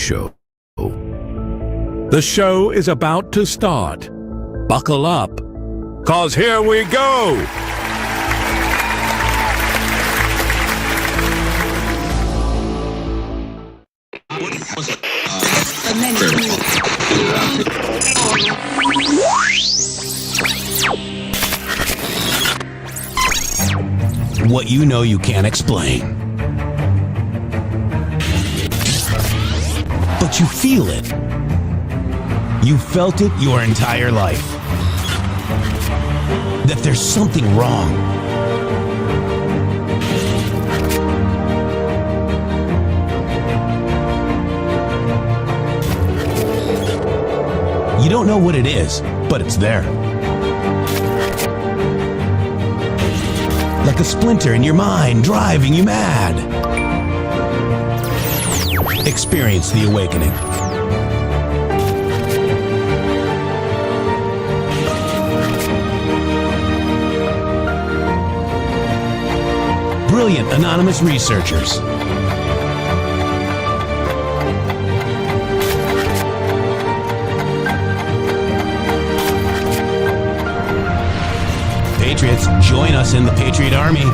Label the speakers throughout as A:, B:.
A: Show. The show is about to start. Buckle up, 'cause here we go!
B: What you know you can't explain. But you feel it. You felt it your entire life. That there's something wrong. You don't know what it is, but it's there. Like a splinter in your mind, driving you mad. Experience the awakening. Brilliant anonymous researchers. Patriots, join us in the Patriot Army.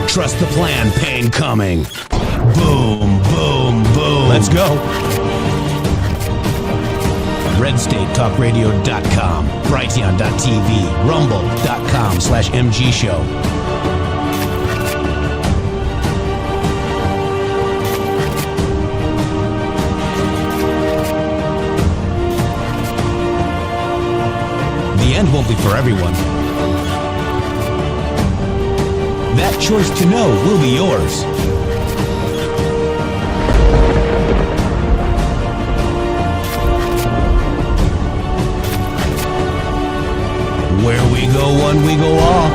B: Trust the plan, pain coming. Boom, boom, boom. Let's go. RedStateTalkRadio.com, Brighteon.tv, Rumble.com/MG Show. The end won't be for everyone. That choice to know will be yours. Where we go one, we go all.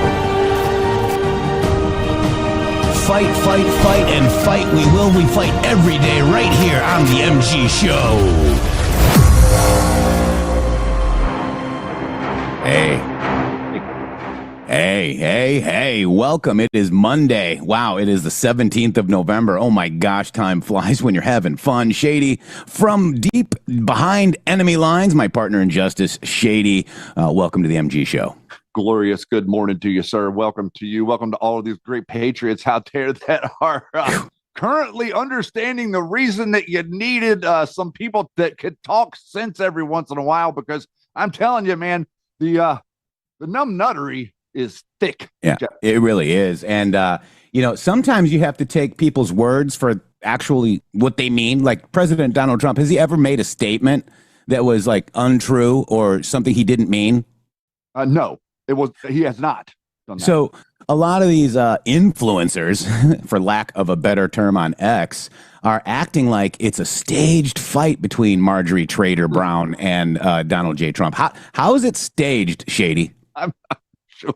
B: Fight, fight, fight, and fight we will. We fight every day right here on the MG Show. Hey, welcome. It is Monday. Wow, it is the 17th of November. Oh my gosh, time flies when you're having fun. Shady, from deep behind enemy lines, my partner in justice, Shady. Welcome to the MG Show.
C: Glorious good morning to you, sir. Welcome to you. Welcome to all of these great patriots out there that are currently understanding the reason that you needed some people that could talk sense every once in a while, because I'm telling you, man, the numb nuttery is thick.
B: Yeah, it really is. And, sometimes you have to take people's words for actually what they mean. Like President Donald Trump, has he ever made a statement that was like untrue or something he didn't mean?
C: No, he has not done that.
B: So a lot of these influencers, for lack of a better term on X, are acting like it's a staged fight between Marjorie Trader Greene and Donald J. Trump. How is it staged, Shady?
C: I'm not sure.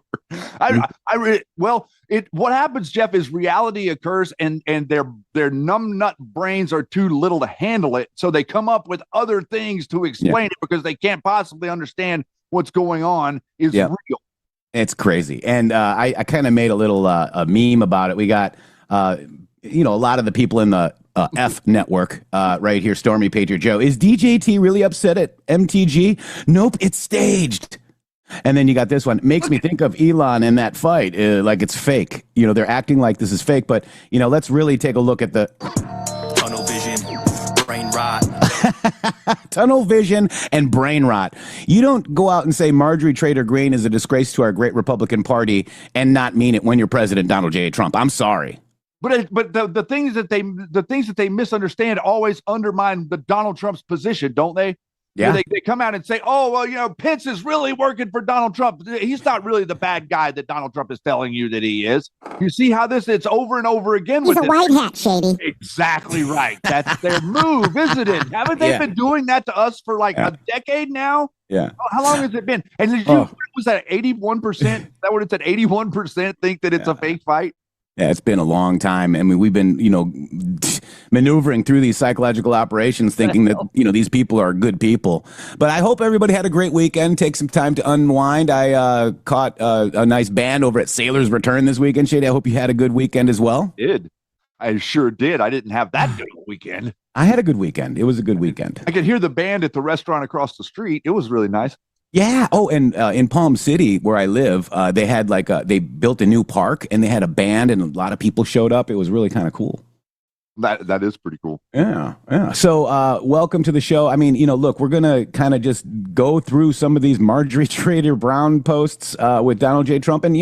C: What happens, Jeff, is reality occurs and their numb nut brains are too little to handle it. So they come up with other things to explain it because they can't possibly understand what's going on is real.
B: It's crazy. And I kind of made a little a meme about it. We got, a lot of the people in the F network right here, Stormy Patriot Joe. Is DJT really upset at MTG? Nope, it's staged. And then you got this one. Makes me think of Elon in that fight, like it's fake. They're acting like this is fake, but, let's really take a look at the
D: tunnel vision, brain rot.
B: Tunnel vision and brain rot. You don't go out and say Marjorie Trader Greene is a disgrace to our great Republican Party and not mean it when you're President Donald J. Trump. I'm sorry.
C: But the things that they misunderstand always undermine the Donald Trump's position, don't they?
B: Yeah.
C: They come out and say, oh, well, Pence is really working for Donald Trump. He's not really the bad guy that Donald Trump is telling you that he is. You see how it's over and over again.
E: He's
C: with
E: a white hat, Shady.
C: Exactly right. That's their move, isn't it? Haven't they been doing that to us for like a decade now?
B: Yeah.
C: How long has it been? And what was that, 81%? Is that what it said? 81% think that it's a fake fight?
B: Yeah, it's been a long time. I mean, we've been, maneuvering through these psychological operations thinking that, these people are good people. But I hope everybody had a great weekend. Take some time to unwind. I caught a nice band over at Sailor's Return this weekend, Shady. I hope you had a good weekend as well.
C: Did. I sure did. I didn't have that good a weekend.
B: I had a good weekend. It was a good weekend.
C: I could hear the band at the restaurant across the street. It was really nice.
B: Yeah. Oh, and in Palm City, where I live, they had they built a new park and they had a band and a lot of people showed up. It was really kind of cool.
C: That is pretty cool.
B: Yeah. So welcome to the show. I mean, look, we're going to kind of just go through some of these Marjorie Trader Brown posts with Donald J. Trump. And,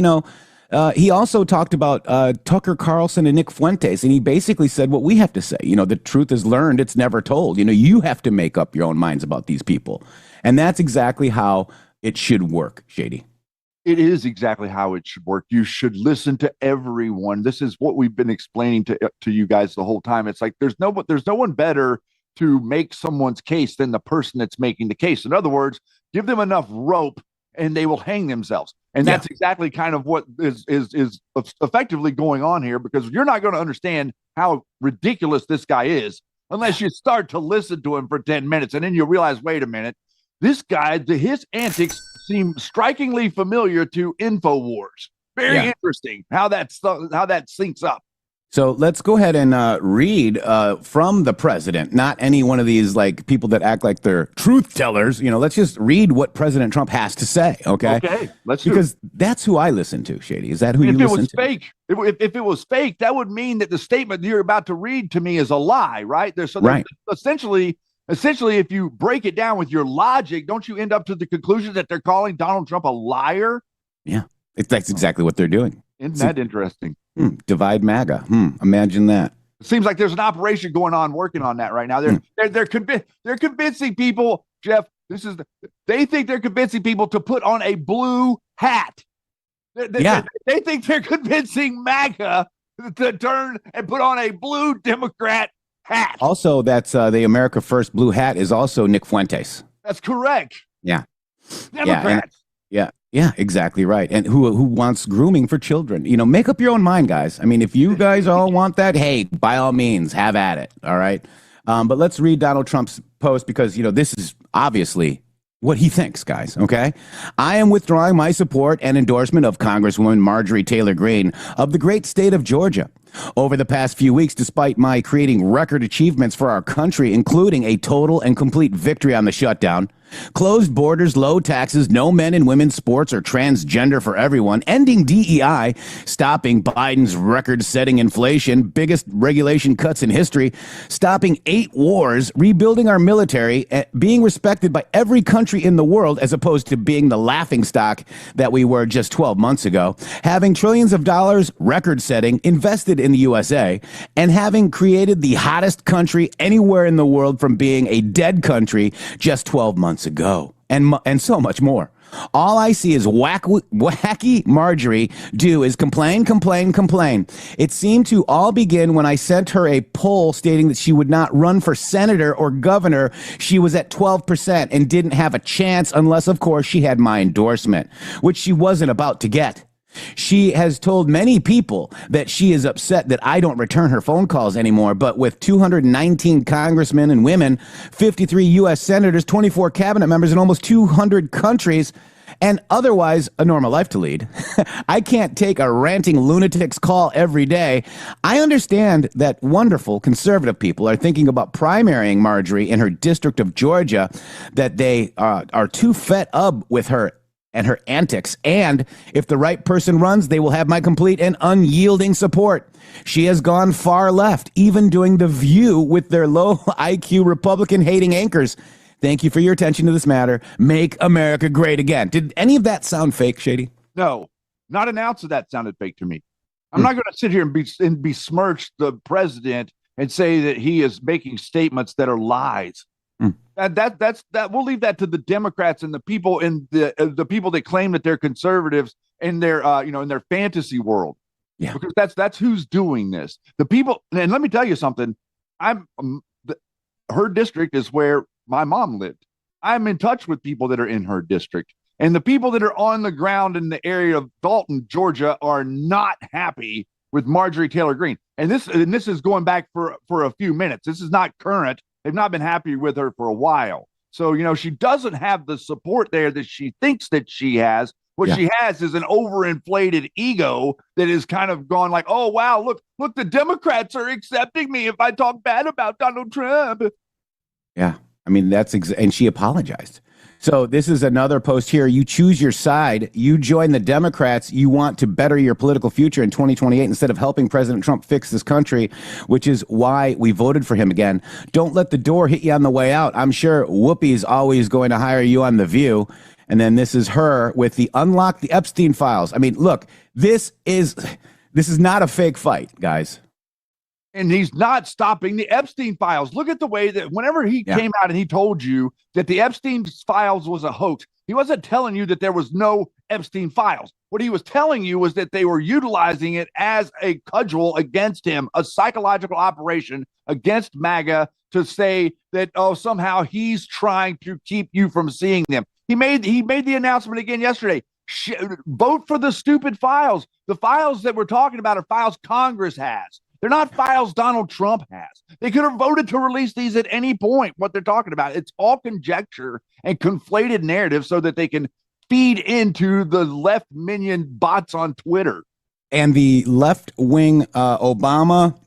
B: he also talked about Tucker Carlson and Nick Fuentes. And he basically said what we have to say. The truth is learned. It's never told. You have to make up your own minds about these people. And that's exactly how it should work, Shady.
C: It is exactly how it should work. You should listen to everyone. This is what we've been explaining to you guys the whole time. It's like there's no one better to make someone's case than the person that's making the case. In other words, give them enough rope and they will hang themselves. And that's exactly kind of what is effectively going on here, because you're not going to understand how ridiculous this guy is unless you start to listen to him for 10 minutes. And then you realize, wait a minute, this guy, his antics seem strikingly familiar to InfoWars. Very interesting how that syncs up.
B: So let's go ahead and read from the president, not any one of these people that act like they're truth tellers. Let's just read what President Trump has to say. Okay.
C: Okay.
B: Because that's who I listen to. Shady, is that who you listen to?
C: If it was fake, that would mean that the statement you're about to read to me is a lie, right?
B: Right.
C: Essentially, if you break it down with your logic, don't you end up to the conclusion that they're calling Donald Trump a liar?
B: Yeah, that's exactly what they're doing.
C: Isn't that interesting?
B: Divide MAGA. Imagine that.
C: It seems like there's an operation going on, working on that right now. They're convincing people, Jeff. They think they're convincing people to put on a blue hat. They think they're convincing MAGA to turn and put on a blue Democrat hat.
B: Also, that's the America First blue hat is also Nick Fuentes.
C: That's correct.
B: Yeah.
C: Democrats.
B: Yeah, exactly right. And who wants grooming for children? Make up your own mind, guys. I mean, if you guys all want that, hey, by all means, have at it. All right. But let's read Donald Trump's post because, this is obviously what he thinks, guys. Okay. I am withdrawing my support and endorsement of Congresswoman Marjorie Taylor Greene of the great state of Georgia. Over the past few weeks, despite my creating record achievements for our country, including a total and complete victory on the shutdown, closed borders, low taxes, no men and women's sports or transgender for everyone, ending DEI, stopping Biden's record-setting inflation, biggest regulation cuts in history, stopping 8 wars, rebuilding our military, being respected by every country in the world as opposed to being the laughingstock that we were just 12 months ago, having trillions of dollars, record-setting, invested in the USA, and having created the hottest country anywhere in the world from being a dead country just 12 months ago, and so much more. All I see is wacky Marjorie do is complain. It seemed to all begin when I sent her a poll stating that she would not run for senator or governor. She was at 12% and didn't have a chance unless, of course, she had my endorsement, which she wasn't about to get. She has told many people that she is upset that I don't return her phone calls anymore, but with 219 congressmen and women, 53 U.S. senators, 24 cabinet members in almost 200 countries, and otherwise a normal life to lead, I can't take a ranting lunatic's call every day. I understand that wonderful conservative people are thinking about primarying Marjorie in her district of Georgia, that they are too fed up with her and her antics, and if the right person runs, they will have my complete and unyielding support. She has gone far left, even doing The View with their low IQ Republican-hating anchors. Thank you for your attention to this matter. Make America great again. Did any of that sound fake, Shady?
C: No, not an ounce of that sounded fake to me. I'm not going to sit here and besmirch the president and say that he is making statements that are lies. That's we'll leave that to the Democrats and the people in the people that claim that they're conservatives in their in their fantasy world. Yeah, because that's who's doing this. The people, and let me tell you something. Her district is where my mom lived. I'm in touch with people that are in her district, and the people that are on the ground in the area of Dalton, Georgia, are not happy with Marjorie Taylor Greene. And this is going back for a few minutes. This is not current. They've not been happy with her for a while. So, she doesn't have the support there that she thinks that she has What
B: Yeah.
C: she has is an overinflated ego that is kind of gone like, oh, wow, look, the Democrats are accepting me if I talk bad about Donald Trump.
B: Yeah. I mean, and she apologized. So this is another post here. You choose your side. You join the Democrats. You want to better your political future in 2028 instead of helping President Trump fix this country, which is why we voted for him again. Don't let the door hit you on the way out. I'm sure Whoopi's always going to hire you on The View. And then this is her with the unlock the Epstein files. I mean, look, this is not a fake fight, guys.
C: And he's not stopping the Epstein files. Look at the way that whenever he came out and he told you that the Epstein files was a hoax, he wasn't telling you that there was no Epstein files. What he was telling you was that they were utilizing it as a cudgel against him, a psychological operation against MAGA to say that, oh, somehow he's trying to keep you from seeing them. He made the announcement again yesterday. Vote for the stupid files. The files that we're talking about are files Congress has. They're not files Donald Trump has. They could have voted to release these at any point, what they're talking about. It's all conjecture and conflated narrative so that they can feed into the left minion bots on Twitter.
B: And the left-wing Obama,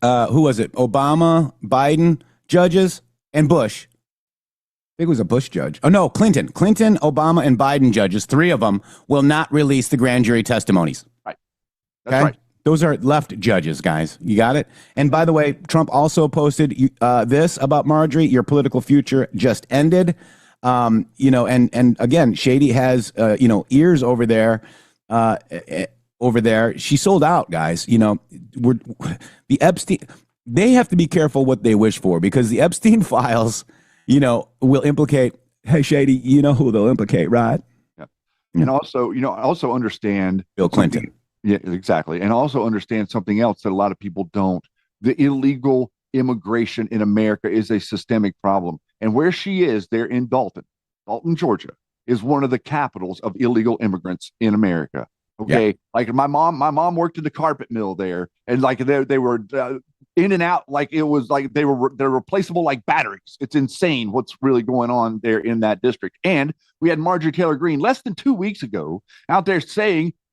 B: who was it? Obama, Biden judges, and Bush. I think it was a Bush judge. Oh, no, Clinton, Obama, and Biden judges, 3 of them will not release the grand jury testimonies.
C: Right. That's right.
B: Those are left judges, guys. You got it? And by the way, Trump also posted this about Marjorie. Your political future just ended. And again, Shady has, ears over there. She sold out, guys. The Epstein, they have to be careful what they wish for because the Epstein files, will implicate, hey, Shady, you know who they'll implicate, right?
C: Yeah. And also understand
B: Bill Clinton.
C: Yeah, exactly. And also understand something else that a lot of people don't. The illegal immigration in America is a systemic problem. And where she is there in Dalton, Georgia, is one of the capitals of illegal immigrants in America. Okay. Yeah. Like my mom worked in the carpet mill there, and like they were in and out like it was like they're replaceable like batteries. It's insane what's really going on there in that district. And we had Marjorie Taylor Greene less than 2 weeks ago out there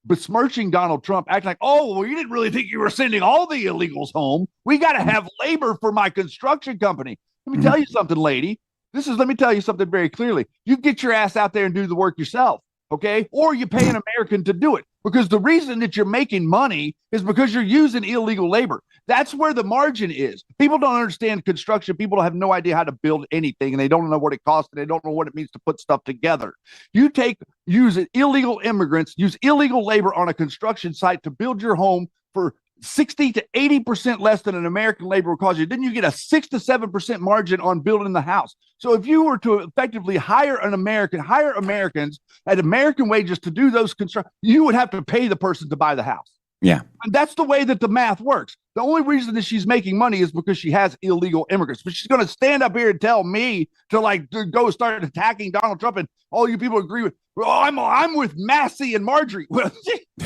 C: besmirching Donald Trump, acting like, oh, well, you didn't really think you were sending all the illegals home. We got to have labor for my construction company. Let me tell you something, lady. Let me tell you something very clearly. You get your ass out there and do the work yourself, okay? Or you pay an American to do it. Because the reason that you're making money is because you're using illegal labor. That's where the margin is. People don't understand construction. People have no idea how to build anything, and they don't know what it costs, and they don't know what it means to put stuff together. Use illegal immigrants, use illegal labor on a construction site to build your home for 60 to 80% less than an American labor will cost you. Then you get a 6 to 7% margin on building the house. So if you were to effectively hire Americans at American wages to do those construction, you would have to pay the person to buy the house.
B: Yeah.
C: And that's the way that the math works. The only reason that she's making money is because she has illegal immigrants. But she's going to stand up here and tell me to go start attacking Donald Trump, and all you people agree with, well, I'm with Massey and Marjorie. Well,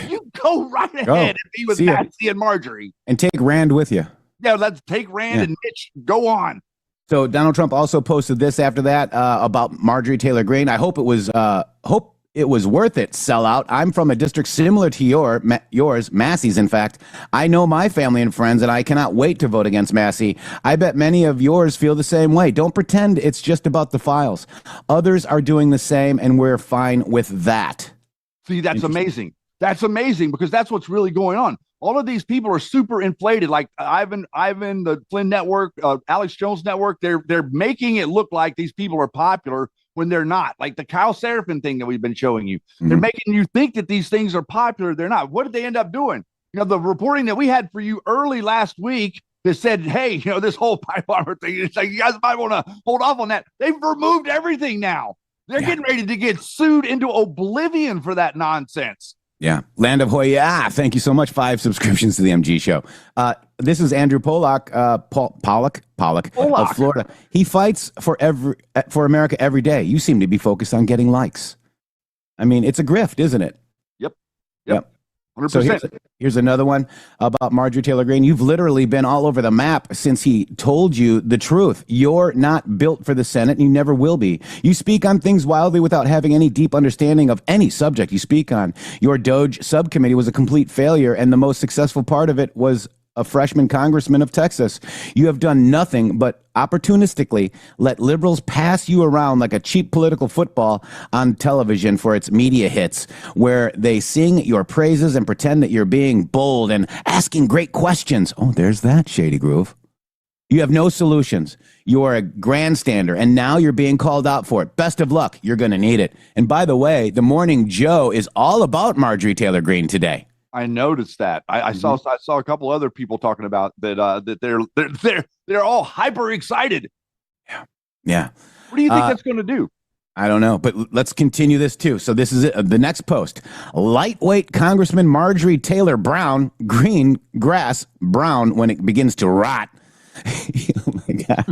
C: you go right ahead and be with Massey and Marjorie. And
B: take Rand with you.
C: Yeah, let's take Rand and Mitch. Go on.
B: So Donald Trump also posted this after that about Marjorie Taylor Greene. I hope it was worth it, sellout. I'm from a district similar to yours, Massey's, in fact. I know my family and friends, and I cannot wait to vote against Massey. I bet many of yours feel the same way. Don't pretend it's just about the files. Others are doing the same, and we're fine with that.
C: See, that's amazing. That's amazing because that's what's really going on. All of these people are super inflated, like Ivan, the Flynn Network, Alex Jones Network. They're making it look like these people are popular when they're not. Like the Kyle Seraphin thing that we've been showing you. They're making you think that these things are popular. They're not. What did they end up doing? The reporting that we had for you early last week that said, hey, this whole pipe armor thing, it's like you guys might want to hold off on that. They've removed everything now. They're getting ready to get sued into oblivion for that nonsense.
B: Yeah. Land of Hoya. Thank you so much. 5 subscriptions to the MG show. This is Andrew Pollock of Florida. He fights for America every day. You seem to be focused on getting likes. I mean, it's a grift, isn't it?
C: Yep.
B: So
C: 100%.
B: here's another one about Marjorie Taylor Greene. You've literally been all over the map since he told you the truth. You're not built for the Senate, and you never will be. You speak on things wildly without having any deep understanding of any subject you speak on. Your Doge subcommittee was a complete failure, and the most successful part of it was a freshman congressman of Texas. You have done nothing but opportunistically let liberals pass you around like a cheap political football on television for its media hits, where they sing your praises and pretend that you're being bold and asking great questions. Oh, there's that shady groove. You have no solutions. You're a grandstander, and now you're being called out for it. Best of luck. You're going to need it. And by the way, the Morning Joe is all about Marjorie Taylor Greene today.
C: I noticed that. I saw a couple other people talking about that. That they're all hyper excited.
B: Yeah.
C: What do you think that's going to do?
B: I don't know, but let's continue this too. So this is it. The next post. Lightweight Congressman Marjorie Taylor Greene grass brown when it begins to rot. Oh my God.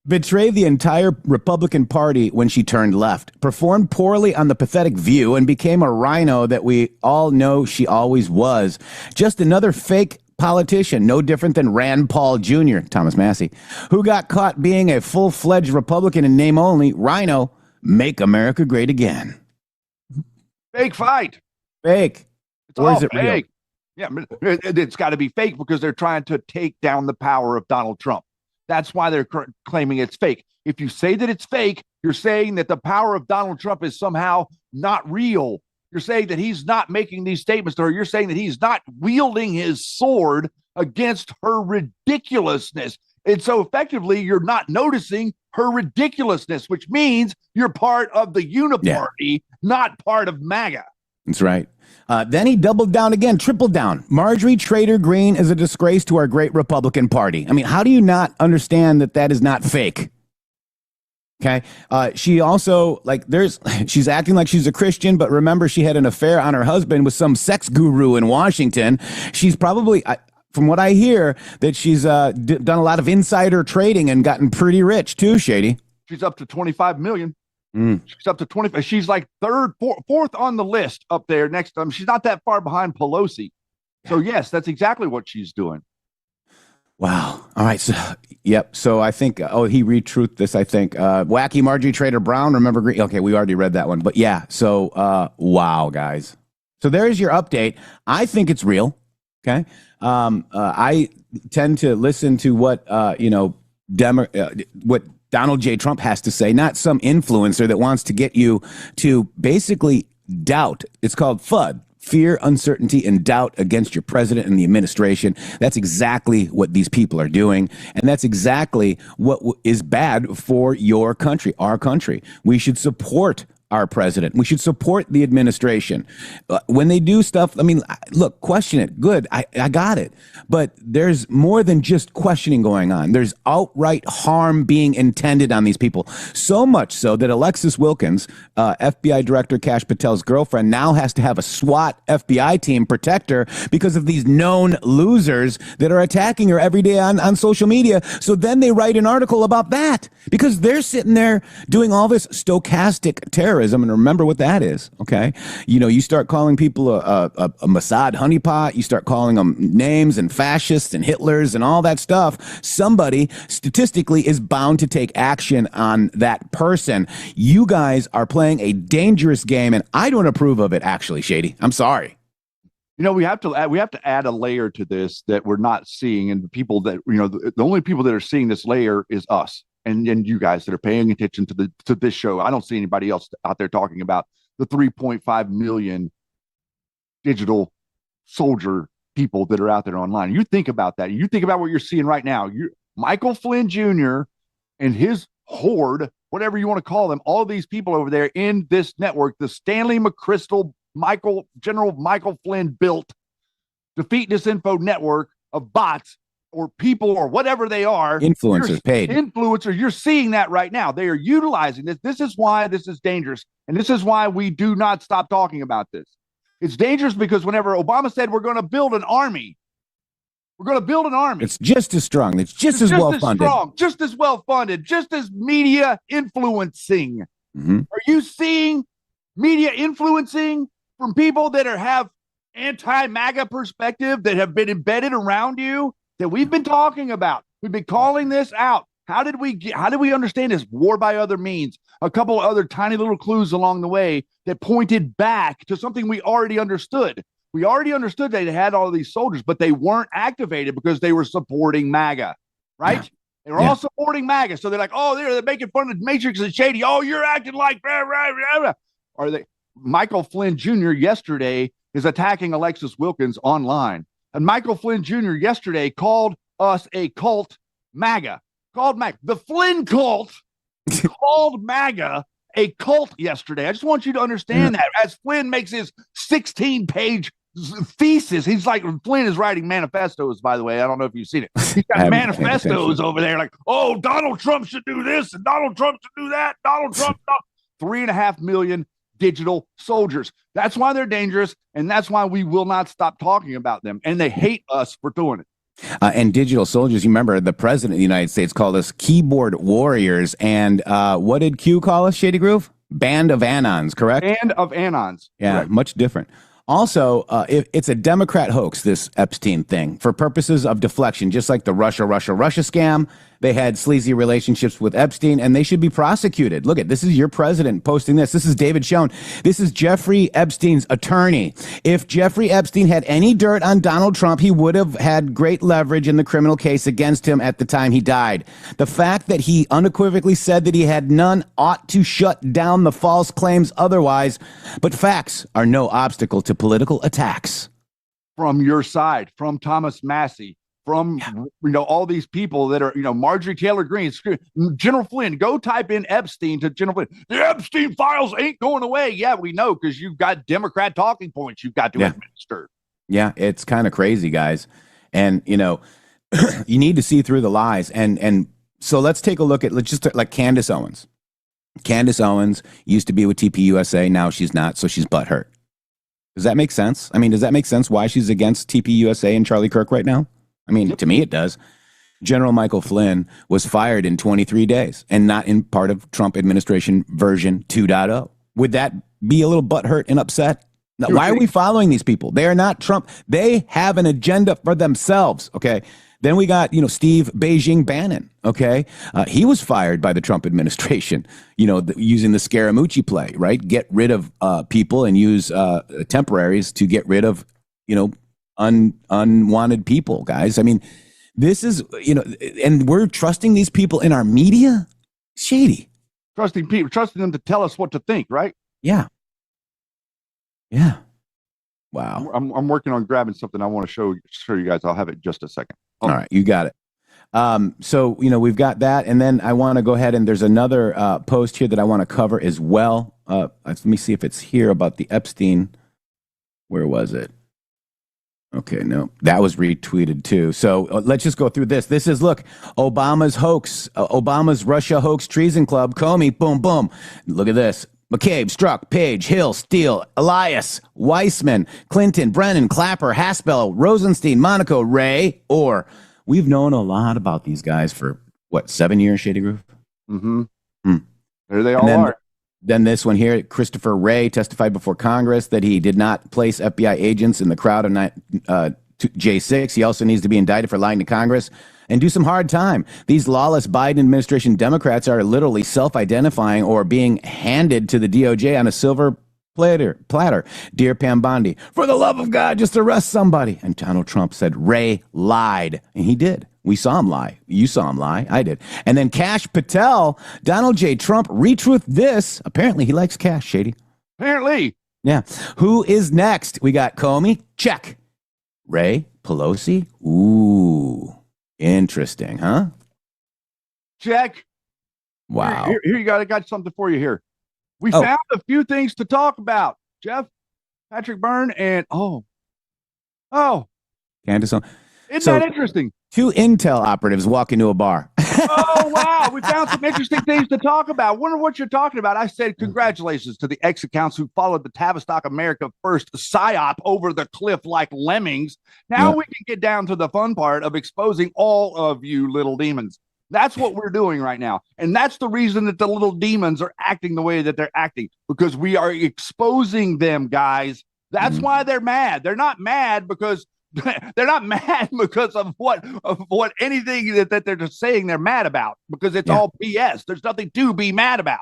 B: Betrayed the entire Republican Party when she turned left, performed poorly on the pathetic View, and became a rhino that we all know she always was. Just another fake politician, no different than Rand Paul Jr., Thomas Massey, who got caught being a full-fledged Republican in name only. Rhino, make America great again.
C: Fake fight.
B: Fake.
C: It's
B: Or
C: all
B: is it real?
C: fake. Yeah, it's got to be fake because they're trying to take down the power of Donald Trump. That's why they're claiming it's fake. If you say that it's fake, you're saying that the power of Donald Trump is somehow not real. You're saying that he's not making these statements, or you're saying that he's not wielding his sword against her ridiculousness. And so effectively, you're not noticing her ridiculousness, which means you're part of the uniparty, not part of MAGA.
B: That's right. Then he doubled down again, tripled down. Marjorie Trader Greene is a disgrace to our great Republican Party. I mean, how do you not understand that that is not fake? Okay. She also, she's acting like she's a Christian, but remember, she had an affair on her husband with some sex guru in Washington. She's probably, from what I hear, that she's done a lot of insider trading and gotten pretty rich too, Shady.
C: She's up to 25 million. She's up to 20. She's like fourth on the list up there next to him. She's not that far behind Pelosi. So yes, that's exactly what she's doing.
B: Wow. All right. So, yep. So I think, he retruthed this, I think. Wacky Marjorie Trader Brown, remember Green? Okay, we already read that one. But yeah, so wow, guys. So there's your update. I think it's real. Okay. I tend to listen to what, what Donald J. Trump has to say, not some influencer that wants to get you to basically doubt. It's called FUD. Fear, uncertainty, and doubt against your president and the administration. That's exactly what these people are doing. And that's exactly what is bad for your country, our country. We should support our president. We should support the administration. When they do stuff, I mean, look, question it. Good. I got it. But there's more than just questioning going on. There's outright harm being intended on these people. So much so that Alexis Wilkins, FBI Director Kash Patel's girlfriend, now has to have a SWAT FBI team protect her because of these known losers that are attacking her every day on social media. So then they write an article about that because they're sitting there doing all this stochastic terrorism. And remember what that is, okay? You start calling people a Mossad honeypot. You start calling them names and fascists and Hitlers and all that stuff. Somebody statistically is bound to take action on that person. You guys are playing a dangerous game, and I don't approve of it, actually, Shady. I'm sorry.
C: We have to add a layer to this that we're not seeing, and the people that the only people that are seeing this layer is us. And you guys that are paying attention to this show. I don't see anybody else out there talking about the 3.5 million digital soldier people that are out there online. You think about that. You think about what you're seeing right now. Michael Flynn Jr. and his horde, whatever you want to call them, all of these people over there in this network, the Stanley McChrystal General Michael Flynn built Defeat Disinfo network of bots or people or whatever they are.
B: Influencers, paid.
C: Influencers, you're seeing that right now. They are utilizing this. This is why this is dangerous. And this is why we do not stop talking about this. It's dangerous because whenever Obama said we're going to build an army, it's
B: just as strong. It's just as well funded.
C: Just as well funded, just as media influencing. Are you seeing media influencing from people that have anti-MAGA perspective that have been embedded around you that we've been talking about. We've been calling this out. How did we understand this? War by other means. A couple of other tiny little clues along the way that pointed back to something we already understood. We already understood they had all of these soldiers, but they weren't activated because they were supporting MAGA, right? Yeah. They were all supporting MAGA. So they're like, oh, they're making fun of the Matrix and shady. Oh, you're acting like blah, blah, blah, blah. Are they? Michael Flynn Jr. yesterday is attacking Alexis Wilkins online. And Michael Flynn Jr. yesterday called us a cult MAGA. Called MAGA. The Flynn cult called MAGA a cult yesterday. I just want you to understand that as Flynn makes his 16-page thesis, he's like, Flynn is writing manifestos, by the way. I don't know if you've seen it. He's got manifestos over there like, oh, Donald Trump should do this and Donald Trump should do that. Donald Trump, 3.5 million digital soldiers. That's why they're dangerous, and that's why we will not stop talking about them. And they hate us for doing it.
B: And digital soldiers, you remember the president of the United States called us keyboard warriors. And what did Q call us, Shady Groove? Band of Anons, correct?
C: Band of Anons.
B: Yeah, correct. Much different. Also, it's a Democrat hoax, this Epstein thing, for purposes of deflection, just like the Russia scam. They had sleazy relationships with Epstein, and they should be prosecuted. Look at this is your president posting this. This is David Schoen. This is Jeffrey Epstein's attorney. If Jeffrey Epstein had any dirt on Donald Trump, he would have had great leverage in the criminal case against him at the time he died. The fact that he unequivocally said that he had none ought to shut down the false claims otherwise, but facts are no obstacle to political attacks.
C: From your side, from Thomas Massey, from all these people that are, Marjorie Taylor Greene, General Flynn, go type in Epstein to General Flynn. The Epstein files ain't going away. Yeah, we know, because you've got Democrat talking points you've got to administer. Yeah,
B: it's kind of crazy, guys. And, you need to see through the lies. And so let's take a look at, like Candace Owens. Candace Owens used to be with TPUSA. Now she's not, so she's butthurt. Does that make sense? I mean, does that make sense why she's against TPUSA and Charlie Kirk right now? I mean, to me, it does. General Michael Flynn was fired in 23 days and not in part of Trump administration version 2.0. Would that be a little butthurt and upset? Now, why are we following these people? They are not Trump. They have an agenda for themselves. Okay. Then we got, Steve Beijing Bannon. Okay. He was fired by the Trump administration, using the Scaramucci play, right? Get rid of people and use temporaries to get rid of, unwanted people, guys. I mean, this is, and we're trusting these people in our media. Shady.
C: Trusting them to tell us what to think, right?
B: Yeah. Yeah. Wow.
C: I'm working on grabbing something I want to show you guys. I'll have it in just a second.
B: All right. You got it. So, we've got that. And then I want to go ahead and there's another post here that I want to cover as well. Let me see if it's here about the Epstein. Where was it? Okay, no, that was retweeted too. So let's just go through this. This is, look, Obama's hoax, Obama's Russia hoax treason club, Comey, boom, boom. Look at this. McCabe, Strzok, Page, Hill, Steele, Elias, Weissman, Clinton, Brennan, Clapper, Haspel, Rosenstein, Monaco, Ray, Orr. We've known a lot about these guys for, 7 years, Shady Groove?
C: Mm-hmm. There they all are.
B: Then this one here, Christopher Wray testified before Congress that he did not place FBI agents in the crowd of J6. He also needs to be indicted for lying to Congress and do some hard time. These lawless Biden administration Democrats are literally self-identifying or being handed to the DOJ on a silver platter. Dear Pam Bondi, for the love of God, just arrest somebody. And Donald Trump said Wray lied. And he did. We saw him lie. You saw him lie. I did. And then Kash Patel, Donald J. Trump, retruth this. Apparently he likes Kash, Shady.
C: Apparently.
B: Yeah. Who is next? We got Comey. Check. Ray, Pelosi. Ooh. Interesting, huh?
C: Check.
B: Wow.
C: Here you go. I got something for you here. We found a few things to talk about. Jeff, Patrick Byrne, and
B: Candace Owens.
C: Isn't that interesting?
B: 2 Intel operatives walk into a bar.
C: Oh, wow. We found some interesting things to talk about. Wonder what you're talking about. I said congratulations to the ex-accounts who followed the Tavistock America First psyop over the cliff like lemmings. Now we can get down to the fun part of exposing all of you little demons. That's what we're doing right now. And that's the reason that the little demons are acting the way that they're acting, because we are exposing them, guys. That's why they're mad. They're not mad because they're not mad because of what anything that they're just saying they're mad about, because it's all BS. There's nothing to be mad about.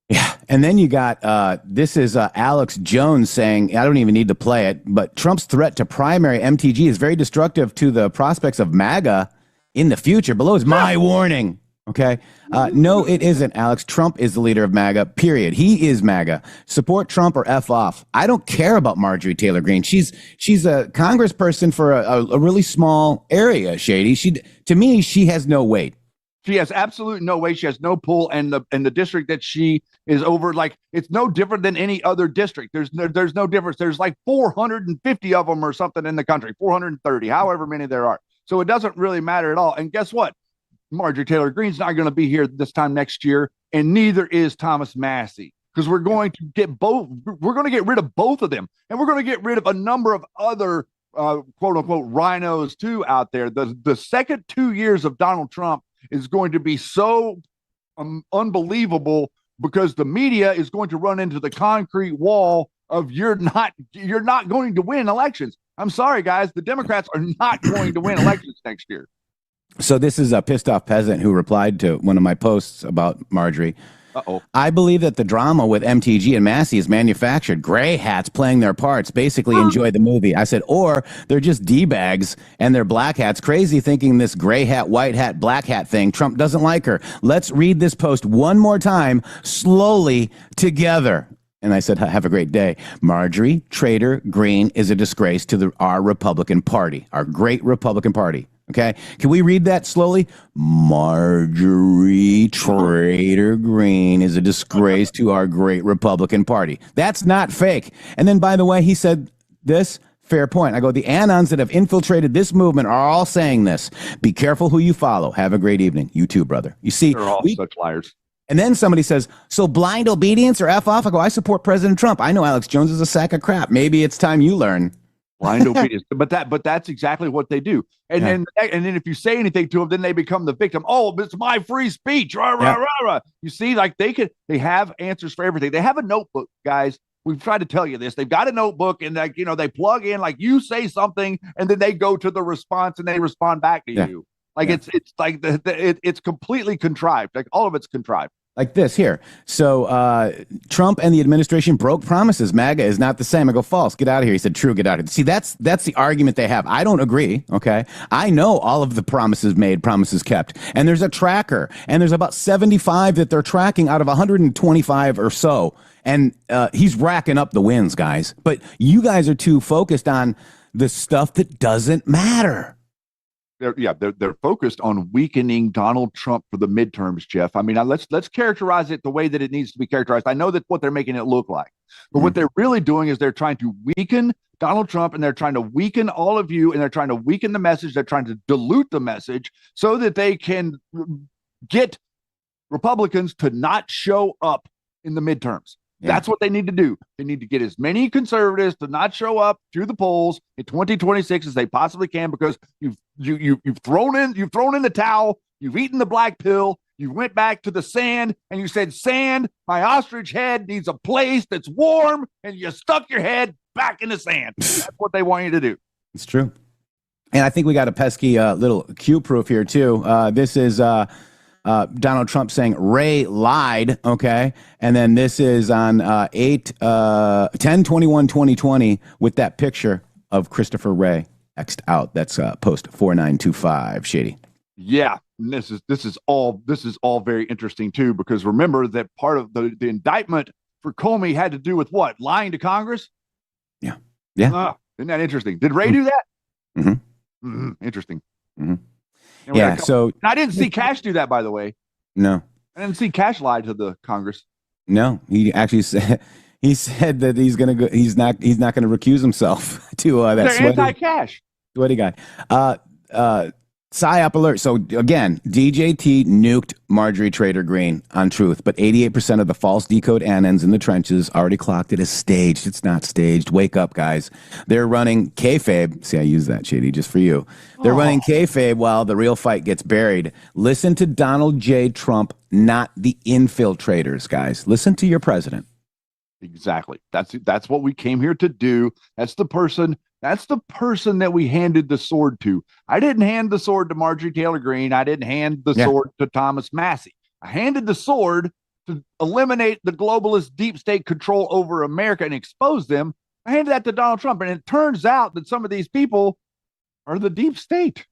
B: Yeah. And then you got, this is Alex Jones saying, I don't even need to play it, but Trump's threat to primary MTG is very destructive to the prospects of MAGA in the future. Below is my warning. Okay. No, it isn't, Alex. Trump is the leader of MAGA, period. He is MAGA. Support Trump or F off. I don't care about Marjorie Taylor Greene. She's a congressperson for a really small area, Shady. To me, she has no weight.
C: She has absolutely no weight. She has no pull, and the district that she is over, like, it's no different than any other district. There's no difference. There's like 450 of them or something in the country, 430, however many there are. So it doesn't really matter at all. And guess what? Marjorie Taylor Greene's not going to be here this time next year, and neither is Thomas Massey, because we're going to get both. We're going to get rid of both of them, and we're going to get rid of a number of other quote unquote rhinos too out there. The second 2 years of Donald Trump is going to be so unbelievable, because the media is going to run into the concrete wall of you're not going to win elections. I'm sorry, guys. The Democrats are not going to win elections next year.
B: So this is a pissed off peasant who replied to one of my posts about Marjorie. I believe that the drama with MTG and Massey is manufactured. Gray hats playing their parts. Basically enjoy the movie. I said, or they're just D-bags and they're black hats. Crazy thinking this gray hat, white hat, black hat thing. Trump doesn't like her. Let's read this post one more time, slowly, together. And I said, have a great day. Marjorie Trader Greene is a disgrace to our Republican Party, our great Republican Party. Okay, can we read that slowly? Marjorie Trader Greene is a disgrace to our great Republican Party. That's not fake. And then, by the way, he said this, fair point. I go, the anons that have infiltrated this movement are all saying this. Be careful who you follow. Have a great evening. You too, brother. You see,
C: they're all such liars.
B: And then somebody says, so blind obedience or F off? I go, I support President Trump. I know Alex Jones is a sack of crap. Maybe it's time you learn.
C: Blind obedience, but that's exactly what they do. And then if you say anything to them, then they become the victim. Oh, it's my free speech. Rah, rah, rah, rah. You see, like they have answers for everything. They have a notebook, guys. We've tried to tell you this. They've got a notebook, and like, you know, they plug in, like, you say something, and then they go to the response and they respond back to you. Like it's like it's completely contrived. Like all of it's contrived.
B: Like this here. So Trump and the administration broke promises. MAGA is not the same. I go, false. Get out of here. He said, true. Get out of here. See, that's the argument they have. I don't agree. Okay. I know all of the promises made, promises kept. And there's a tracker. And there's about 75 that they're tracking out of 125 or so. And he's racking up the wins, guys. But you guys are too focused on the stuff that doesn't matter.
C: They're focused on weakening Donald Trump for the midterms, Jeff. I mean, let's characterize it the way that it needs to be characterized. I know that's what they're making it look like, but what they're really doing is they're trying to weaken Donald Trump, and they're trying to weaken all of you, and they're trying to weaken the message. They're trying to dilute the message so that they can get Republicans to not show up in the midterms. That's what they need to do. They need to get as many conservatives to not show up to the polls in 2026 as they possibly can, because you've thrown in the towel, you've eaten the black pill, you went back to the sand, and you said, sand, my ostrich head needs a place that's warm, and you stuck your head back in the sand. That's what they want you to do.
B: It's true. And I think we got a pesky little Q proof here too. This is Donald Trump saying Ray lied, okay? And then this is on 10/21/2020 with that picture of Christopher Wray X'd out. That's post 4925, Shady.
C: Yeah, and this is all very interesting too, because remember that part of the indictment for Comey had to do with what? Lying to Congress?
B: Yeah.
C: Isn't that interesting? Did Ray do that? Interesting.
B: Yeah, so
C: I didn't see Kash do that, by the way.
B: No,
C: I didn't see Kash lie to the Congress.
B: No, he actually said that he's gonna go. He's not gonna recuse himself to that.
C: They're anti-Kash.
B: Sweaty guy. PSYOP alert. So again, DJT nuked Marjorie Trader Greene on Truth, but 88% of the false decode anons in the trenches already clocked it as staged. It's not staged. Wake up, guys. They're running kayfabe. See, I use that, Shady, just for you. They're running kayfabe while the real fight gets buried. Listen to Donald J. Trump, not the infiltrators, guys. Listen to your president.
C: Exactly. That's what we came here to do. That's the person that we handed the sword to. I didn't hand the sword to Marjorie Taylor Greene. I didn't hand the sword to Thomas Massey. I handed the sword to eliminate the globalist deep state control over America and expose them. I handed that to Donald Trump. And it turns out that some of these people are the deep state.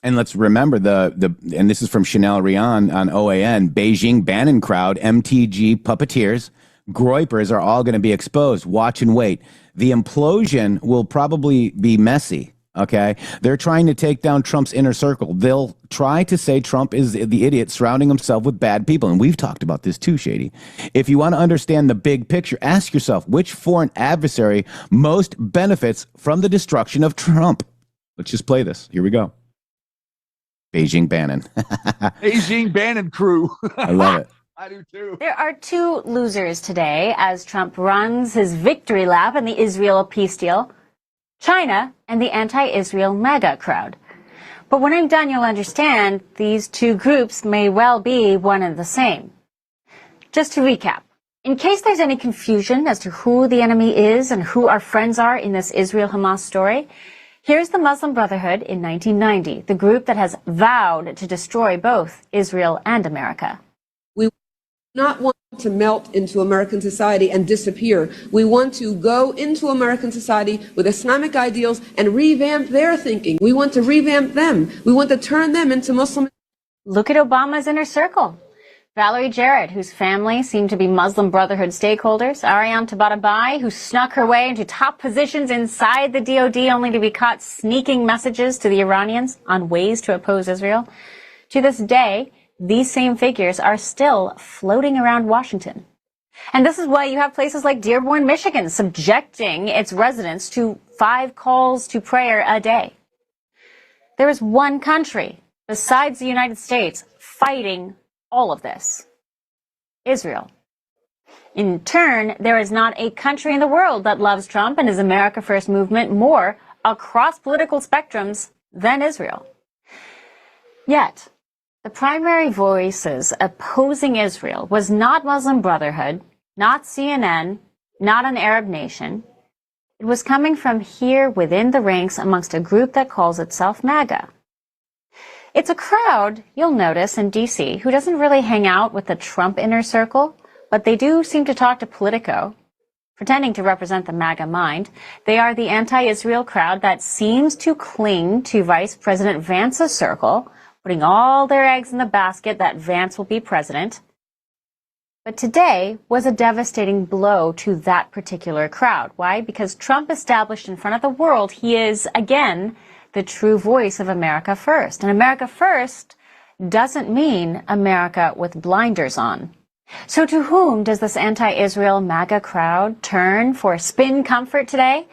B: And let's remember and this is from Chanel Rion on OAN, Beijing Bannon crowd, MTG puppeteers, groypers are all going to be exposed. Watch and wait. The implosion will probably be messy. Okay. They're trying to take down Trump's inner circle. They'll try to say Trump is the idiot surrounding himself with bad people. And we've talked about this too, Shady. If you want to understand the big picture, ask yourself which foreign adversary most benefits from the destruction of Trump. Let's just play this. Here we go. Beijing Bannon.
C: Beijing Bannon crew.
B: I love it.
C: I do too.
E: There are two losers today as Trump runs his victory lap in the Israel peace deal. China and the anti-Israel MAGA crowd. But when I'm done, you'll understand these two groups may well be one and the same. Just to recap, in case there's any confusion as to who the enemy is and who our friends are in this Israel-Hamas story, here's the Muslim Brotherhood in 1990, the group that has vowed to destroy both Israel and America.
F: We do not want to melt into American society and disappear. We want to go into American society with Islamic ideals and revamp their thinking. We want to revamp them. We want to turn them into Muslim.
E: Look at Obama's inner circle. Valerie Jarrett, whose family seemed to be Muslim Brotherhood stakeholders, Ariane Tabatabai, who snuck her way into top positions inside the DoD only to be caught sneaking messages to the Iranians on ways to oppose Israel. To this day, these same figures are still floating around Washington. And this is why you have places like Dearborn, Michigan, subjecting its residents to 5 calls to prayer a day. There is one country besides the United States fighting all of this: Israel. In turn, there is not a country in the world that loves Trump and his America First movement more across political spectrums than Israel. Yet, the primary voices opposing Israel was not Muslim Brotherhood, not CNN, not an Arab nation. It was coming from here within the ranks amongst a group that calls itself MAGA. It's a crowd, you'll notice, in D.C. who doesn't really hang out with the Trump inner circle, but they do seem to talk to Politico, pretending to represent the MAGA mind. They are the anti-Israel crowd that seems to cling to Vice President Vance's circle, putting all their eggs in the basket that Vance will be president. But today was a devastating blow to that particular crowd. Why? Because Trump established in front of the world he is, again, the true voice of America First. And America First doesn't mean America with blinders on. So to whom does this anti-Israel MAGA crowd turn for spin comfort today?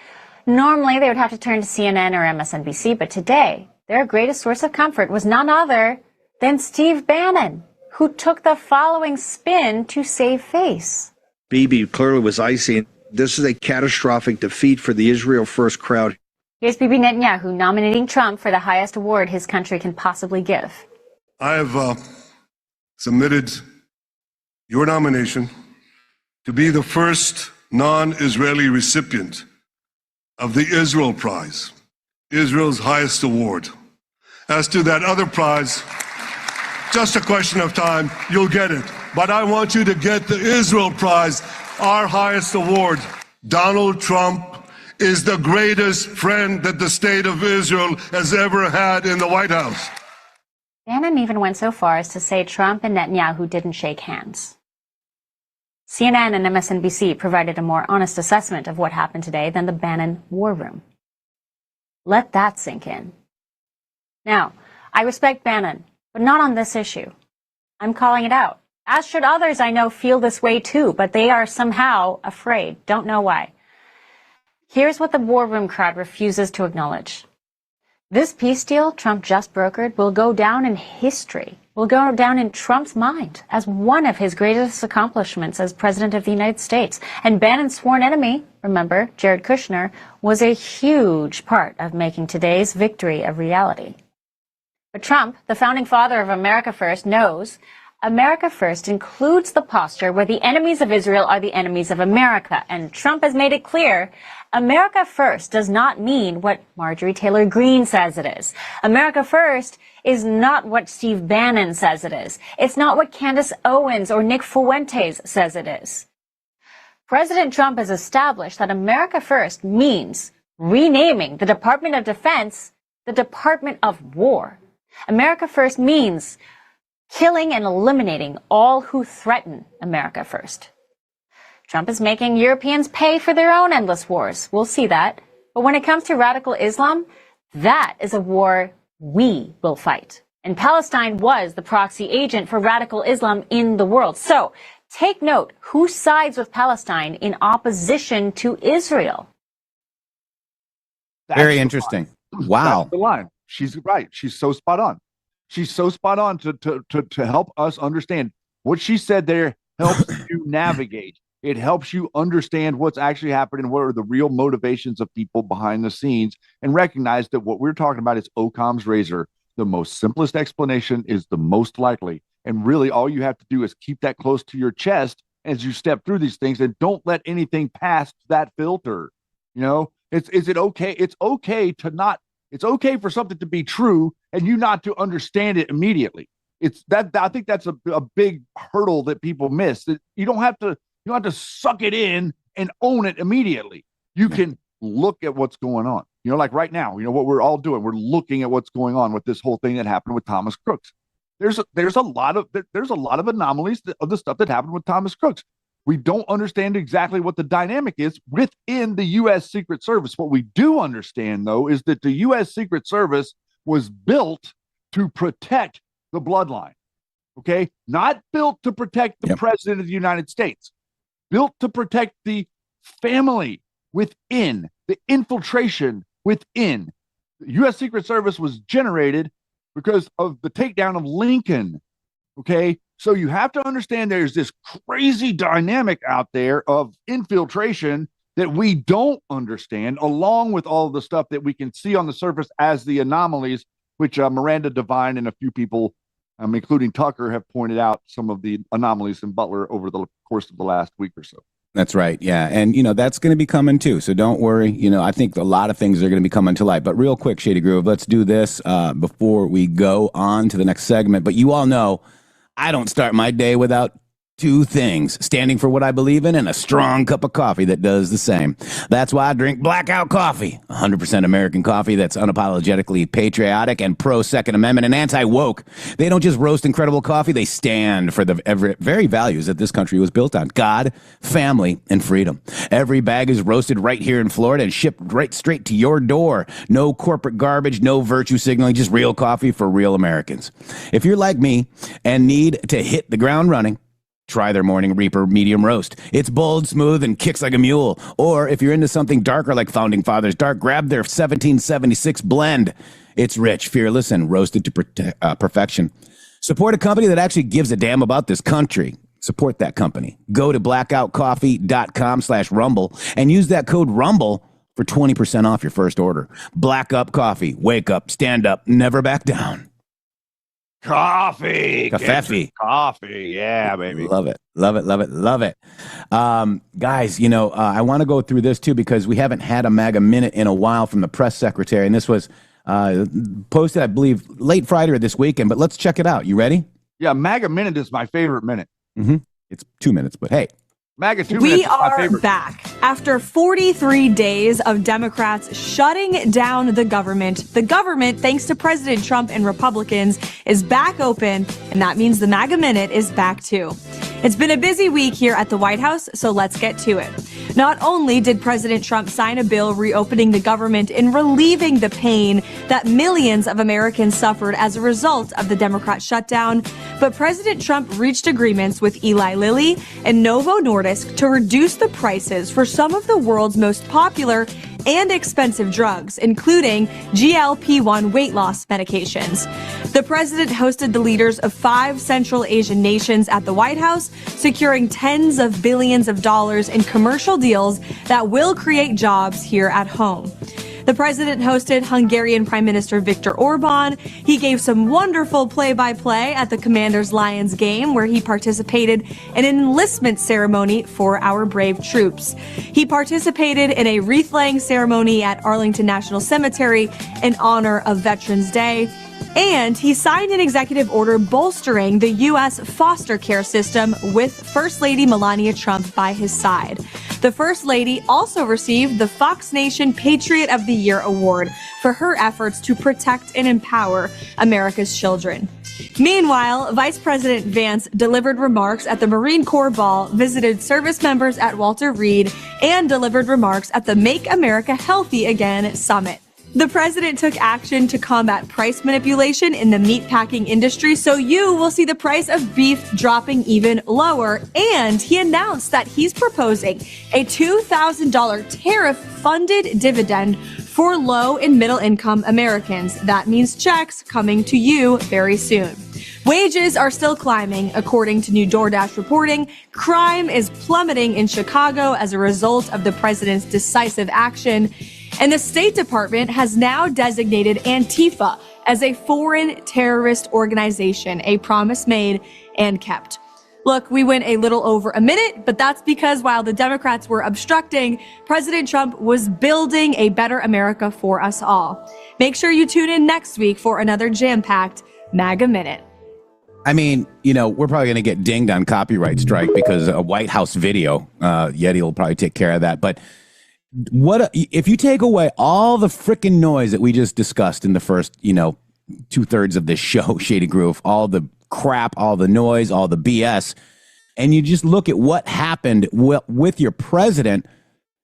E: Normally they would have to turn to CNN or MSNBC, but today their greatest source of comfort was none other than Steve Bannon, who took the following spin to save face.
G: Bibi clearly was icy. This is a catastrophic defeat for the Israel First crowd.
E: Here's Bibi Netanyahu nominating Trump for the highest award his country can possibly give.
H: I have submitted your nomination to be the first non-Israeli recipient of the Israel Prize, Israel's highest award. As to that other prize, just a question of time, you'll get it. But I want you to get the Israel Prize, our highest award. Donald Trump is the greatest friend that the state of Israel has ever had in the White House.
E: Bannon even went so far as to say Trump and Netanyahu didn't shake hands. CNN and MSNBC provided a more honest assessment of what happened today than the Bannon war room. Let that sink in. Now, I respect Bannon, but not on this issue. I'm calling it out. As should others I know feel this way too, but they are somehow afraid. Don't know why. Here's what the war room crowd refuses to acknowledge. This peace deal Trump just brokered will go down in history, will go down in Trump's mind as one of his greatest accomplishments as president of the United States. And Bannon's sworn enemy, remember, Jared Kushner, was a huge part of making today's victory a reality. But Trump, the founding father of America First, knows America First includes the posture where the enemies of Israel are the enemies of America. And Trump has made it clear America First does not mean what Marjorie Taylor Greene says it is. America First is not what Steve Bannon says it is. It's not what Candace Owens or Nick Fuentes says it is. President Trump has established that America First means renaming the Department of Defense the Department of War. America First means killing and eliminating all who threaten America First. Trump is making Europeans pay for their own endless wars. We'll see that. But when it comes to radical Islam, that is a war we will fight. And Palestine was the proxy agent for radical Islam in the world. So take note, who sides with Palestine in opposition to Israel?
B: Very interesting. Wow.
C: That's the line. She's right. She's so spot on. She's so spot on to help us understand. What she said there helps you navigate. It helps you understand what's actually happening, what are the real motivations of people behind the scenes, and recognize that what we're talking about is Occam's razor. The most simplest explanation is the most likely. And really, all you have to do is keep that close to your chest as you step through these things, and don't let anything pass that filter. You know, is it okay? It's okay to not. It's okay for something to be true and you not to understand it immediately. It's that I think that's a big hurdle that people miss. That you don't have to suck it in and own it immediately. You can look at what's going on. You know, like right now, you know what we're all doing. We're looking at what's going on with this whole thing that happened with Thomas Crooks. There's a lot of anomalies of the stuff that happened with Thomas Crooks. We don't understand exactly what the dynamic is within the U.S. Secret Service. What we do understand, though, is that the U.S. Secret Service was built to protect the bloodline, okay? Not built to protect the president of the United States, built to protect the family within, the infiltration within. The U.S. Secret Service was generated because of the takedown of Lincoln, okay? So you have to understand there's this crazy dynamic out there of infiltration that we don't understand, along with all of the stuff that we can see on the surface as the anomalies, which Miranda Devine and a few people, including Tucker, have pointed out some of the anomalies in Butler over the course of the last week or so.
B: That's right. Yeah. And, you know, that's going to be coming too. So don't worry. You know, I think a lot of things are going to be coming to light. But real quick, Shady Groove, let's do this before we go on to the next segment. But you all know I don't start my day without two things: standing for what I believe in and a strong cup of coffee that does the same. That's why I drink Blackout Coffee, 100% American coffee that's unapologetically patriotic and pro-Second Amendment and anti-woke. They don't just roast incredible coffee, they stand for the very values that this country was built on: God, family, and freedom. Every bag is roasted right here in Florida and shipped right straight to your door. No corporate garbage, no virtue signaling, just real coffee for real Americans. If you're like me and need to hit the ground running, try their Morning Reaper medium roast. It's bold, smooth, and kicks like a mule. Or if you're into something darker like Founding Fathers Dark, grab their 1776 blend. It's rich, fearless, and roasted to perfection. Support a company that actually gives a damn about this country. Support that company. Go to blackoutcoffee.com/rumble and use that code RUMBLE for 20% off your first order. Black Up Coffee. Wake up, stand up, never back down.
C: Coffee.
B: Coffee.
C: Yeah, baby.
B: Love it. Guys, you know, I want to go through this too because we haven't had a MAGA minute in a while from the press secretary. And this was posted, I believe, late Friday or this weekend. But let's check it out. You ready?
C: Yeah, MAGA minute is my favorite minute.
B: Mm-hmm. It's 2 minutes, but hey.
C: MAGA 2 minutes.
I: We are back. After 43 days of Democrats shutting down the government, thanks to President Trump and Republicans, is back open, and that means the MAGA Minute is back too. It's been a busy week here at the White House, so let's get to it. Not only did President Trump sign a bill reopening the government and relieving the pain that millions of Americans suffered as a result of the Democrat shutdown, but President Trump reached agreements with Eli Lilly and Novo Nordisk to reduce the prices for some of the world's most popular and expensive drugs, including GLP-1 weight loss medications. The president hosted the leaders of 5 Central Asian nations at the White House, securing tens of billions of dollars in commercial deals that will create jobs here at home. The president hosted Hungarian Prime Minister Viktor Orban. He gave some wonderful play-by-play at the Commanders Lions game, where he participated in an enlistment ceremony for our brave troops. He participated in a wreath-laying ceremony at Arlington National Cemetery in honor of Veterans Day. And he signed an executive order bolstering the U.S. foster care system with First Lady Melania Trump by his side. The First Lady also received the Fox Nation Patriot of the Year award for her efforts to protect and empower America's children. Meanwhile, Vice President Vance delivered remarks at the Marine Corps Ball, visited service members at Walter Reed, and delivered remarks at the Make America Healthy Again Summit. The president took action to combat price manipulation in the meatpacking industry, so you will see the price of beef dropping even lower. And he announced that he's proposing a $2,000 tariff-funded dividend for low and middle-income Americans. That means checks coming to you very soon. Wages are still climbing, according to new DoorDash reporting. Crime is plummeting in Chicago as a result of the president's decisive action. And the State Department has now designated Antifa as a foreign terrorist organization, a promise made and kept. Look, we went a little over a minute, but that's because while the Democrats were obstructing, President Trump was building a better America for us all. Make sure you tune in next week for another jam-packed MAGA Minute.
B: I mean, we're probably going to get dinged on copyright strike because a White House video, Yeti will probably take care of that. But if you take away all the freaking noise that we just discussed in the first, 2/3 of this show, Shady Groove, all the crap, all the noise, all the BS, and you just look at what happened with your president,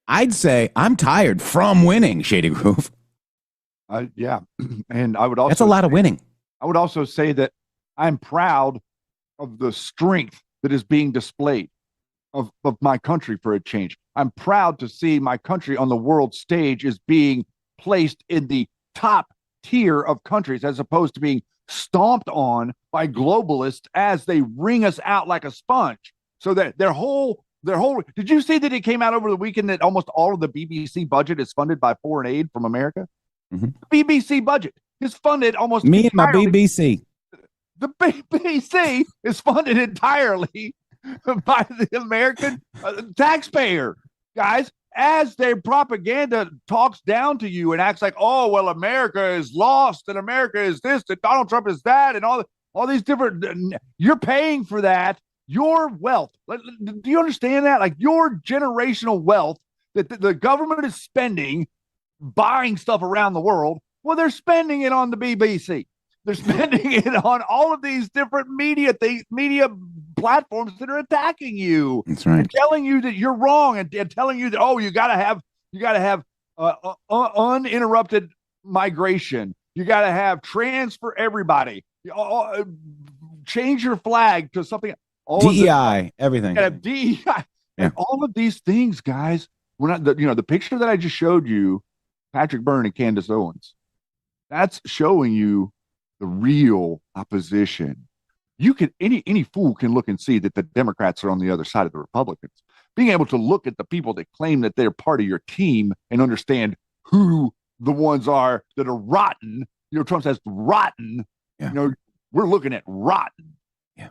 B: I'd say I'm tired from winning, Shady Groove.
C: Yeah. And I would also...
B: That's a lot of winning.
C: I would also say that I'm proud of the strength that is being displayed of my country for a change. I'm proud to see my country on the world stage is being placed in the top tier of countries as opposed to being stomped on by globalists as they wring us out like a sponge. So that their whole did you see that it came out over the weekend that almost all of the BBC budget is funded by foreign aid from America? Mm-hmm. The BBC budget is funded almost
B: me and my BBC.
C: The BBC is funded entirely by the American taxpayer, guys. As their propaganda talks down to you and acts like, oh, well, America is lost and America is this and Donald Trump is that and all these different, you're paying for that. Your wealth. Do you understand that? Like your generational wealth that the government is spending buying stuff around the world. Well, they're spending it on the BBC. They're spending it on all of these different media platforms that are attacking you.
B: That's right.
C: And telling you that you're wrong and telling you that, oh, you got to have uninterrupted migration. You got to have trans for everybody. Change your flag to something.
B: DEI, everything.
C: DEI. Yeah. And all of these things, guys. We're not the picture that I just showed you, Patrick Byrne and Candace Owens. That's showing you the real opposition. You can any fool can look and see that the Democrats are on the other side of the Republicans. Being able to look at the people that claim that they're part of your team and understand who the ones are that are rotten. Trump says rotten.
B: Yeah.
C: We're looking at rotten.
B: Yeah.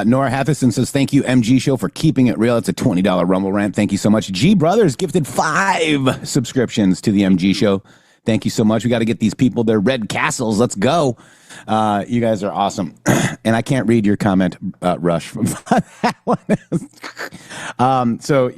B: Nora Hathison says, thank you, MG Show, for keeping it real. It's a $20 Rumble rant. Thank you so much. G Brothers gifted 5 subscriptions to the MG Show. Thank you so much. We got to get these people their red castles. Let's go. You guys are awesome. And I can't read your comment, Rush. That one. So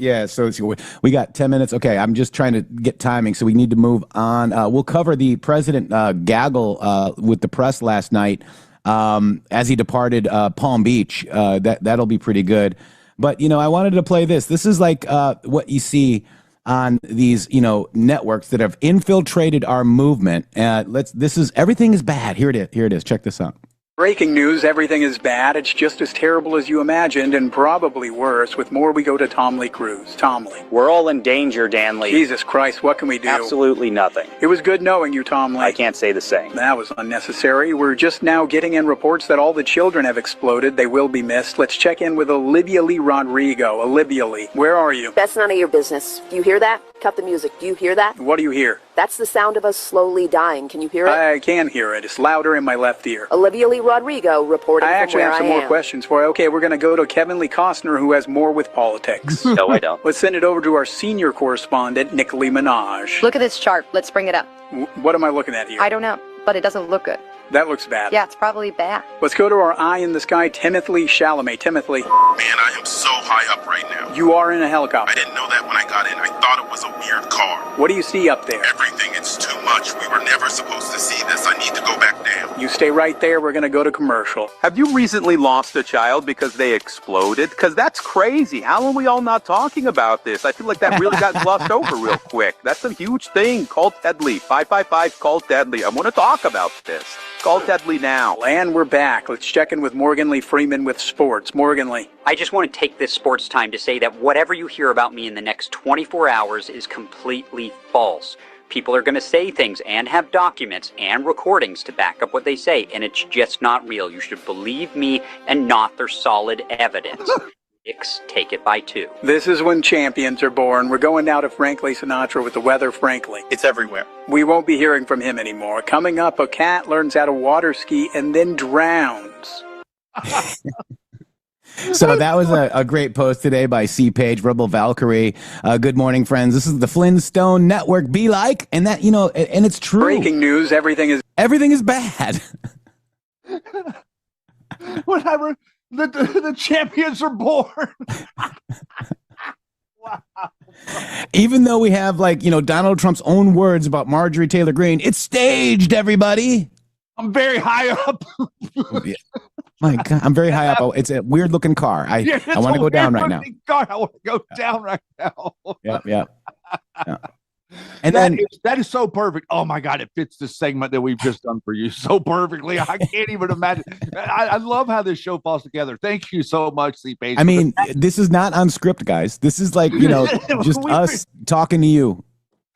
B: we got 10 minutes. Okay, I'm just trying to get timing, so we need to move on. We'll cover the president gaggle with the press last night as he departed Palm Beach. That'll be pretty good. But, I wanted to play this. This is like what you see on these, networks that have infiltrated our movement. This is everything is bad. Here it is. Check this out.
J: Breaking news, everything is bad. It's just as terrible as you imagined and probably worse. With more, we go to Tom Lee Cruz. Tom Lee.
K: We're all in danger, Dan Lee.
J: Jesus Christ, what can we do?
K: Absolutely nothing.
J: It was good knowing you, Tom Lee.
K: I can't say the same.
J: That was unnecessary. We're just now getting in reports that all the children have exploded. They will be missed. Let's check in with Olivia Lee Rodrigo. Olivia Lee, where are you?
L: That's none of your business. You hear that? Cut the music. Do you hear that?
J: What do you hear?
L: That's the sound of us slowly dying. Can you hear it?
J: I can hear it. It's louder in my left ear.
L: Olivia Lee Rodrigo reporting
J: I
L: from
J: actually
L: where
J: have some
L: I
J: more
L: am.
J: questions for you. Okay, we're going to go to Kevin Lee Costner, who has more with politics.
K: No, I don't.
J: Let's send it over to our senior correspondent, Nick Lee Minaj.
M: Look at this chart. Let's bring it up.
J: What am I looking at here?
M: I don't know, but it doesn't look good.
J: That looks bad.
M: Yeah, it's probably bad.
J: Let's go to our eye in the sky, Timothy Chalamet. Timothy.
N: Man, I am so high up right now.
J: You are in a helicopter.
N: I didn't know that when I got in. I thought it was a weird car.
J: What do you see up there?
N: Everything. It's too much. We were never supposed to see this. I need to go back down.
J: You stay right there. We're going to go to commercial.
O: Have you recently lost a child because they exploded? Because that's crazy. How are we all not talking about this? I feel like that really got glossed over real quick. That's a huge thing. Call Ted Lee. 555 call Ted Lee. I want to talk about this. Call Ted Lee now.
J: And we're back. Let's check in with Morgan Lee Freeman with sports. Morgan Lee.
K: I just want to take this sports time to say that whatever you hear about me in the next 24 hours is completely false. People are going to say things and have documents and recordings to back up what they say, and it's just not real. You should believe me and not their solid evidence. Knicks take it by 2.
J: This is when champions are born. We're going now to Frankly Sinatra with the weather, frankly.
O: It's everywhere.
J: We won't be hearing from him anymore. Coming up, a cat learns how to water ski and then drowns.
B: So that was a great post today by C. Page, Rebel Valkyrie. Good morning, friends. This is the Flintstone Network. Be like, and that, you know, and it's true.
J: Breaking news, everything is
B: bad.
C: Whatever. The champions are born. Wow.
B: Even though we have, like, you know, Donald Trump's own words about Marjorie Taylor Greene, it's staged, everybody.
C: I'm very high up.
B: My God, I'm very high up. It's a weird looking car. I want to go down right now.
C: Car. I want to go down right now.
B: Yeah. And
C: that is so perfect. Oh my God, it fits the segment that we've just done for you so perfectly. I can't even imagine. I love how this show falls together. Thank you so much, C-Page.
B: I mean, this is not on script, guys. This is like, you know, just us talking to you.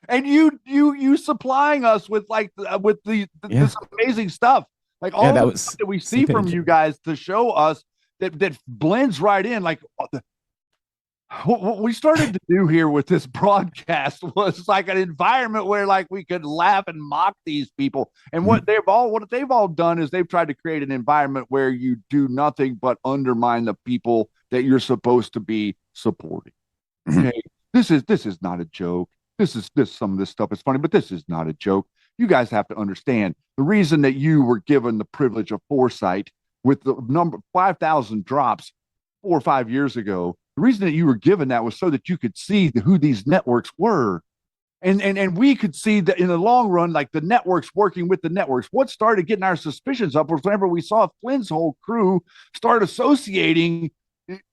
C: And you supplying us with this amazing stuff. Like all the stuff that we see from you guys to show us that blends right in. Like what we started to do here with this broadcast was like an environment where like we could laugh and mock these people. And what they've all done is they've tried to create an environment where you do nothing but undermine the people that you're supposed to be supporting. Okay, this is not a joke. Some of this stuff is funny, but this is not a joke. You guys have to understand the reason that you were given the privilege of foresight with the number 5,000 drops 4 or 5 years ago. The reason that you were given that was so that you could see who these networks were. And we could see that in the long run, like the networks working with the networks. What started getting our suspicions up was whenever we saw Flynn's whole crew start associating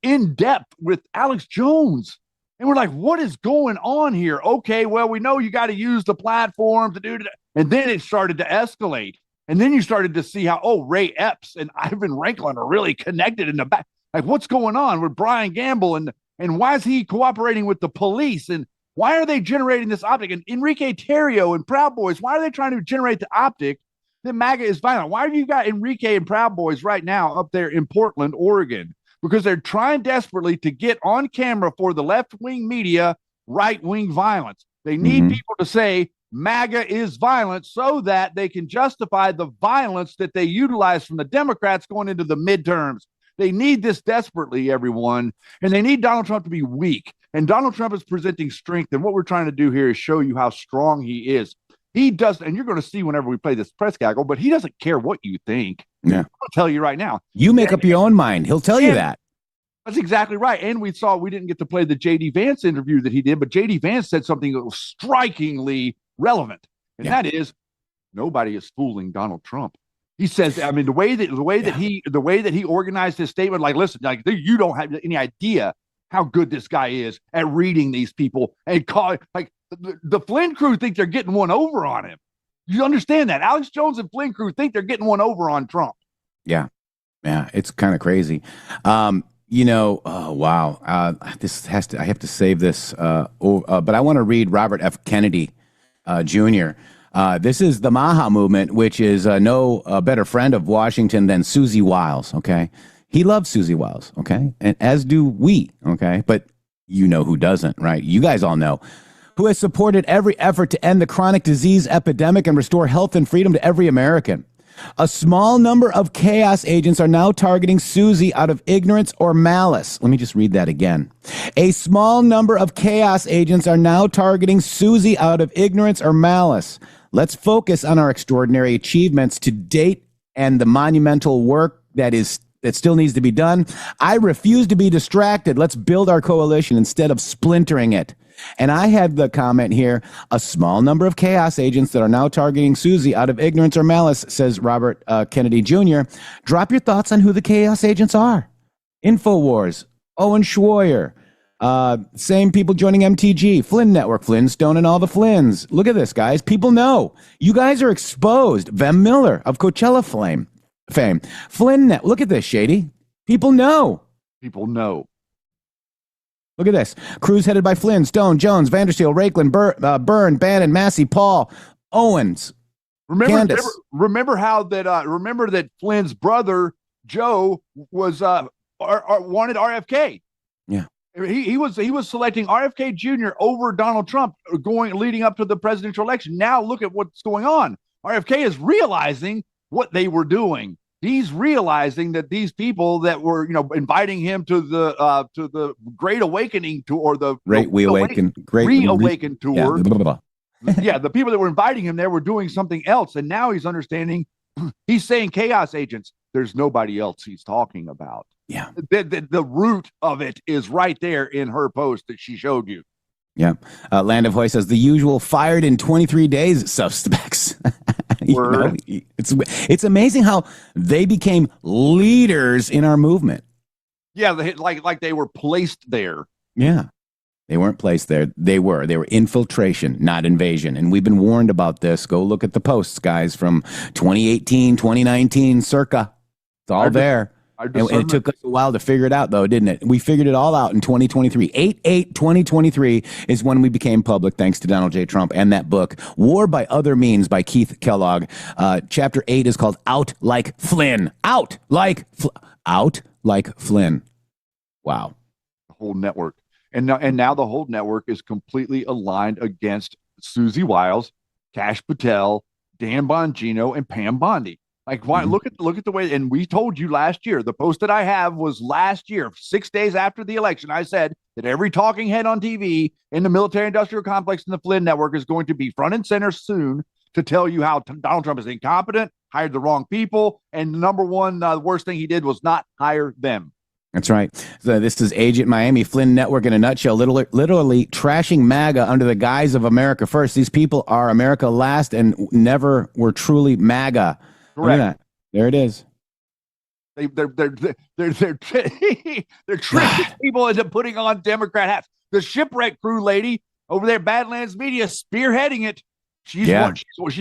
C: in depth with Alex Jones. And we're like, what is going on here? Okay, well, we know you got to use the platform to do it. And then it started to escalate. And then you started to see how, Ray Epps and Ivan Ranklin are really connected in the back. Like, what's going on with Brian Gamble? And why is he cooperating with the police? And why are they generating this optic? And Enrique Tarrio and Proud Boys, why are they trying to generate the optic that MAGA is violent? Why have you got Enrique and Proud Boys right now up there in Portland, Oregon? Because they're trying desperately to get on camera for the left-wing media right-wing violence. They need people to say MAGA is violent so that they can justify the violence that they utilize from the Democrats going into the midterms. They need this desperately, everyone, and they need Donald Trump to be weak. And Donald Trump is presenting strength, and what we're trying to do here is show you how strong he is. He does, and you're going to see whenever we play this press gaggle, but he doesn't care what you think.
B: Yeah.
C: I'll tell you right now.
B: You make up your own mind. He'll tell you that.
C: That's exactly right. And we didn't get to play the J.D. Vance interview that he did, but J.D. Vance said something that was strikingly relevant. And that is, nobody is fooling Donald Trump. He says, I mean, the way that he organized his statement, like, listen, like, you don't have any idea how good this guy is at reading these people and the Flynn crew think they're getting one over on him. You understand that? Alex Jones and Flynn crew think they're getting one over on Trump.
B: Yeah. It's kind of crazy. Wow. I have to save this. But I want to read Robert F. Kennedy, Jr. This is the MAHA movement, which is no better friend of Washington than Susie Wiles. Okay. He loves Susie Wiles. Okay. And as do we. Okay. But you know who doesn't, right? You guys all know. who has supported every effort to end the chronic disease epidemic and restore health and freedom to every American. A small number of chaos agents are now targeting Susie out of ignorance or malice. Let me just read that again. A small number of chaos agents are now targeting Susie out of ignorance or malice. Let's focus on our extraordinary achievements to date and the monumental work that still needs to be done. I refuse to be distracted. Let's build our coalition instead of splintering it. And I had the comment here, a small number of chaos agents that are now targeting Susie out of ignorance or malice, says Robert Kennedy Jr. Drop your thoughts on who the chaos agents are. InfoWars, Owen Schroyer, same people joining MTG, Flynn Network, Flintstone, and all the Flynns. Look at this, guys. People know. You guys are exposed. Vem Miller of Coachella fame. Flynn Net. Look at this, Shady. People know.
C: People know.
B: Look at this. Crews headed by Flynn, Stone, Jones, Vandersteel, Raiklen, Byrne, Bannon, Massey, Paul, Owens, Candace.
C: Remember that Flynn's brother, Joe, was wanted RFK.
B: Yeah.
C: He was selecting RFK Jr. over Donald Trump leading up to the presidential election. Now look at what's going on. RFK is realizing what they were doing. He's realizing that these people that were, inviting him to the Great Awakening tour, or the Reawaken tour. Yeah, the people that were inviting him there were doing something else, and now he's understanding. He's saying chaos agents. There's nobody else he's talking about.
B: Yeah,
C: the root of it is right there in her post that she showed you.
B: Yeah, Land of Hoy says the usual fired in 23 days suspects. It's amazing how they became leaders in our movement.
C: Yeah, like they were placed there.
B: Yeah, they weren't placed there. They were infiltration, not invasion. And we've been warned about this. Go look at the posts, guys, from 2018, 2019, circa. It's all there. And it took us a while to figure it out, though, didn't it? We figured it all out in 2023. 8/8/2023 is when we became public, thanks to Donald J. Trump and that book, War by Other Means by Keith Kellogg. Chapter 8 is called Out Like Flynn. Out like Flynn. Wow.
C: The whole network. And now the whole network is completely aligned against Susie Wiles, Kash Patel, Dan Bongino, and Pam Bondi. Like, why? Look at the way. And we told you last year. The post that I have was last year, 6 days after the election. I said that every talking head on TV in the military-industrial complex in the Flynn network is going to be front and center soon to tell you how Donald Trump is incompetent, hired the wrong people, and the number one, the worst thing he did was not hire them.
B: That's right. So this is Agent Miami, Flynn Network in a nutshell, literally trashing MAGA under the guise of America First. These people are America last and never were truly MAGA.
C: Correct.
B: Look at that. There it is.
C: They're tricking people into putting on Democrat hats. The shipwreck crew lady over there, Badlands Media, spearheading it. She's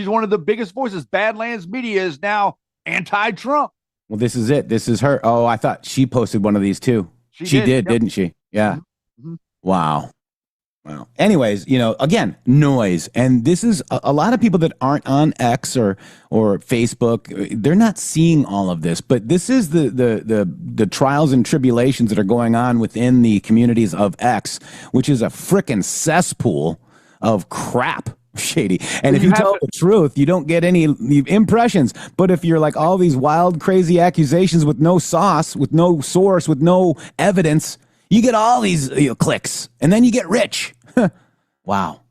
C: one of the biggest voices. Badlands Media is now anti-Trump.
B: Well, this is it. This is her. Oh, I thought she posted one of these too. She did, didn't she? Yeah.
C: Mm-hmm.
B: Wow. Anyways, again, noise. And this is a lot of people that aren't on X or Facebook. They're not seeing all of this, but this is the trials and tribulations that are going on within the communities of X, which is a frickin' cesspool of crap. Shady. And if you tell the truth, you don't get any impressions. But if you're like all these wild, crazy accusations with no sauce, with no source, with no evidence, you get all these clicks, and then you get rich. Wow.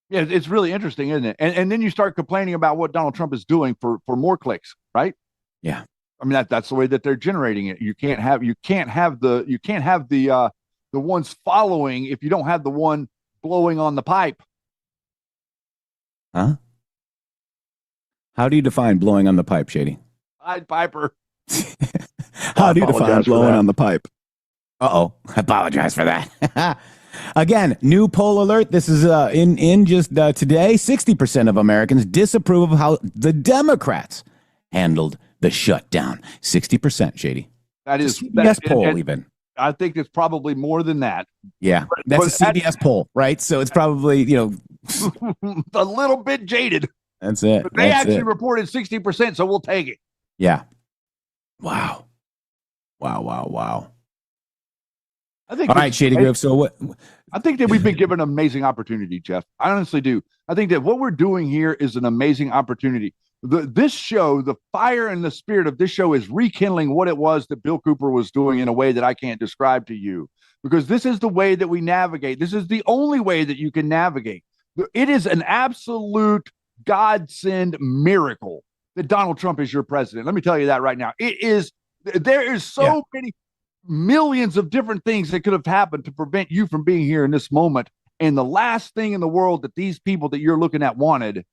C: Yeah, it's really interesting, isn't it? And then you start complaining about what Donald Trump is doing for more clicks, right?
B: Yeah.
C: I mean that's the way that they're generating it. You can't have the ones following if you don't have the one blowing on the pipe.
B: Huh? How do you define blowing on the pipe, Shady?
C: Pied Piper.
B: How do you define blowing on the pipe? Uh-oh. I apologize for that. Again, new poll alert. This is in just today. 60% of Americans disapprove of how the Democrats handled the shutdown. 60%, Shady.
C: That is
B: CBS poll, even.
C: I think it's probably more than that.
B: Yeah, that's a CBS poll, right? So it's probably,
C: a little bit jaded.
B: That's it.
C: But they actually reported 60%, so we'll take it.
B: Yeah. Wow.
C: I think.
B: All right, Shady Grove. So what?
C: I think that we've been given an amazing opportunity, Jeff. I honestly do. I think that what we're doing here is an amazing opportunity. This show, the fire and the spirit of this show is rekindling what it was that Bill Cooper was doing in a way that I can't describe to you, because this is the way that we navigate. This is the only way that you can navigate. It is an absolute godsend miracle that Donald Trump is your president. Let me tell you that right now. There is so many millions of different things that could have happened to prevent you from being here in this moment. And the last thing in the world that these people that you're looking at wanted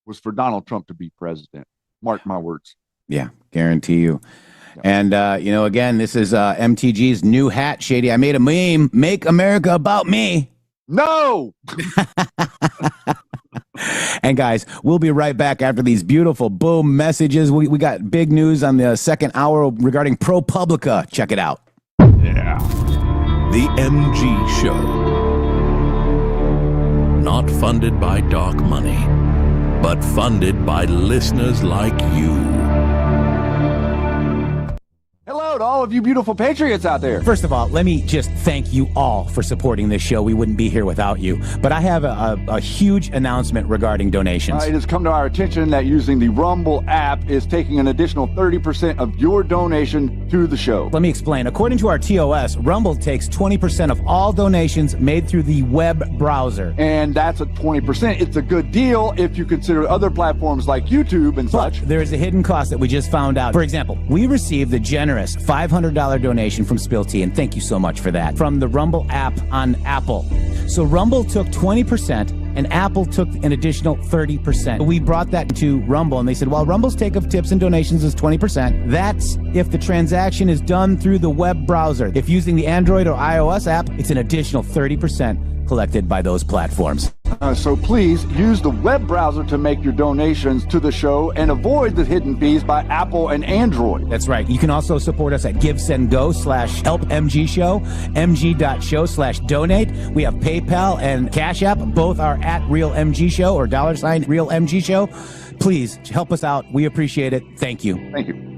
C: was for Donald Trump to be president. Mark my words.
B: Yeah, guarantee you. And, again, this is MTG's new hat, Shady. I made a meme. Make America about me.
C: No!
B: And, guys, we'll be right back after these beautiful boom messages. We got big news on the second hour regarding ProPublica. Check it out.
C: Yeah.
A: The MG Show. Not funded by dark money, but funded by listeners like you.
C: Hello to all of you beautiful patriots out there.
B: First of all, let me just thank you all for supporting this show. We wouldn't be here without you. But I have a huge announcement regarding donations.
C: It has come to our attention that using the Rumble app is taking an additional 30% of your donation to the show.
B: Let me explain. According to our TOS, Rumble takes 20% of all donations made through the web browser.
C: And that's at 20%. It's a good deal if you consider other platforms like YouTube and such.
B: There is a hidden cost that we just found out. For example, we received the generous $500 donation from Spill Tea, and thank you so much for that, from the Rumble app on Apple. So Rumble took 20%, and Apple took an additional 30%. We brought that to Rumble, and they said, well, Rumble's take of tips and donations is 20%. That's if the transaction is done through the web browser. If using the Android or iOS app, it's an additional 30% collected by those platforms.
C: So please use the web browser to make your donations to the show and avoid the hidden fees by Apple and Android.
B: That's right. You can also support us at GiveSendGo/HelpMGShow, mg.show/donate. We have PayPal and Cash App. Both are at RealMGShow or $RealMGShow. Please help us out. We appreciate it. Thank you.
C: Thank you.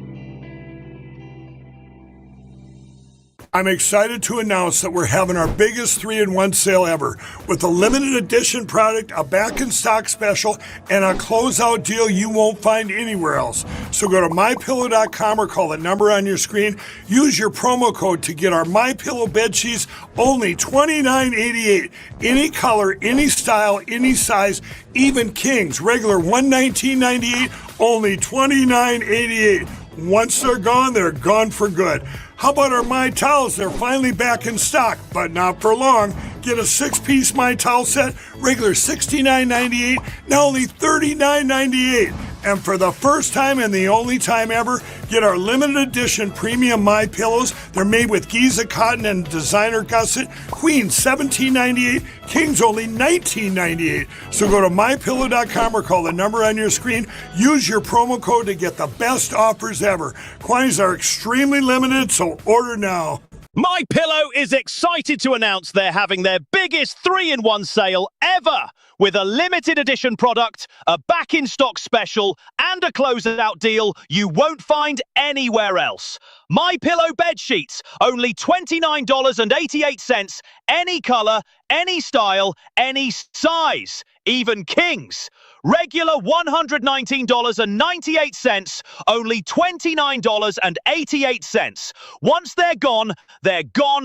P: I'm excited to announce that we're having our biggest 3-in-1 sale ever with a limited edition product, a back in stock special, and a closeout deal you won't find anywhere else. So go to MyPillow.com or call the number on your screen. Use your promo code to get our MyPillow bed sheets, only $29.88. Any color, any style, any size, even kings, regular $119.98, only $29.88. Once they're gone for good. How about our My Towels? They're finally back in stock, but not for long. Get a 6-piece My Towel set, regular $69.98, now only $39.98. And for the first time and the only time ever, get our limited edition premium My Pillows. They're made with Giza cotton and designer gusset. Queen $17.98, Kings only $19.98. So go to mypillow.com or call the number on your screen. Use your promo code to get the best offers ever. Quantities are extremely limited, so order now.
Q: My Pillow is excited to announce they're having their biggest 3-in-1 sale ever, with a limited edition product, a back-in-stock special, and a closeout deal you won't find anywhere else. My Pillow bed sheets, only $29.88, any color, any style, any size, even kings. Regular $119.98, only $29.88. Once they're gone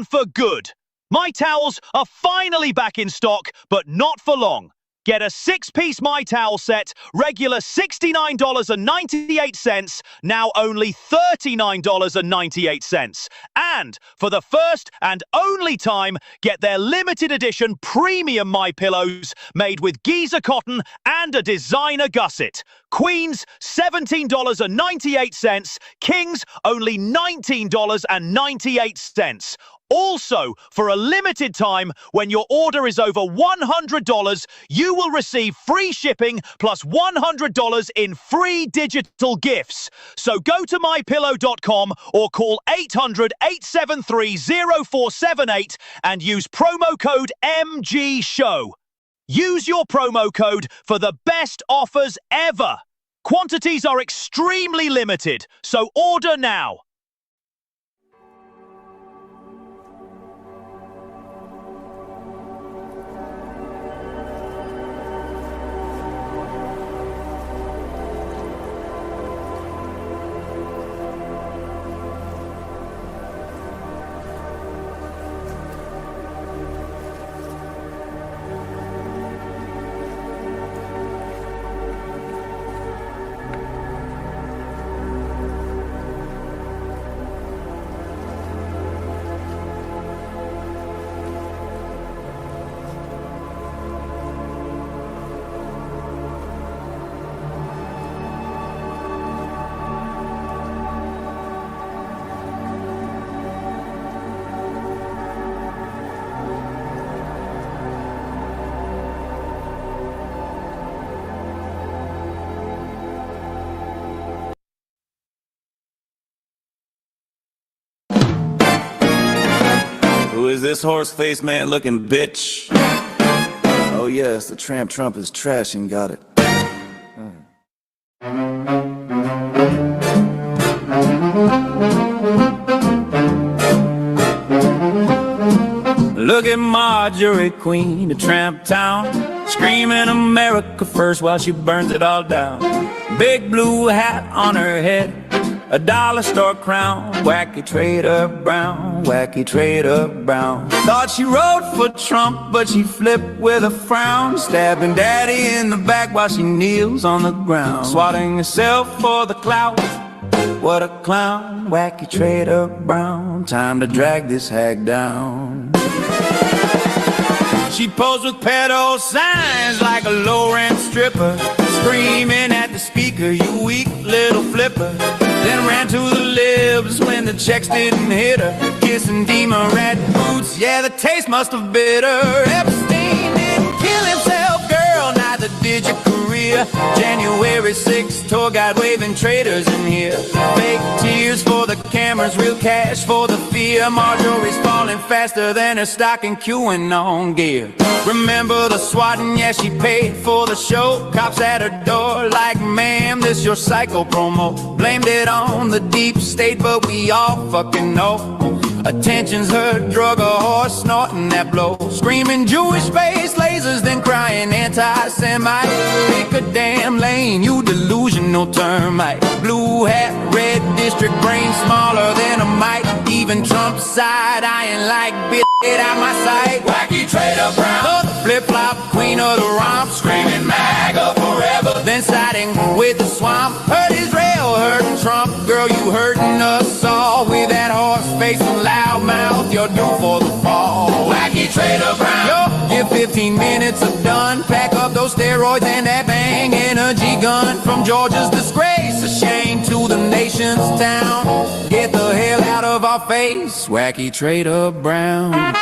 Q: for good. My Towels are finally back in stock, but not for long. Get a 6-piece My Towel set, regular $69.98, now only $39.98. And for the first and only time, get their limited edition premium My Pillows made with Giza cotton and a designer gusset. Queens, $17.98. Kings, only $19.98. Also, for a limited time, when your order is over $100, you will receive free shipping plus $100 in free digital gifts. So go to mypillow.com or call 800-873-0478 and use promo code MGSHOW. Use your promo code for the best offers ever. Quantities are extremely limited, so order now.
R: Who is this horse-faced man-looking bitch? Oh yes, the tramp Trump is trash and got it. Look at Marjorie, queen of Tramp Town, screaming America first while she burns it all down. Big blue hat on her head, a dollar store crown, wacky Trader Brown, wacky Trader Brown. Thought she rode for Trump, but she flipped with a frown, stabbing daddy in the back while she kneels on the ground, swatting herself for the clout. What a clown, wacky Trader Brown, time to drag this hag down. She posed with pedo signs like a low-rent stripper, screaming at the speaker, you weak little flipper. Then ran to the libs when the checks didn't hit her, kissing Democrat boots, yeah, the taste must have bit her. Epstein didn't kill himself, girl, neither did your career. January 6th, tour guide waving traitors in here. Fake tears for the cameras, real cash for the fear. Marjorie's falling faster than her stock in QAnon gear. Remember the swatting, yeah, she paid for the show. Cops at her door like, ma'am, this your psycho promo. Blamed it on the deep state, but we all fucking know attention's her drug, a horse snorting that blow. Screaming Jewish space lasers, then crying anti-Semite. Pick a damn lane, you delusional termite. Blue hat, red district, brain smaller than a mite. Even Trump's side, I ain't like, bitch, get out my sight. Wacky Trader Brown, flip-flop, queen of the romp, screaming MAGA forever, then siding with the swamp. Hurt Israel, hurting Trump, girl, you hurting us all. With that horse face and loud mouth, you're due for the fall. Wacky Trader Brown, yo, give 15 minutes of done. Pack up those steroids and that bang energy gun. From Georgia's disgrace, a shame to the nation's town. Get the hell out of our face, Wacky Trader Brown.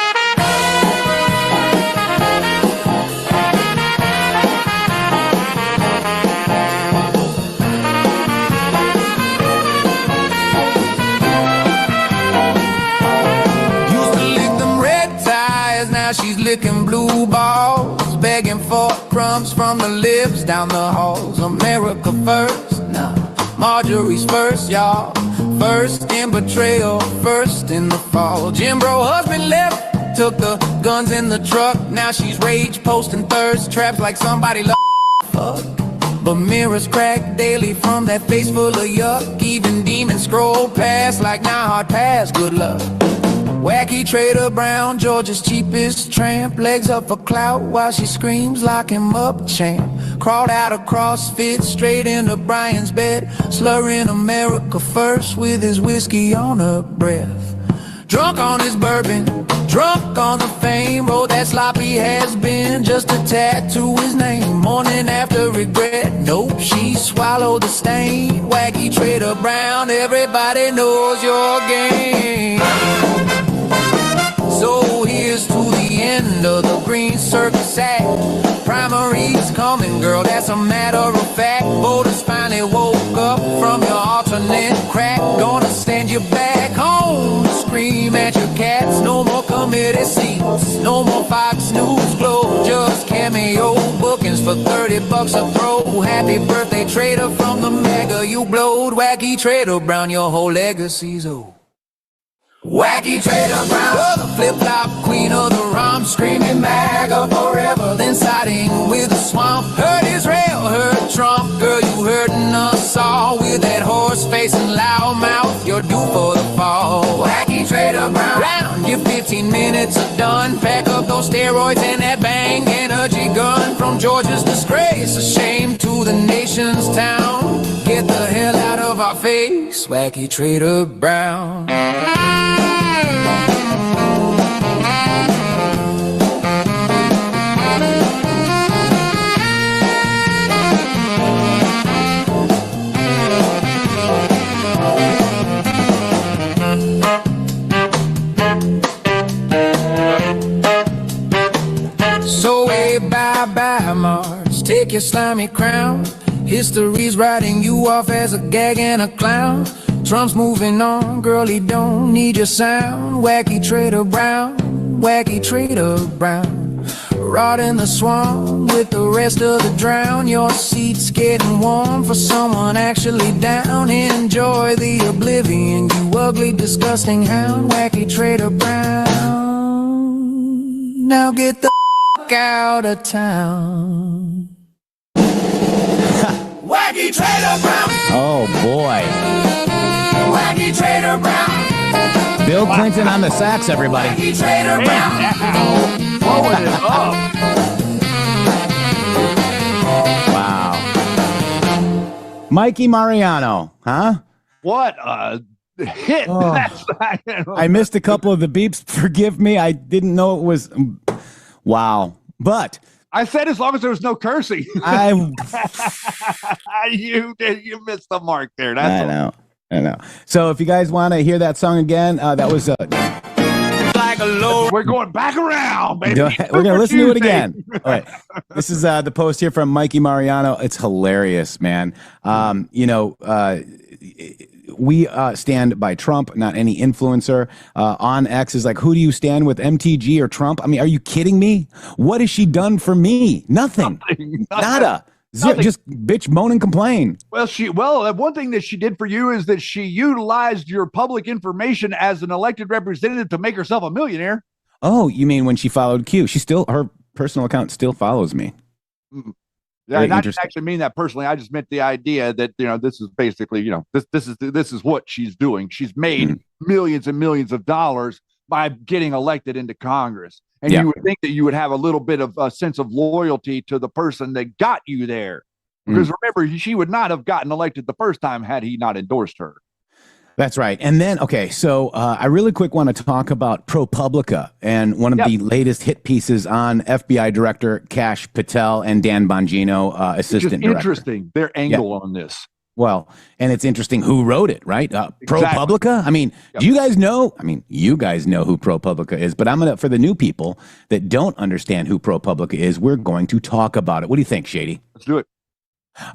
R: She's licking blue balls, begging for crumbs from the lips down the halls. America first, nah, Marjorie's first, y'all. First in betrayal, first in the fall. Jim Bro husband left, took the guns in the truck. Now she's rage posting thirst traps like somebody fuck. But mirrors crack daily from that face full of yuck. Even demons scroll past like now hard pass, good luck. Wacky Trader Brown, Georgia's cheapest tramp. Legs up for clout while she screams, lock him up, champ. Crawled out of CrossFit, straight into Brian's bed, slurring America first with his whiskey on her breath. Drunk on his bourbon, drunk on the fame. Wrote that sloppy has-been just to tattoo his name. Morning after regret, nope, she swallowed the stain. Wacky Trader Brown, everybody knows your game. So here's to the end of the Green Circus Act. Primaries coming, girl, that's a matter of fact. Voters finally woke up from your alternate crack. Gonna send you back home to scream at your cats. No more committee seats, no more Fox News Globe. Just cameo bookings for $30 a throw. Happy birthday, traitor, from the MAGA you blowed. Wacky Trader Brown, your whole legacy's old. Wacky Trader Brown, the flip-flop, queen of the romp, screaming MAGA forever, then siding with the swamp. Hurt Israel, hurt Trump, girl, you hurting us all. With that horse face and loud mouth, you're due for the fall. Wacky Trader Brown, give 15 minutes of done. Pack up those steroids and that bang energy gun. From Georgia's disgrace, a shame to the nation's town. Get the hell out of our face, Wacky Trader Brown. So hey, bye-bye, Mars, take your slimy crown. History's writing you off as a gag and a clown. Trump's moving on, girl, he don't need your sound. Wacky Trader Brown, wacky trader brown. Rot in the swamp with the rest of the drown. Your seat's getting warm for someone actually down. Enjoy the oblivion, you ugly, disgusting hound. Wacky trader brown. Now get the f*** out of town. Wacky trader brown.
B: Oh boy.
R: Wacky trader brown.
B: Bill Clinton on the sax, everybody.
R: Wacky trader brown.
C: Blowing it up.
B: Wow. Mikey Mariano, huh?
C: What a hit.
B: Oh. I missed a couple of the beeps. Forgive me. I didn't know it was. Wow. But
C: I said as long as there was no cursing. You missed the mark there. That's
B: I know. So if you guys want to hear that song again, that was
C: we're going back around, baby.
B: we're going to listen to it again. All right. This is the post here from Mikey Mariano. It's hilarious, man. We stand by Trump, not any influencer. On X is like, who do you stand with, MTG or Trump? I mean, are you kidding me? What has she done for me? Nothing. Nada. Zero. Just bitch, moan, and complain.
C: Well, one thing that she did for you is that she utilized your public information as an elected representative to make herself a millionaire.
B: Oh, you mean when she followed Q? Her personal account still follows me.
C: Yeah, I didn't actually mean that personally. I just meant the idea that this is basically this is what she's doing. She's made millions and millions of dollars by getting elected into Congress. And you would think that you would have a little bit of a sense of loyalty to the person that got you there. Because remember, she would not have gotten elected the first time had he not endorsed her.
B: That's right. And then, okay, so I really quick want to talk about ProPublica and one of the latest hit pieces on FBI Director Kash Patel and Dan Bongino, Assistant Director.
C: Interesting, their angle on this.
B: Well, and it's interesting who wrote it, right? ProPublica. I mean, do you guys know? I mean, you guys know who ProPublica is, but for the new people that don't understand who ProPublica is, we're going to talk about it. What do you think, Shady?
C: Let's do it.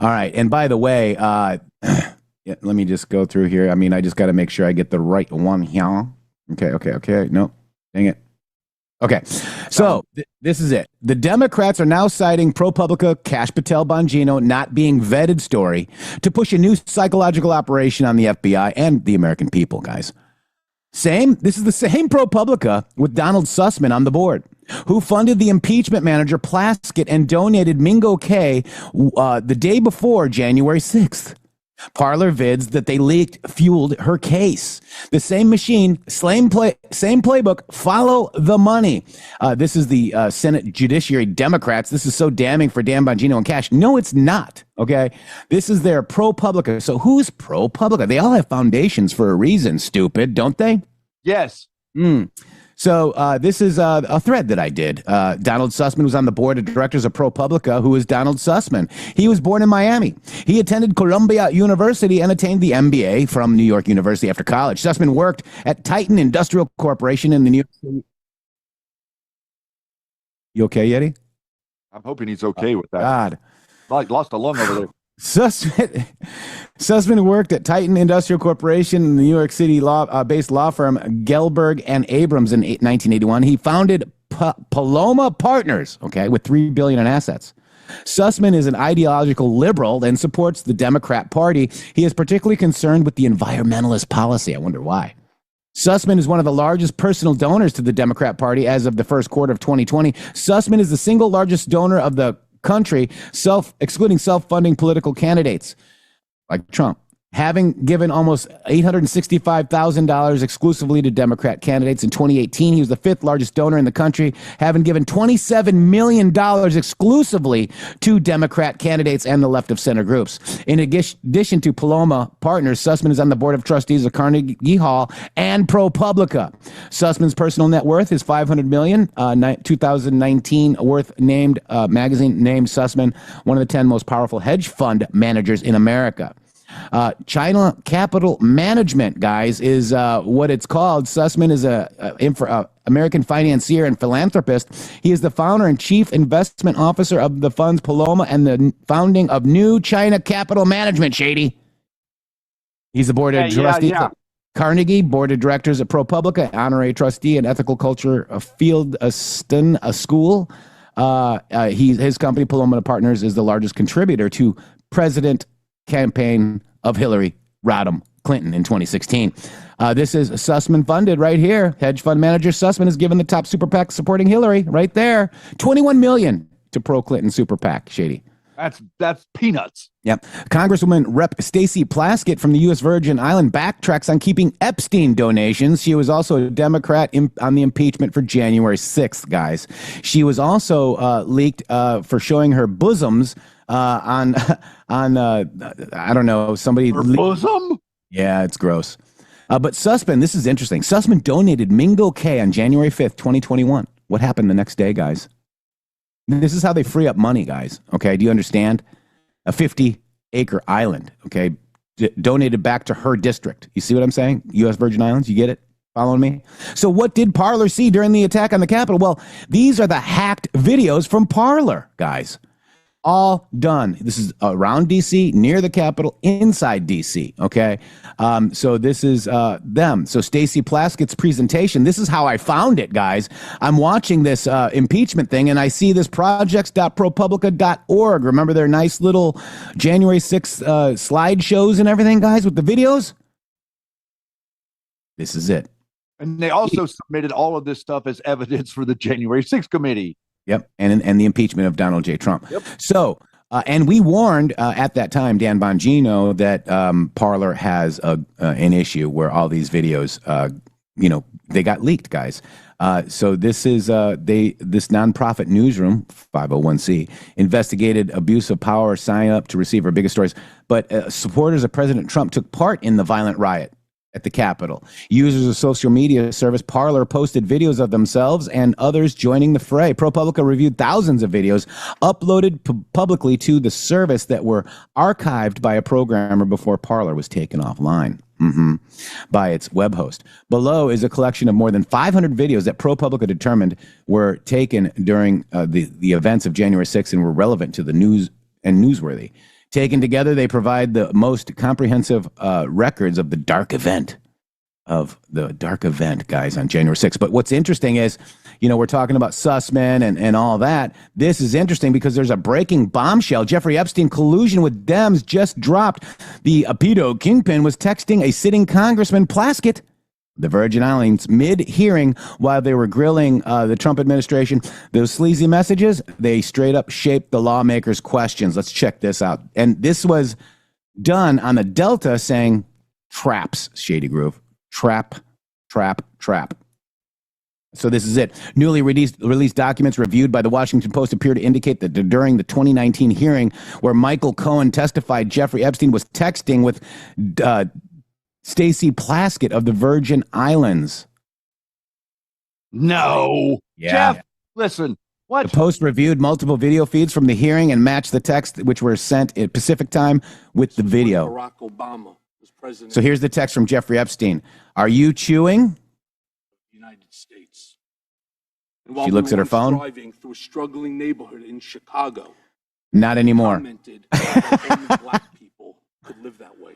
B: All right. And by the way, let me just go through here. I mean, I just got to make sure I get the right one here. Okay. No, dang it. Okay, so this is it. The Democrats are now citing ProPublica, Kash Patel, Bongino not being vetted story to push a new psychological operation on the FBI and the American people, guys. This is the same ProPublica with Donald Sussman on the board, who funded the impeachment manager Plaskett and donated Mingo K the day before January 6th. Parlor vids that they leaked fueled her case. The same machine, same playbook, follow the money. This is the Senate Judiciary Democrats. This is so damning for Dan Bongino and Kash. No, it's not. Okay. This is their ProPublica. So who's ProPublica? They all have foundations for a reason, stupid, don't they?
C: Yes.
B: So this is a thread that I did. Donald Sussman was on the board of directors of ProPublica. Who is Donald Sussman? He was born in Miami. He attended Columbia University and attained the MBA from New York University after college. Sussman worked at Titan Industrial Corporation in the New York City. You okay, Yeti?
C: I'm hoping he's okay with that.
B: God.
C: Like lost a lung over there.
B: Sussman worked at Titan Industrial Corporation in the New York City based law firm Gelberg and Abrams in 1981. He founded Paloma Partners, with $3 billion in assets. Sussman is an ideological liberal and supports the Democrat Party. He is particularly concerned with the environmentalist policy. I wonder why. Sussman is one of the largest personal donors to the Democrat Party as of the first quarter of 2020. Sussman is the single largest donor of the country, excluding self-funding political candidates like Trump, having given almost $865,000 exclusively to Democrat candidates. In 2018, he was the fifth largest donor in the country, having given $27 million exclusively to Democrat candidates and the left of center groups. In addition to Paloma Partners, Sussman is on the board of trustees of Carnegie Hall and ProPublica. Sussman's personal net worth is $500 million. 2019 magazine named Sussman one of the 10 most powerful hedge fund managers in America. China Capital Management, guys, is what it's called. Sussman is a American financier and philanthropist. He is the founder and chief investment officer of the funds Paloma and the founding of New China Capital Management, Shady. He's the board of trustees of Carnegie, board of directors at ProPublica, honorary trustee and ethical culture of Fieldstone School. His company, Paloma Partners, is the largest contributor to president campaign of Hillary Rodham Clinton in 2016. This is Sussman funded right here. Hedge fund manager Sussman has given the top super PAC supporting Hillary right there. $21 million to pro-Clinton super PAC. Shady.
C: That's peanuts.
B: Yep. Congresswoman Rep. Stacey Plaskett from the U.S. Virgin Island backtracks on keeping Epstein donations. She was also a Democrat on the impeachment for January 6th, guys. She was also leaked for showing her bosoms on I don't know, somebody.
C: Her bosom?
B: Yeah, it's gross. But Sussman, this is interesting. Sussman donated Mingo K on January 5th, 2021. What happened the next day, guys? This is how they free up money, guys. Okay, do you understand? A 50-acre island, okay, donated back to her district. You see what I'm saying? U.S. Virgin Islands, you get it? Following me? So what did Parler see during the attack on the Capitol? Well, these are the hacked videos from Parler, guys. All done. This is around D.C., near the Capitol, inside D.C., okay? So this is them. So Stacey Plaskett's presentation, this is how I found it, guys. I'm watching this impeachment thing, and I see this projects.propublica.org. Remember their nice little January 6th slideshows and everything, guys, with the videos? This is it.
C: And they also submitted all of this stuff as evidence for the January 6th committee.
B: Yep, and the impeachment of Donald J. Trump.
C: Yep.
B: So, and we warned at that time, Dan Bongino, that Parler has an issue where all these videos, they got leaked, guys. So this is this nonprofit newsroom, 501c, investigated abuse of power, sign up to receive our biggest stories. But supporters of President Trump took part in the violent riot at the Capitol. Users of social media service Parler posted videos of themselves and others joining the fray. ProPublica reviewed thousands of videos uploaded publicly to the service that were archived by a programmer before Parler was taken offline by its web host. Below is a collection of more than 500 videos that ProPublica determined were taken during the events of January 6th and were relevant to the news and newsworthy. Taken together, they provide the most comprehensive records of the dark event, guys, on January 6th. But what's interesting is, we're talking about Sussman and all that. This is interesting because there's a breaking bombshell. Jeffrey Epstein collusion with Dems just dropped. The pedo kingpin was texting a sitting Congressman Plaskett, the Virgin Islands, mid-hearing while they were grilling the Trump administration. Those sleazy messages, they straight up shaped the lawmakers' questions. Let's check this out. And this was done on the Delta saying, traps, Shady Groove. Trap, trap, trap. So this is it. Newly released documents reviewed by the Washington Post appear to indicate that during the 2019 hearing where Michael Cohen testified, Jeffrey Epstein was texting with Stacey Plaskett of the Virgin Islands.
C: No.
B: Yeah.
C: Jeff, listen. What?
B: The Post reviewed multiple video feeds from the hearing and matched the text, which were sent at Pacific time, with the video.
S: Barack Obama was president.
B: So here's the text from Jeffrey Epstein. Are you chewing?
S: United States.
B: She looks at her phone.
S: Driving through a struggling neighborhood in Chicago.
B: Not anymore.
S: Commented that only black people could live that way.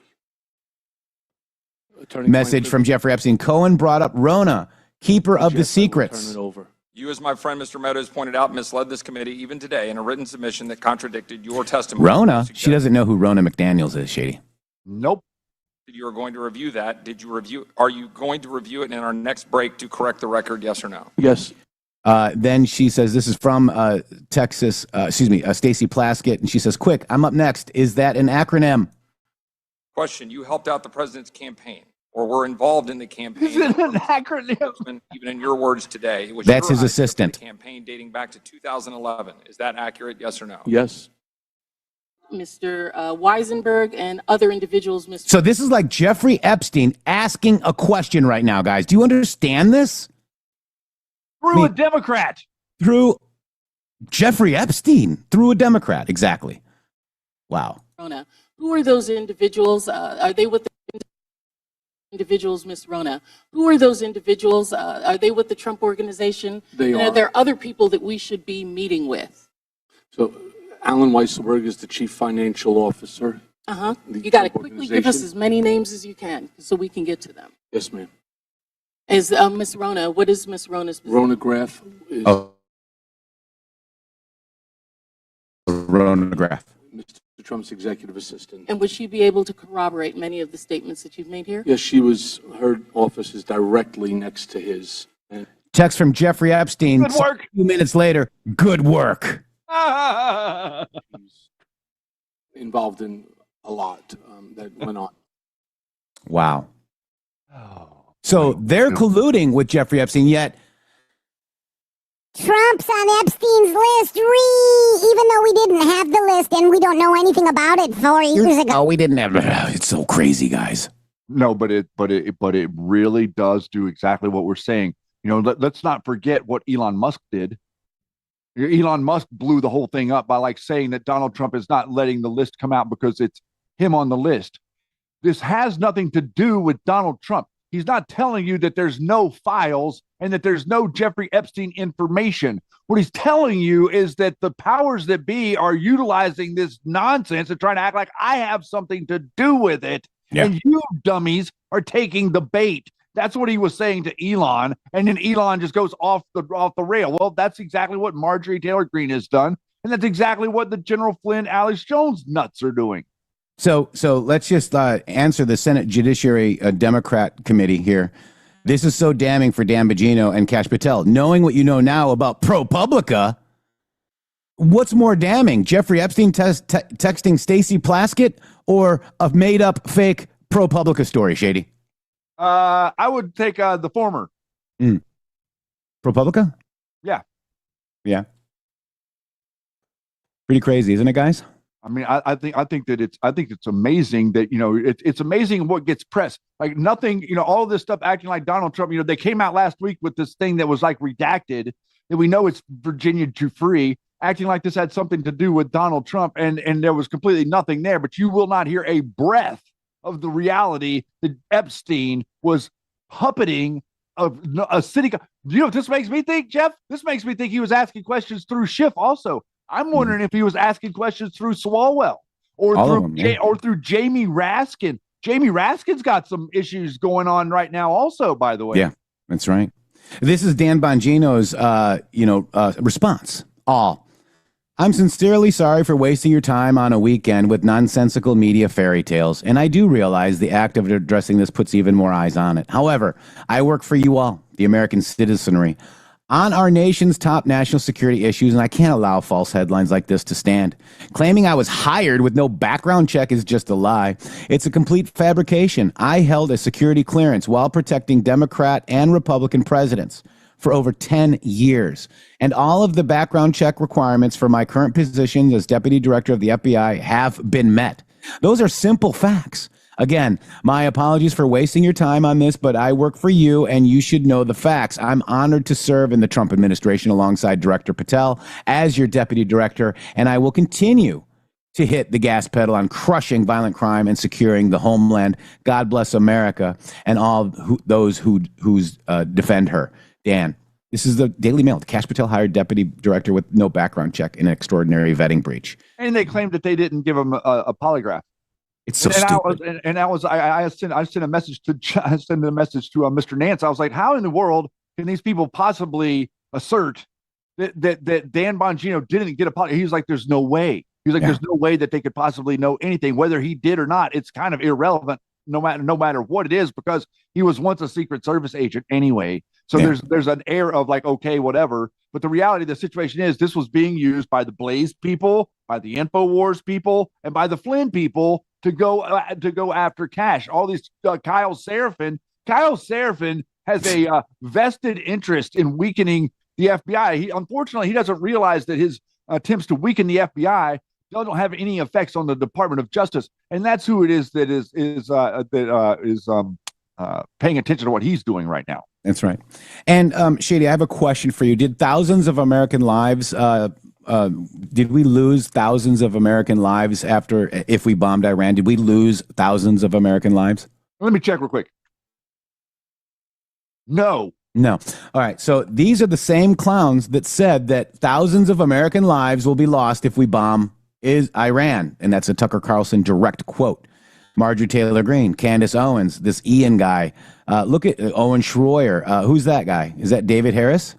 B: Message from Jeffrey Epstein. Cohen brought up Rona, keeper of the secrets.
T: You, as my friend Mr. Meadows pointed out, misled this committee even today in a written submission that contradicted your testimony.
B: Rona? She doesn't know who Rona McDaniels is, Shady.
C: Nope.
T: You are going to review that. Are you going to review it in our next break to correct the record, yes or no?
S: Yes.
B: Then she says, this is from Stacey Plaskett, and she says, quick, I'm up next. Is that an acronym?
T: Question, you helped out the president's campaign or were involved in the campaign.
C: Is it an acronym?
T: Even in your words today. It was
B: That's
T: your
B: his assistant.
T: Campaign dating back to 2011. Is that accurate, yes or no?
S: Yes.
U: Mr. Weisenberg and other individuals.
B: So this is like Jeffrey Epstein asking a question right now, guys. Do you understand this?
C: Through a Democrat.
B: Through Jeffrey Epstein. Through a Democrat. Exactly. Wow.
U: Who are those individuals? Are they with the individuals, Ms. Rona? Who are those individuals? Are they with the Trump organization?
S: They
U: and
S: are.
U: Are there other people that we should be meeting with?
S: So Alan Weisselberg is the chief financial officer.
U: You got to quickly give us as many names as you can so we can get to them.
S: Yes, ma'am.
U: Is Miss Rona, what is Miss Rona's position?
S: Rona Graff is
B: Rona Graff.
S: Mr. Trump's executive assistant.
U: And would she be able to corroborate many of the statements that you've made here?
S: Yes, her office is directly next to his. And
B: Text from Jeffrey Epstein.
C: Good work.
B: A few minutes later, good work.
S: he's involved in a lot that went on.
B: Wow. So they're colluding with Jeffrey Epstein, yet
D: Trump's on Epstein's list, even though we didn't have the list and we don't know anything about it 4 years ago.
B: Oh, we didn't have. It's so crazy, guys.
C: No, but it really does do exactly what we're saying. You know, let's not forget what Elon Musk did. Elon Musk blew the whole thing up by like saying that Donald Trump is not letting the list come out because it's him on the list. This has nothing to do with Donald Trump. He's not telling you that there's no files and that there's no Jeffrey Epstein information. What he's telling you is that the powers that be are utilizing this nonsense and trying to act like I have something to do with it. Yeah. And you dummies are taking the bait. That's what he was saying to Elon. And then Elon just goes off the rail. Well, that's exactly what Marjorie Traitor Greene has done. And that's exactly what the General Flynn, Alex Jones nuts are doing.
B: So let's just answer the Senate Judiciary Democrat Committee here. This is so damning for Dan Bongino and Kash Patel. Knowing what you know now about ProPublica, what's more damning? Jeffrey Epstein texting Stacey Plaskett or a made-up fake ProPublica story, Shady?
C: I would take the former.
B: ProPublica?
C: Yeah.
B: Yeah. Pretty crazy, isn't it, guys?
C: I mean, I think it's amazing that, you know, it's amazing what gets pressed. Like nothing, you know, all this stuff acting like Donald Trump. You know, they came out last week with this thing that was like redacted, that we know it's Virginia Giuffre, acting like this had something to do with Donald Trump, and there was completely nothing there. But you will not hear a breath of the reality that Epstein was puppeting a city. You know what this makes me think, Jeff? This makes me think he was asking questions through Schiff also. I'm wondering if he was asking questions through Swalwell or through Jamie Raskin. Jamie Raskin's got some issues going on right now also, by the way.
B: Yeah, that's right. This is Dan Bongino's, response. I'm sincerely sorry for wasting your time on a weekend with nonsensical media fairy tales, and I do realize the act of addressing this puts even more eyes on it. However, I work for you all, the American citizenry, on our nation's top national security issues, and I can't allow false headlines like this to stand. Claiming I was hired with no background check is just a lie. It's a complete fabrication. I held a security clearance while protecting Democrat and Republican presidents for over 10 years. And all of the background check requirements for my current position as Deputy Director of the FBI have been met. Those are simple facts. Again, my apologies for wasting your time on this, but I work for you and you should know the facts. I'm honored to serve in the Trump administration alongside Director Patel as your deputy director, and I will continue to hit the gas pedal on crushing violent crime and securing the homeland. God bless America and all those who defend her. Dan, this is the Daily Mail. Kash Patel hired deputy director with no background check in an extraordinary vetting breach.
C: And they claimed that they didn't give him a polygraph.
B: It's so stupid.
C: I sent a message to Mr. Nance. I was like, how in the world can these people possibly assert that Dan Bongino didn't get a polygraph? He's like, there's no way. He's like, there's no way that they could possibly know anything, whether he did or not. It's kind of irrelevant, no matter what it is, because he was once a Secret Service agent anyway. So there's an air of like, okay, whatever. But the reality of the situation is this was being used by the Blaze people, by the InfoWars people, and by the Flynn people to go after Kash. All these Kyle Seraphin has a vested interest in weakening the FBI. Unfortunately, he doesn't realize that his attempts to weaken the FBI don't have any effects on the Department of Justice, and that's who it is that is paying attention to what he's doing right now.
B: That's right. And Shady, I have a question for you. Did thousands of American lives? Did we lose thousands of American lives if we bombed Iran? Did we lose thousands of American lives?
C: Let me check real quick. No.
B: All right. So these are the same clowns that said that thousands of American lives will be lost if we bomb Iran. And that's a Tucker Carlson direct quote. Marjorie Taylor Greene, Candace Owens, this Ian guy. Look at Owen Schroyer. Who's that guy? Is that David Harris?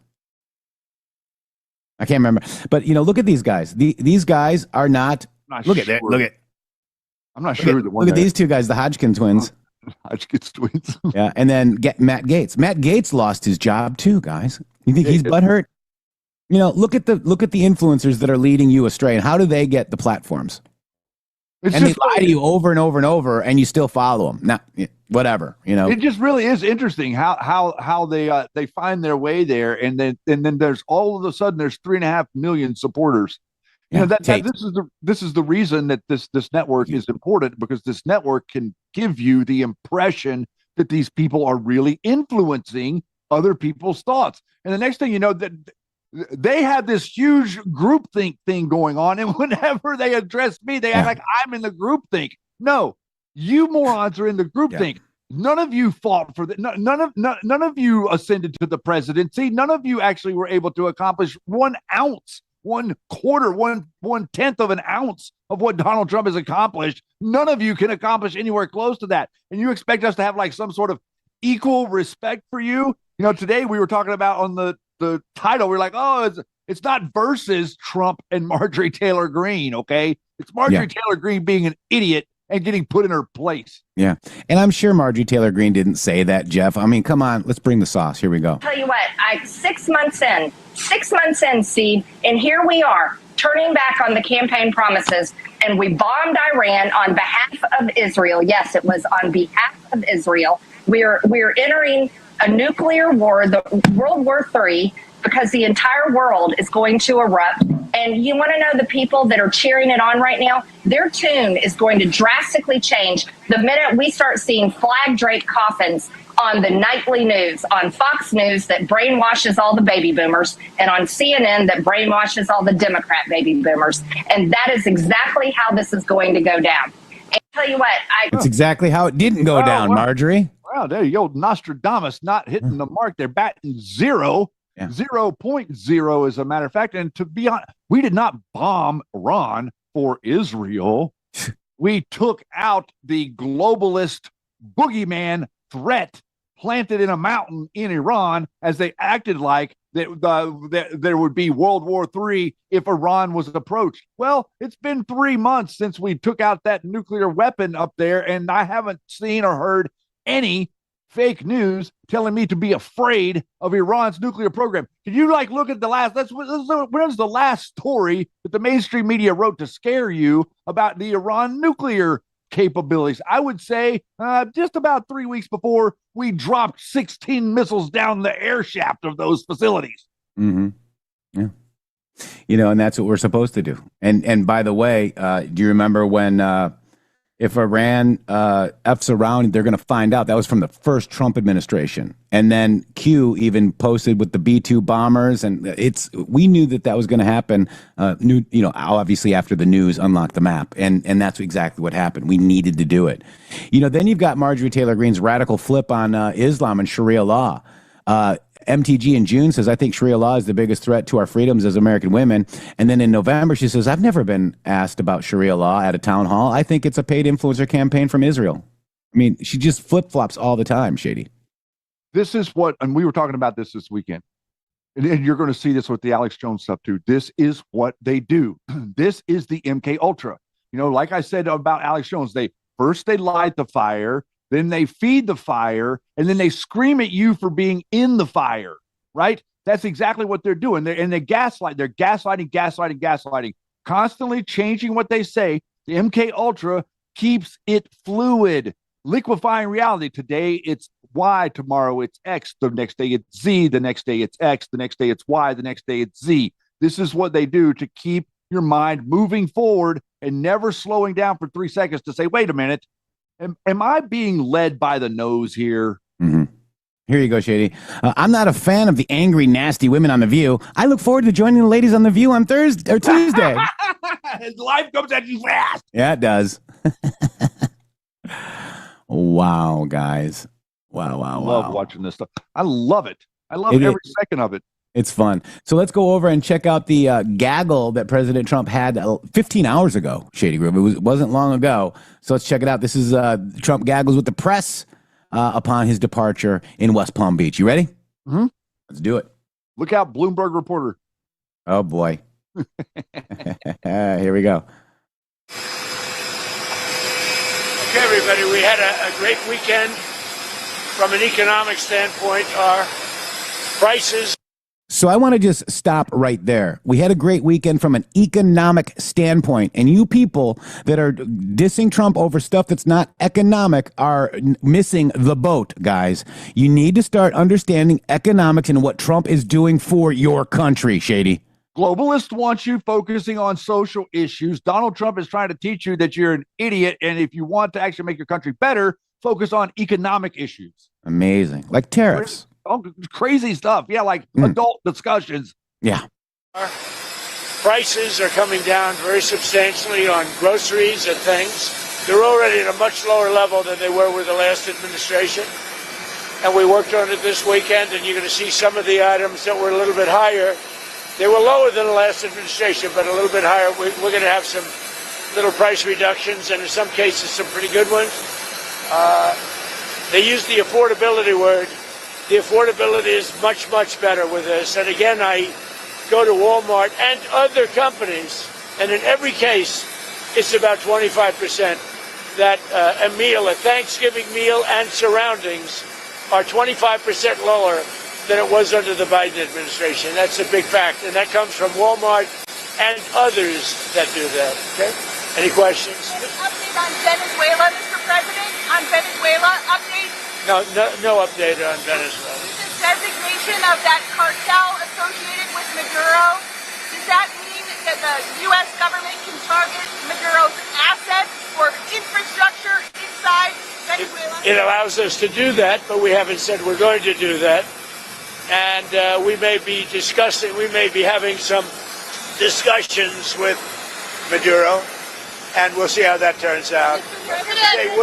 B: I can't remember. But, look at these guys. These guys are not. Look at that. Look at.
C: I'm not sure.
B: Look at these two guys, the Hodgkin twins.
C: Hodgkin's twins.
B: Yeah, and then get Matt Gaetz. Matt Gaetz lost his job too, guys. You think he's butthurt? Look at the influencers that are leading you astray, and how do they get the platforms? And they lie to you over and over and over, and you still follow them. Now, whatever,
C: It just really is interesting how they find their way there, and then there's all of a sudden there's 3.5 million supporters. This is the reason that this network is important, because this network can give you the impression that these people are really influencing other people's thoughts. And the next thing you know, that they have this huge groupthink thing going on, and whenever they address me, they act like I'm in the groupthink. No, you morons are in the groupthink. None of you fought for that. None of you ascended to the presidency. None of you actually were able to accomplish 1 ounce, 1/4, 1/10 of an ounce of what Donald Trump has accomplished. None of you can accomplish anywhere close to that. And you expect us to have like some sort of equal respect for you? Today we were talking about on the title, we're like, oh, it's not versus Trump and Marjorie Taylor Greene, okay? It's Marjorie Taylor Greene being an idiot and getting put in her place.
B: Yeah. And I'm sure Marjorie Taylor Greene didn't say that, Jeff. I mean, come on, let's bring the sauce. Here we go.
F: Tell you what, 6 months in, Seed, and here we are, turning back on the campaign promises, and we bombed Iran on behalf of Israel. Yes, it was on behalf of Israel. We're entering a nuclear war, the World War III, because the entire world is going to erupt. And you want to know the people that are cheering it on right now? Their tune is going to drastically change the minute we start seeing flag draped coffins on the nightly news, on Fox News that brainwashes all the baby boomers, and on CNN that brainwashes all the Democrat baby boomers. And that is exactly how this is going to go down. And tell you what,
B: it's exactly how it didn't go down, Marjorie.
C: Wow, there you go. Nostradamus not hitting the mark. They're batting 0.0 as a matter of fact. And to be honest, we did not bomb Iran for Israel. We took out the globalist boogeyman threat planted in a mountain in Iran, as they acted like that there would be World War III if Iran was approached. Well, it's been 3 months since we took out that nuclear weapon up there, and I haven't seen or heard any fake news telling me to be afraid of Iran's nuclear program. Can you look at the last, when's the last story that the mainstream media wrote to scare you about the Iran nuclear capabilities? I would say just about 3 weeks before we dropped 16 missiles down the air shaft of those facilities.
B: Mm-hmm. Yeah. And that's what we're supposed to do. And by the way, do you remember when if Iran F's around, they're going to find out? That was from the first Trump administration. And then Q even posted with the B-2 bombers. And we knew that was going to happen, obviously after the news unlocked the map. And that's exactly what happened. We needed to do it. Then you've got Marjorie Taylor Greene's radical flip on Islam and Sharia law. MTG in June says, I think Sharia law is the biggest threat to our freedoms as American women. And then in November, she says, I've never been asked about Sharia law at a town hall. I think it's a paid influencer campaign from Israel. I mean, she just flip-flops all the time, Shady.
C: This is what, and we were talking about this weekend, and you're going to see this with the Alex Jones stuff too. This is what they do. This is the MK Ultra. Like I said about Alex Jones, they light the fire, then they feed the fire, and then they scream at you for being in the fire, right? That's exactly what they're doing. They gaslight. They're gaslighting, constantly changing what they say. The MK Ultra keeps it fluid, liquefying reality. Today it's Y, tomorrow it's X, the next day it's Z, the next day it's X, the next day it's Y, the next day it's Z. This is what they do to keep your mind moving forward and never slowing down for 3 seconds to say, wait a minute, am I being led by the nose here?
B: Mm-hmm. Here you go, Shady. I'm not a fan of the angry, nasty women on The View. I look forward to joining the ladies on The View on Thursday or Tuesday.
C: Life comes at you fast.
B: Yeah, it does. Wow, guys. Wow.
C: I love watching this stuff. I love it. I love every second of it.
B: It's fun. So let's go over and check out the gaggle that President Trump had 15 hours ago, Shady Groove. It wasn't long ago. So let's check it out. This is Trump gaggles with the press upon his departure in West Palm Beach. You ready?
C: Mm-hmm.
B: Let's do it.
C: Look out, Bloomberg reporter.
B: Oh, boy. Here we go.
G: Okay, everybody, we had a great weekend. From an economic standpoint, our prices...
B: So I want to just stop right there. We had a great weekend from an economic standpoint, and you people that are dissing Trump over stuff that's not economic are missing the boat, guys. You need to start understanding economics and what Trump is doing for your country, Shady.
C: Globalists want you focusing on social issues. Donald Trump is trying to teach you that you're an idiot, and if you want to actually make your country better, focus on economic issues.
B: Amazing. Like tariffs.
C: Oh, crazy stuff. Yeah, like adult discussions.
B: Yeah.
G: Our prices are coming down very substantially on groceries and things. They're already at a much lower level than they were with the last administration. And we worked on it this weekend, and you're going to see some of the items that were a little bit higher. They were lower than the last administration, but a little bit higher. We're going to have some little price reductions, and in some cases, some pretty good ones. They use the affordability word. The affordability is much, much better with this. And again, I go to Walmart and other companies, and in every case, it's about 25%. That a meal, a Thanksgiving meal and surroundings are 25% lower than it was under the Biden administration. That's a big fact. And that comes from Walmart and others that do that. Okay? Any questions?
V: Any update on Venezuela, Mr. President? On Venezuela, update?
G: No update on Venezuela.
V: The designation of that cartel associated with Maduro, does that mean that the U.S. government can target Maduro's assets or infrastructure inside Venezuela?
G: It allows us to do that, but we haven't said we're going to do that. And we may be having some discussions with Maduro, and we'll see how that turns out. They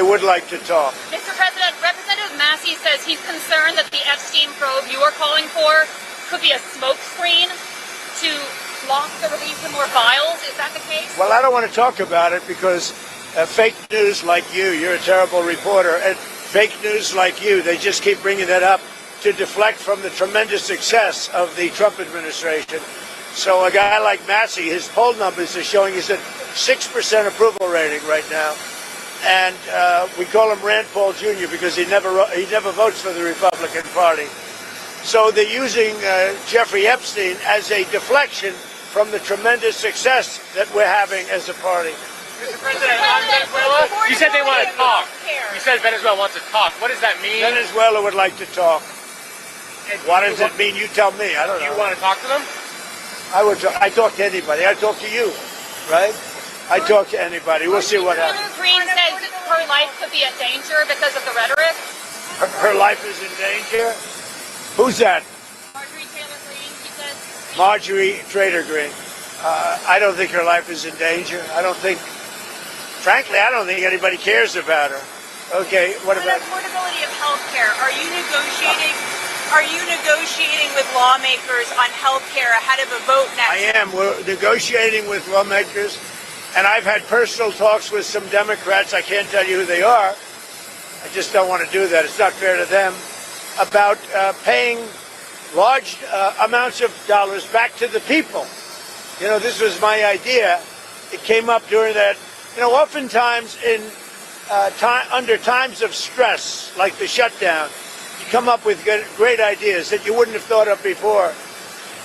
G: would like to talk.
W: Mr. President, Representative Massey says he's concerned that the Epstein probe you are calling for could be a smokescreen to block the release of more files. Is that the case?
G: Well, I don't want to talk about it because fake news like you're a terrible reporter, and fake news like you, they just keep bringing that up to deflect from the tremendous success of the Trump administration. So a guy like Massey, his poll numbers are showing he's at 6% approval rating right now. And we call him Rand Paul Jr. because he never votes for the Republican Party. So they're using Jeffrey Epstein as a deflection from the tremendous success that we're having as a party.
X: Mr. President, on Venezuela, you said they want to talk. You said Venezuela wants to talk. What does that mean?
G: Venezuela would like to talk. What does it mean? You tell me. I don't know.
X: You want to talk to them?
G: I talk to anybody. I talk to you, right? I talk to anybody. We'll see what happens.
W: Greene says her life could be in danger because of the rhetoric.
G: Her life is in danger? Who's that?
W: Marjorie Traitor Greene, she says.
G: Marjorie Traitor Greene. I don't think her life is in danger. Frankly, I don't think anybody cares about her. Okay, what about
V: affordability of health care? Are you negotiating with lawmakers on health care ahead of a vote next?
G: I am. We're negotiating with lawmakers, and I've had personal talks with some Democrats. I can't tell you who they are. I just don't want to do that. It's not fair to them. About paying large amounts of dollars back to the people. You know, this was my idea. It came up during that. You know, oftentimes under times of stress, like the shutdown, you come up with great ideas that you wouldn't have thought of before.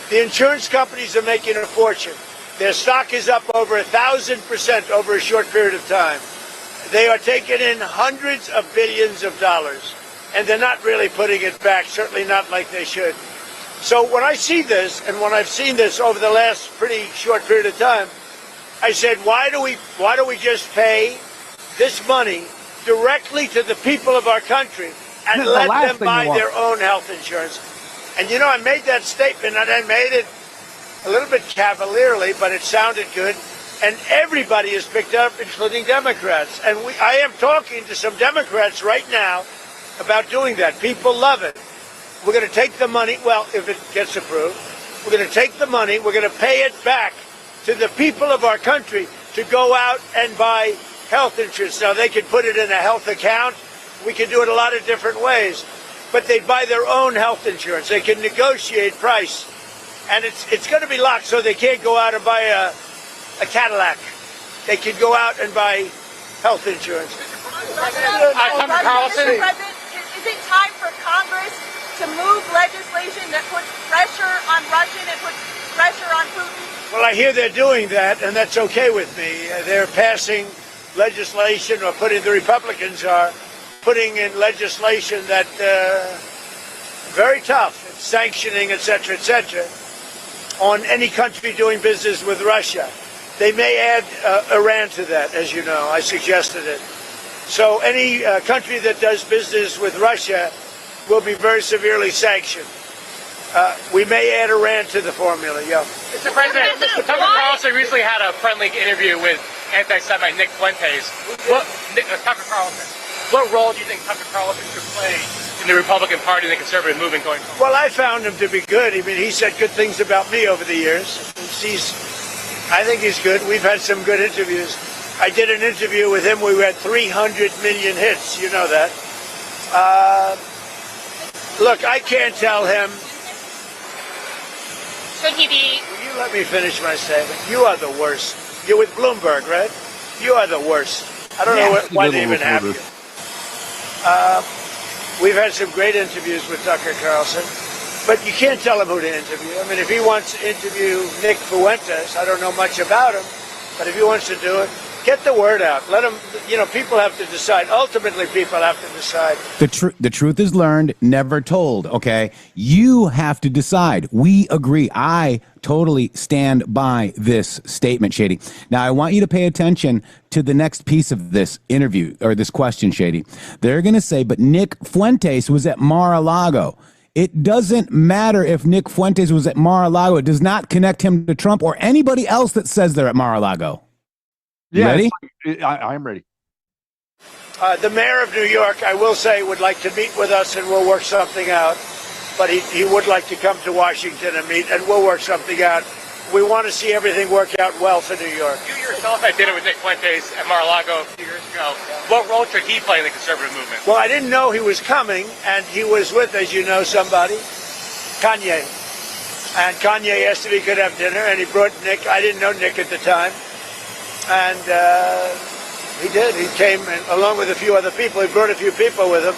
G: The insurance companies are making a fortune. Their stock is up over 1,000% over a short period of time. They are taking in hundreds of billions of dollars, and they're not really putting it back, certainly not like they should. So when I see this, and when I've seen this over the last pretty short period of time, I said, why do we just pay this money directly to the people of our country and let them buy their own health insurance? And you know, I made that statement, and I made it a little bit cavalierly, but it sounded good. And everybody is picked up, including Democrats. And I am talking to some Democrats right now about doing that. People love it. we're going to take the money. Well, if it gets approved, we're going to take the money. We're going to pay it back to the people of our country to go out and buy health insurance. Now, they could put it in a health account. We can do it a lot of different ways. But they buy their own health insurance. They can negotiate price. And it's going to be locked so they can't go out and buy a Cadillac. They can go out and buy health insurance.
V: Tucker Carlson. Is it time for Congress to move legislation that puts pressure on Russia and puts pressure on Putin?
G: Well, I hear they're doing that, and that's okay with me. They're passing legislation, or the Republicans are putting in legislation that very tough, sanctioning, et cetera, on any country doing business with Russia. They may add Iran to that, as you know. I suggested it. So any country that does business with Russia will be very severely sanctioned. We may add Iran to the formula, yeah.
X: Mr. President, Tucker Carlson recently had a friendly interview with anti-Semite Nick Fuentes. Tucker Carlson, what role do you think Tucker Carlson should play in the Republican Party and the conservative movement going forward?
G: Well, I found him to be good. I mean, he said good things about me over the years. I think he's good. We've had some good interviews. I did an interview with him. We had 300 million hits. You know that. Look, I can't tell him.
W: Should he be?
G: Will you let me finish my statement? You are the worst. You're with Bloomberg, right? You are the worst. I don't know why they even have you. We've had some great interviews with Tucker Carlson, but you can't tell him who to interview. I mean, if he wants to interview Nick Fuentes, I don't know much about him, but if he wants to do it, get the word out. Let him, people have to decide. Ultimately, people have to decide.
B: The truth is learned, never told, okay? You have to decide. We agree. I totally stand by this statement, Shady. Now, I want you to pay attention to the next piece of this interview, or this question, Shady. They're going to say, but Nick Fuentes was at Mar-a-Lago. It doesn't matter if Nick Fuentes was at Mar-a-Lago. It does not connect him to Trump or anybody else that says they're at Mar-a-Lago.
C: Yeah,
B: ready?
C: I'm ready.
G: The mayor of New York, I will say, would like to meet with us, and we'll work something out. But he would like to come to Washington and meet, and we'll work something out. We want to see everything work out well for New York.
X: You yourself had dinner with Nick Fuentes at Mar-a-Lago a few years ago. What role should he play in the conservative movement?
G: Well, I didn't know he was coming, and he was with, as you know, somebody, Kanye. And Kanye asked if he could have dinner, and he brought Nick. I didn't know Nick at the time. And he did. He came along with a few other people. He brought a few people with him.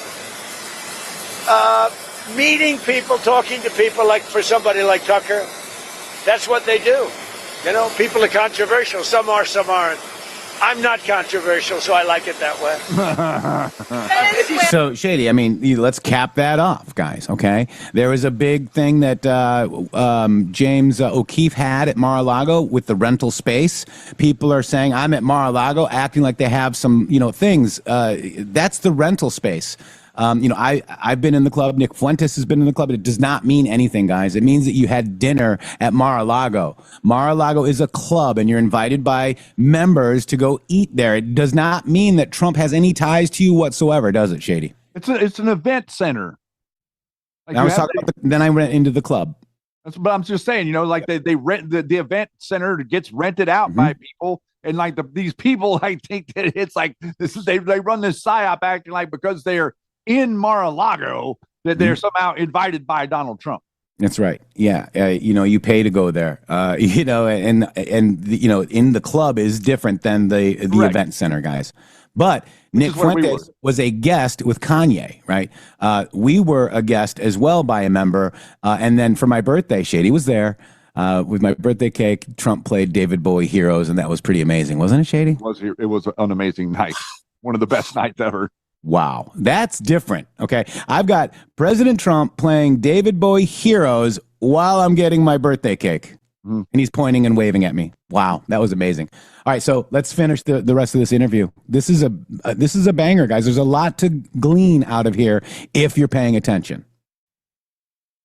G: Meeting people, talking to people, like for somebody like Tucker, that's what they do. People are controversial. Some are, some aren't. I'm not controversial, so I like it that way.
B: So, Shady, I mean, let's cap that off, guys, okay? There was a big thing that James O'Keefe had at Mar-a-Lago with the rental space. People are saying, I'm at Mar-a-Lago, acting like they have some, things. That's the rental space. I've been in the club. Nick Fuentes has been in the club. It does not mean anything, guys. It means that you had dinner at Mar-a-Lago. Mar-a-Lago is a club, and you're invited by members to go eat there. It does not mean that Trump has any ties to you whatsoever, does it, Shady?
C: It's an event center.
B: Like I was talking about then I went into the club.
C: But I'm just saying, they rent the event center gets rented out by people. And these people, I think that it's like they run this psyop acting like because they're in Mar-a-Lago that they're somehow invited by Donald Trump.
B: That's right. Yeah. You pay to go there, and in the club is different than the event center, guys. But Nick Fuentes was a guest with Kanye, right? We were a guest as well by a member. And then for my birthday, Shady was there with my birthday cake. Trump played David Bowie Heroes, and that was pretty amazing. Wasn't it, Shady?
C: It was an amazing night. One of the best nights ever.
B: Wow, that's different. Okay, I've got President Trump playing David Bowie Heroes while I'm getting my birthday cake, and he's pointing and waving at me. Wow, that was amazing. All right, so let's finish the rest of this interview. This is a banger, guys. There's a lot to glean out of here if you're paying attention.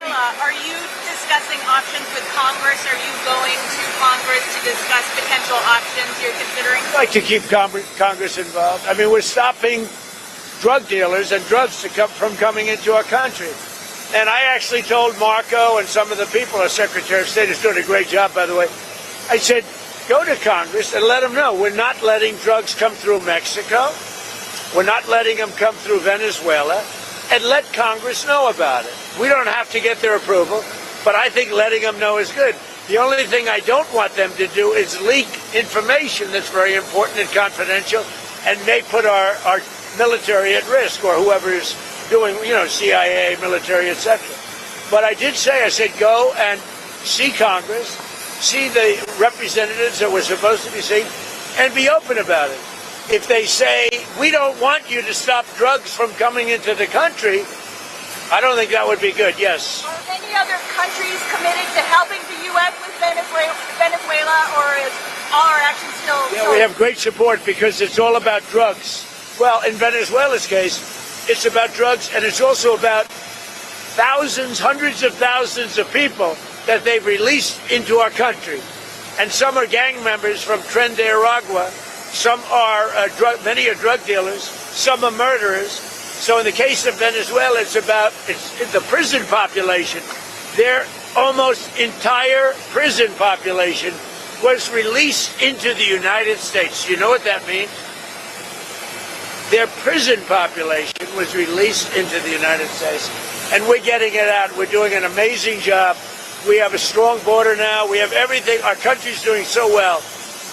V: Are you discussing options with Congress? Are you going to Congress to discuss potential options you're considering?
G: I'd like to keep Congress involved. I mean, we're stopping drug dealers and drugs from coming into our country. And I actually told Marco and some of the people, our Secretary of State is doing a great job, by the way. I said, go to Congress and let them know we're not letting drugs come through Mexico. We're not letting them come through Venezuela. And let Congress know about it. We don't have to get their approval, but I think letting them know is good. The only thing I don't want them to do is leak information that's very important and confidential and may put our military at risk, or whoever is doing, CIA, military, etc. But I did say, I said, go and see Congress, see the representatives that we're supposed to be seeing, and be open about it. If they say, we don't want you to stop drugs from coming into the country, I don't think that would be good, yes.
V: Are any other countries committed to helping the U.S. with Venezuela, or is all our actions still...
G: Yeah, we have great support because it's all about drugs. Well, in Venezuela's case, it's about drugs, and it's also about thousands, hundreds of thousands of people that they've released into our country. And some are gang members from Tren de Aragua. Some are many are drug dealers. Some are murderers. So in the case of Venezuela, it's the prison population. Their almost entire prison population was released into the United States. You know what that means? Their prison population was released into the United States. And we're getting it out. We're doing an amazing job. We have a strong border now. We have everything. Our country's doing so well.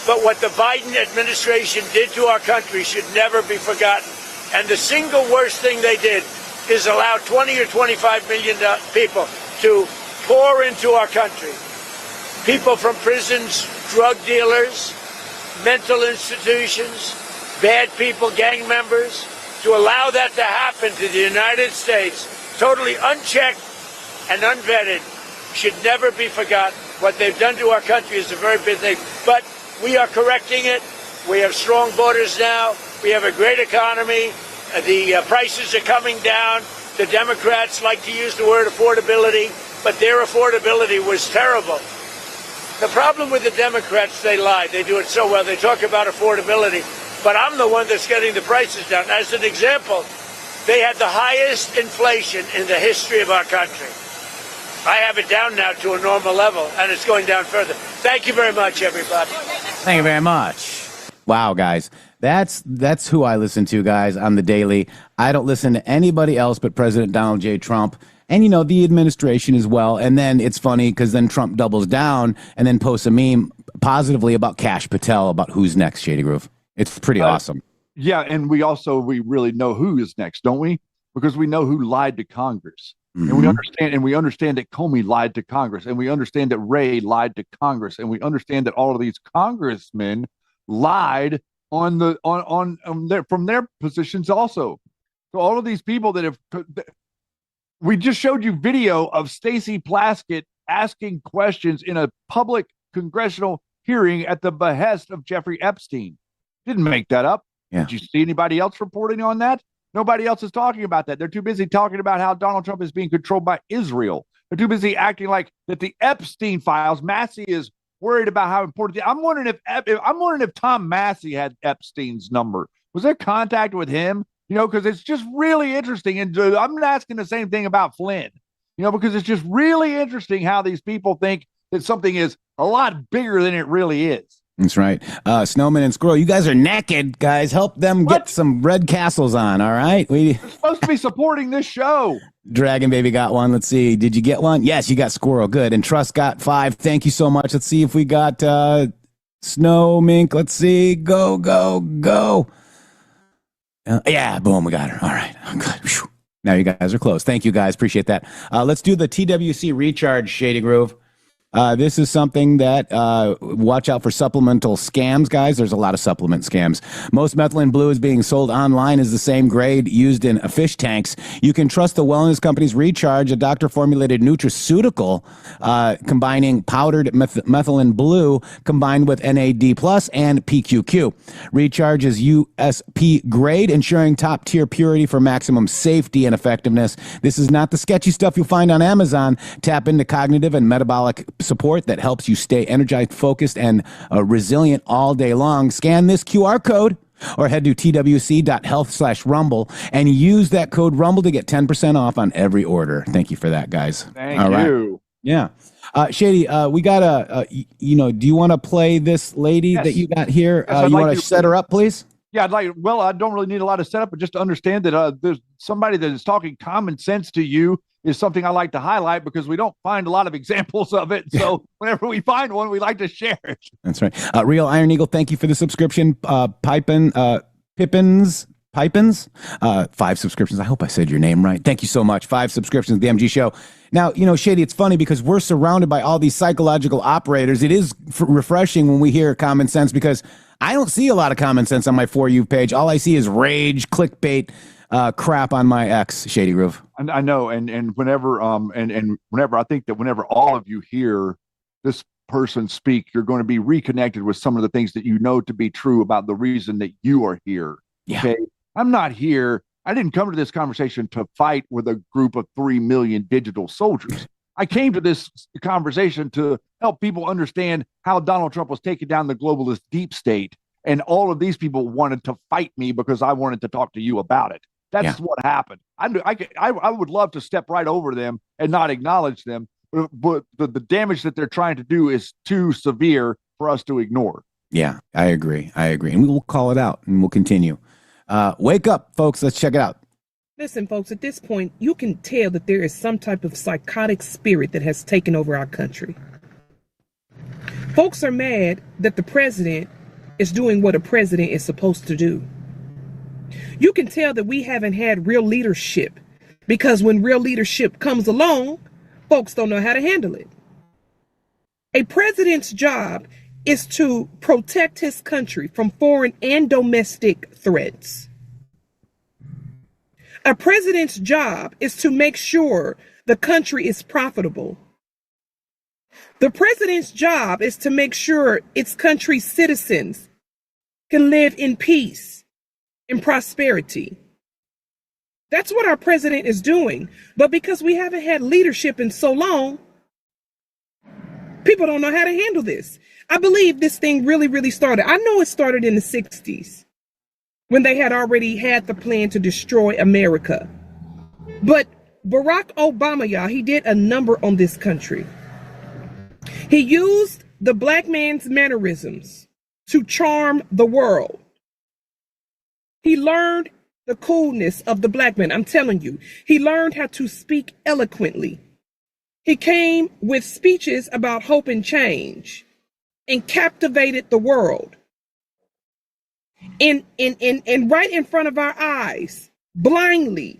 G: But what the Biden administration did to our country should never be forgotten. And the single worst thing they did is allow 20 or 25 million people to pour into our country. People from prisons, drug dealers, mental institutions, bad people, gang members, to allow that to happen to the United States, totally unchecked and unvetted, should never be forgotten. What they've done to our country is a very big thing. But we are correcting it. We have strong borders now. We have a great economy. The prices are coming down. The Democrats like to use the word affordability, but their affordability was terrible. The problem with the Democrats, they lie. They do it so well. They talk about affordability, but I'm the one that's getting the prices down. As an example, they had the highest inflation in the history of our country. I have it down now to a normal level, and it's going down further. Thank you very much, everybody.
B: Thank you very much. Wow, guys. That's who I listen to, guys, on the daily. I don't listen to anybody else but President Donald J. Trump. And, the administration as well. And then it's funny because then Trump doubles down and then posts a meme positively about Kash Patel, about who's next, Shady Groove. It's pretty awesome.
C: Yeah, and we really know who is next, don't we? Because we know who lied to Congress.
B: Mm-hmm.
C: And we understand that Comey lied to Congress, and we understand that Wray lied to Congress, and we understand that all of these congressmen lied from their positions also. So all of these people that have, we just showed you video of Stacey Plaskett asking questions in a public congressional hearing at the behest of Jeffrey Epstein. Didn't make that up.
B: Yeah.
C: Did you see anybody else reporting on that? Nobody else is talking about that. They're too busy talking about how Donald Trump is being controlled by Israel. They're too busy acting like that the Epstein files, Massey is worried about how important. I'm wondering if Tom Massey had Epstein's number. Was there contact with him? Because it's just really interesting. And I'm asking the same thing about Flynn, because it's just really interesting how these people think that something is a lot bigger than it really is.
B: That's right. Snowman and Squirrel, you guys are naked, guys. Help them get some red castles on, all right?
C: We're supposed to be supporting this show.
B: Dragon Baby got one. Let's see. Did you get one? Yes, you got Squirrel. Good. And Trust got 5. Thank you so much. Let's see if we got Snow Mink. Let's see. Go, go, go. Yeah, boom. We got her. All right. I'm good. Whew. Now you guys are close. Thank you, guys. Appreciate that. Let's do the TWC recharge, Shady Groove. This is something that watch out for supplemental scams, guys. There's a lot of supplement scams. Most methylene blue is being sold online as the same grade used in fish tanks. You can trust the wellness company's Recharge, a doctor-formulated nutraceutical combining powdered methylene blue combined with NAD+ and PQQ. Recharge is USP grade, ensuring top-tier purity for maximum safety and effectiveness. This is not the sketchy stuff you'll find on Amazon. Tap into cognitive and metabolic support that helps you stay energized, focused, and resilient all day long. Scan this QR code or head to twc.health/rumble and use that code rumble to get 10% off on every order. Thank you for that, guys.
C: Thank
B: All right.
C: you.
B: Yeah. Shady, we got do you want to play this lady that you got here?
C: Yes,
B: you want to set her up, please?
C: Yeah, I don't really need a lot of setup, but just to understand that there's somebody that is talking common sense to you is something I like to highlight because we don't find a lot of examples of it. So whenever we find one, we like to share it.
B: That's right. Real Iron Eagle, thank you for the subscription. Pippins, 5 subscriptions. I hope I said your name right. Thank you so much. 5 subscriptions to the MG Show. Now, Shady, it's funny because we're surrounded by all these psychological operators. It is refreshing when we hear common sense because I don't see a lot of common sense on my For You page. All I see is rage, clickbait, crap on my ex, Shady Roof.
C: I know, and whenever whenever I think that whenever all of you hear this person speak, you're going to be reconnected with some of the things that you know to be true about the reason that you are here.
B: Yeah.
C: Okay, I'm not here. I didn't come to this conversation to fight with a group of 3 million digital soldiers. I came to this conversation to help people understand how Donald Trump was taking down the globalist deep state. And all of these people wanted to fight me because I wanted to talk to you about it. That's what happened. I would love to step right over them and not acknowledge them. But the damage that they're trying to do is too severe for us to ignore.
B: Yeah, I agree. And we will call it out and we'll continue. Wake up, folks. Let's check it out.
E: Listen, folks, at this point, you can tell that there is some type of psychotic spirit that has taken over our country. Folks are mad that the president is doing what a president is supposed to do. You can tell that we haven't had real leadership because when real leadership comes along, folks don't know how to handle it. A president's job is to protect his country from foreign and domestic threats. A president's job is to make sure the country is profitable. The president's job is to make sure its country's citizens can live in peace and prosperity. That's what our president is doing. But because we haven't had leadership in so long, people don't know how to handle this. I believe this thing really started. I know it started in the 60s when they had already had the plan to destroy America. But Barack Obama, y'all, he did a number on this country. He used the black man's mannerisms to charm the world. He learned the coolness of the black man. I'm telling you, he learned how to speak eloquently. He came with speeches about hope and change and captivated the world. And right in front of our eyes, blindly,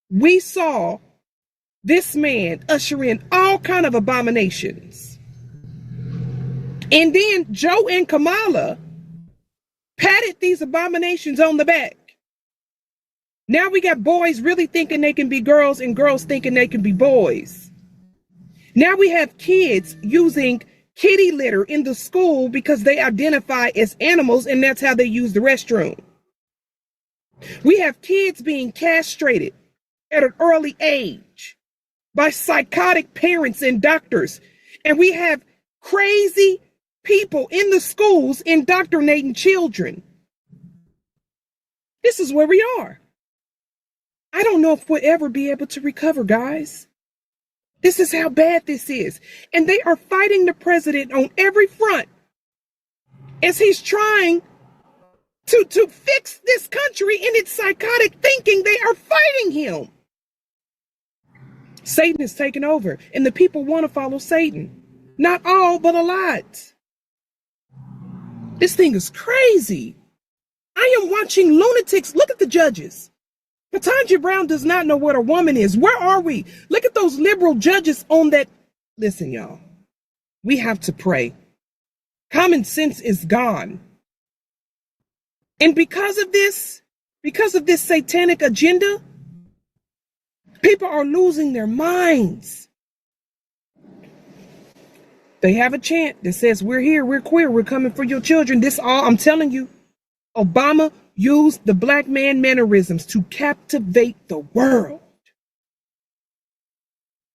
E: we saw this man usher in all kind of abominations. And then Joe and Kamala patted these abominations on the back. Now we got boys really thinking they can be girls and girls thinking they can be boys. Now we have kids using kitty litter in the school because they identify as animals and that's how they use the restroom. We have kids being castrated at an early age by psychotic parents and doctors. And we have crazy people in the schools indoctrinating children. This is where we are. I don't know if we'll ever be able to recover, guys. This is how bad this is. And they are fighting the president on every front as he's trying to fix this country in its psychotic thinking. They are fighting him. Satan is taking over, and the people want to follow Satan. Not all, but a lot. This thing is crazy. I am watching lunatics. Look at the judges. Ketanji Brown does not know what a woman is. Where are we? Look at those liberal judges on that. Listen, y'all, we have to pray. Common sense is gone. And because of this satanic agenda, people are losing their minds. They have a chant that says, we're here, we're queer, we're coming for your children. This all, I'm telling you, Obama used the black man mannerisms to captivate the world.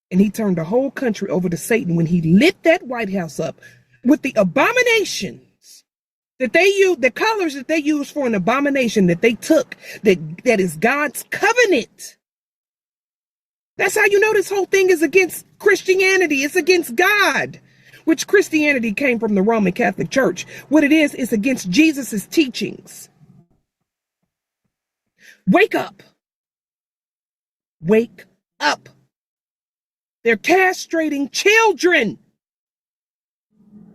E: And he turned the whole country over to Satan when he lit that White House up with the abominations that they use, the colors that they use for an abomination that they took, that is God's covenant. That's how you know this whole thing is against Christianity. It's against God, which Christianity came from the Roman Catholic Church. What it is against Jesus's teachings. Wake up. Wake up. They're castrating children.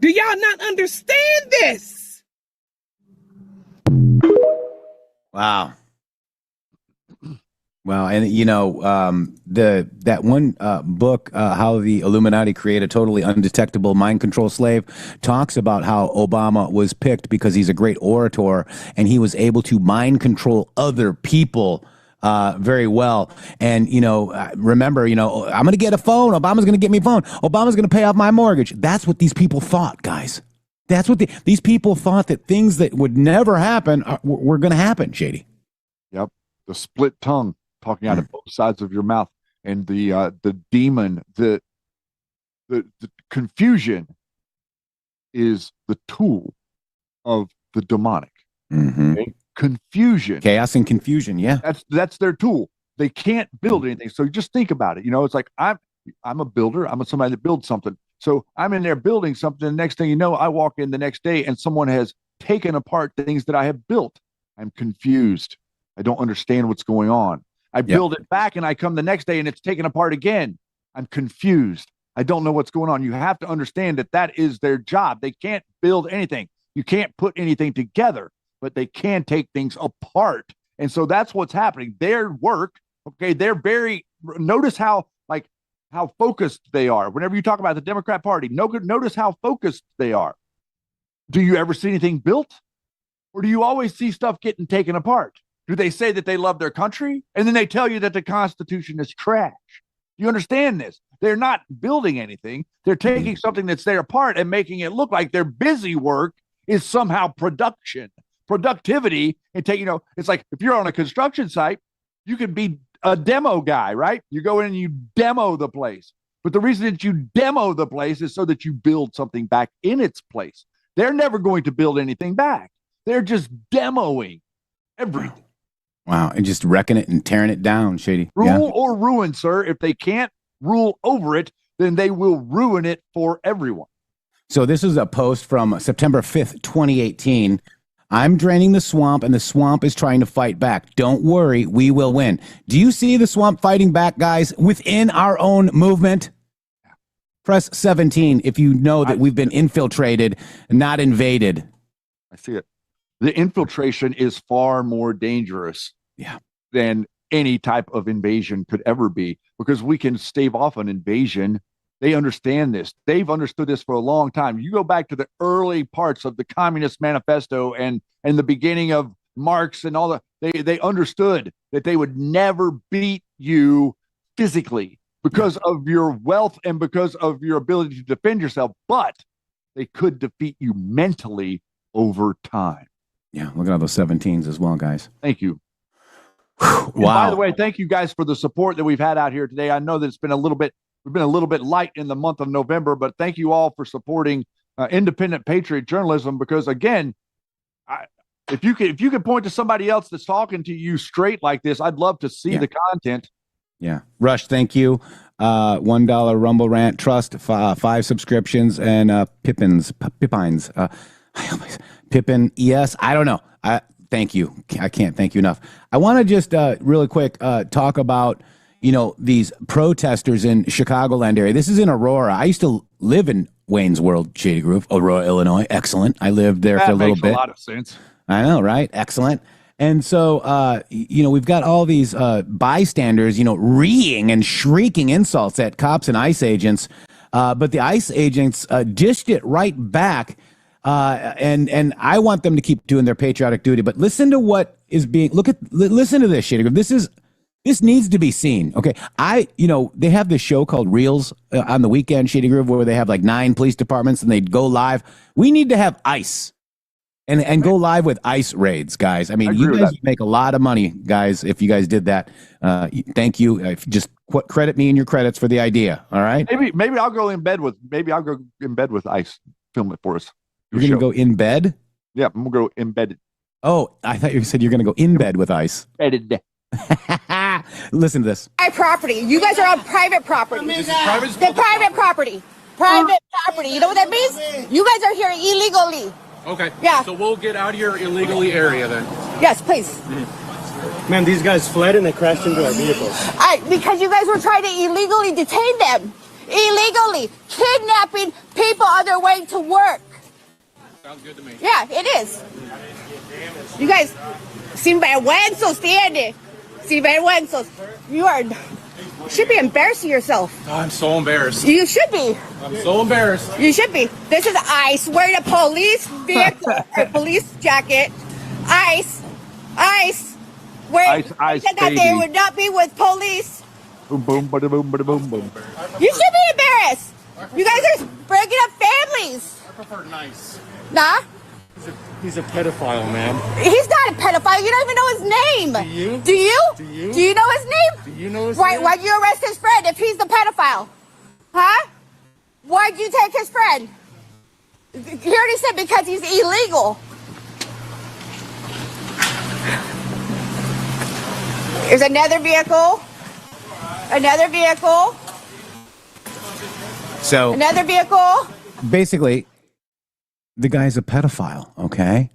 E: Do y'all not understand this?
B: Wow. Wow. And, you know, that one book, How the Illuminati Create a Totally Undetectable Mind Control Slave, talks about how Obama was picked because he's a great orator and he was able to mind control other people very well. And, you know, remember, you know, I'm going to get a phone. Obama's going to get me a phone. Obama's going to pay off my mortgage. That's what these people thought, guys. That's what these people thought, that things that would never happen were going to happen, Shady.
C: Yep. The split tongue, talking out of both sides of your mouth, and the demon, the confusion is the tool of the demonic.
B: Mm-hmm.
C: Okay? Confusion,
B: chaos and confusion. Yeah,
C: that's their tool. They can't build anything. So just think about it. You know, it's like I'm a builder. I'm somebody that builds something. So I'm in there building something. The next thing you know, I walk in the next day and someone has taken apart things that I have built. I'm confused. I don't understand what's going on. I build it back and I come the next day and it's taken apart again. I'm confused. I don't know what's going on. You have to understand that that is their job. They can't build anything. You can't put anything together, but they can take things apart. And so that's what's happening. Their work, okay, they're very, notice how focused they are. Whenever you talk about the Democrat Party, notice how focused they are. Do you ever see anything built? Or do you always see stuff getting taken apart? Do they say that they love their country? And then they tell you that the Constitution is trash. You understand this? They're not building anything. They're taking something that's there apart and making it look like their busy work is somehow productivity. And take, you know, it's like if you're on a construction site, you could be a demo guy, right? You go in and you demo the place. But the reason that you demo the place is so that you build something back in its place. They're never going to build anything back. They're just demoing everything.
B: Wow. And just wrecking it and tearing it down, Shady.
C: Rule or ruin, sir. If they can't rule over it, then they will ruin it for everyone.
B: So this is a post from September 5th, 2018. I'm draining the swamp and the swamp is trying to fight back. Don't worry, we will win. Do you see the swamp fighting back, guys, within our own movement? Press 17 if you know that we've been infiltrated, not invaded.
C: I see it. The infiltration is far more dangerous than any type of invasion could ever be, because we can stave off an invasion. They understand this. They've understood this for a long time. You go back to the early parts of the Communist Manifesto and the beginning of Marx and all that. They understood that they would never beat you physically because of your wealth and because of your ability to defend yourself, but they could defeat you mentally over time.
B: Yeah, look at all those 17s as well, guys.
C: Thank you.
B: Wow.
C: By the way, thank you guys for the support that we've had out here today. I know that we've been a little bit light in the month of November, but thank you all for supporting independent patriot journalism. Because again, if you could point to somebody else that's talking to you straight like this, I'd love to see the content.
B: Yeah, Rush, thank you. $1 Rumble Rant Trust, 5 subscriptions, and Pippins. Pippin, yes, I don't know. Thank you. I can't thank you enough. I want to just really quick talk about, you know, these protesters in Chicagoland area. This is in Aurora. I used to live in Wayne's World, Shady Grove, Aurora, Illinois. Excellent. I lived there for a little bit.
C: That makes a lot of sense.
B: I know, right? Excellent. And so, you know, we've got all these bystanders, you know, reeing and shrieking insults at cops and ICE agents. But the ICE agents dished it right back. And I want them to keep doing their patriotic duty. But listen to what is being, listen to this, Shady Grove. This needs to be seen. Okay. You know, they have this show called Reels on the weekend, Shady Grove, where they have like 9 police departments and they go live. We need to have ICE and go live with ICE raids, guys. I mean, you guys make a lot of money, guys, if you guys did that. Thank you. Just credit me in your credits for the idea. All right.
C: Maybe I'll go in bed with ICE. Film it for us.
B: You're going to go in bed?
C: Yeah, I'm gonna go embedded.
B: Oh, I thought you said you're going to go in bed with ICE.
C: Embedded.
B: Listen to this.
V: My property. You guys are on private property. The private property. Private property. You know what that means? You guys are here illegally.
S: Okay.
V: Yeah.
S: So we'll get out of your illegally area then.
V: Yes, please.
H: Ma'am, these guys fled and they crashed into our vehicles.
V: Because you guys were trying to illegally detain them. Illegally. Kidnapping people on their way to work.
S: Sounds good to me.
V: Yeah, it is. You guys, sinvergüenzos tiene. Sinvergüenzos. You should be embarrassing yourself.
S: Oh, I'm so embarrassed.
V: You should be.
S: I'm so embarrassed.
V: You should be. This is ICE wearing a police vehicle, a police jacket. ICE. Where
C: ICE,
V: that
C: baby.
V: they would not be with police.
C: Boom, boom, bada, boom, bada, boom, boom.
V: You should be embarrassed. You guys are breaking up families.
S: I prefer nice.
V: Nah?
H: He's a pedophile, ma'am.
V: He's not a pedophile. You don't even know his name.
H: Do you?
V: Do you?
H: Do you?
V: Do you know his name?
H: Do you know his name?
V: Why'd you arrest his friend if he's the pedophile? Huh? Why'd you take his friend? He already said because he's illegal. There's another vehicle. Another vehicle.
B: So
V: Another vehicle.
B: basically, the guy's a pedophile, okay?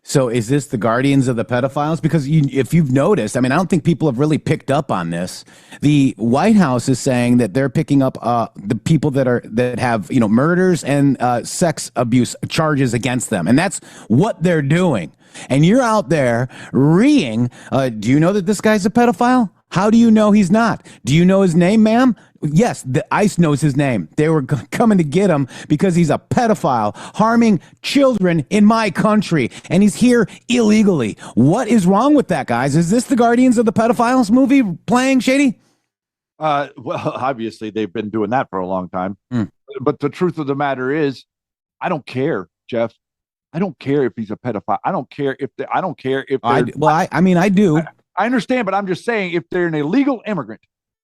B: So is this the guardians of the pedophiles? Because if you've noticed, I mean, I don't think people have really picked up on this. The White House is saying that they're picking up the people that have murders and sex abuse charges against them, and that's what they're doing. And you're out there reeing. Do you know that this guy's a pedophile? How do you know he's not? Do you know his name, ma'am? Yes, the ICE knows his name. They were coming to get him because he's a pedophile, harming children in my country, and he's here illegally. What is wrong with that, guys? Is this the Guardians of the Pedophiles movie playing, Shady?
C: Well, obviously they've been doing that for a long time. But the truth of the matter is, I don't care, Jeff. I don't care if he's a pedophile. I don't care if I
B: do.
C: I understand, but I'm just saying, if they're an illegal immigrant,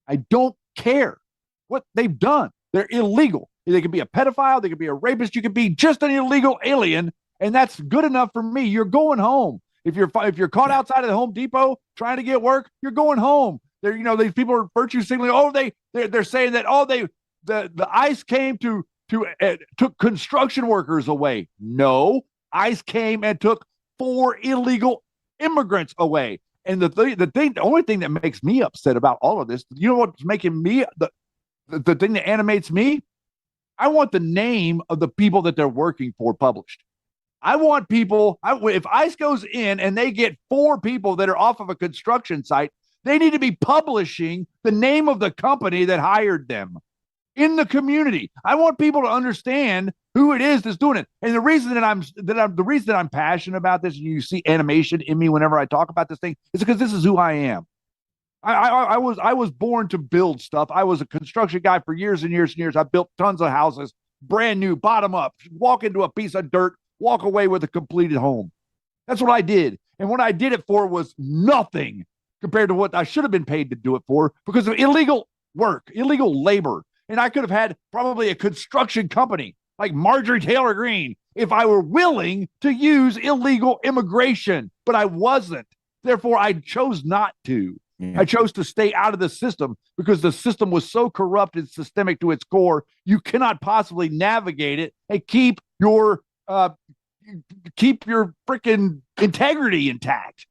C: I don't care what they've done. They're illegal. They could be a pedophile. They could be a rapist. You could be just an illegal alien, and that's good enough for me. You're going home. If you're caught outside of the Home Depot trying to get work, you're going home. These people are virtue signaling. Oh, they're saying that the ICE came to took construction workers away. No, ICE came and took 4 illegal immigrants away. And the only thing that makes me upset about all of this, you know what's making me the thing that animates me? I want the name of the people that they're working for published. I want people. If ICE goes in and they get 4 people that are off of a construction site, they need to be publishing the name of the company that hired them in the community. I want people to understand who it is that's doing it. And the reason that I'm passionate about this, and you see animation in me whenever I talk about this thing, is because this is who I am. I was born to build stuff. I was a construction guy for years and years and years. I built tons of houses, brand new, bottom up. Walk into a piece of dirt, walk away with a completed home. That's what I did. And what I did it for was nothing compared to what I should have been paid to do it for, because of illegal work, illegal labor. And I could have had probably a construction company like Marjorie Trader Greene if I were willing to use illegal immigration, but I wasn't. Therefore, I chose not to. I chose to stay out of the system because the system was so corrupt and systemic to its core. You cannot possibly navigate it and keep your freaking integrity intact.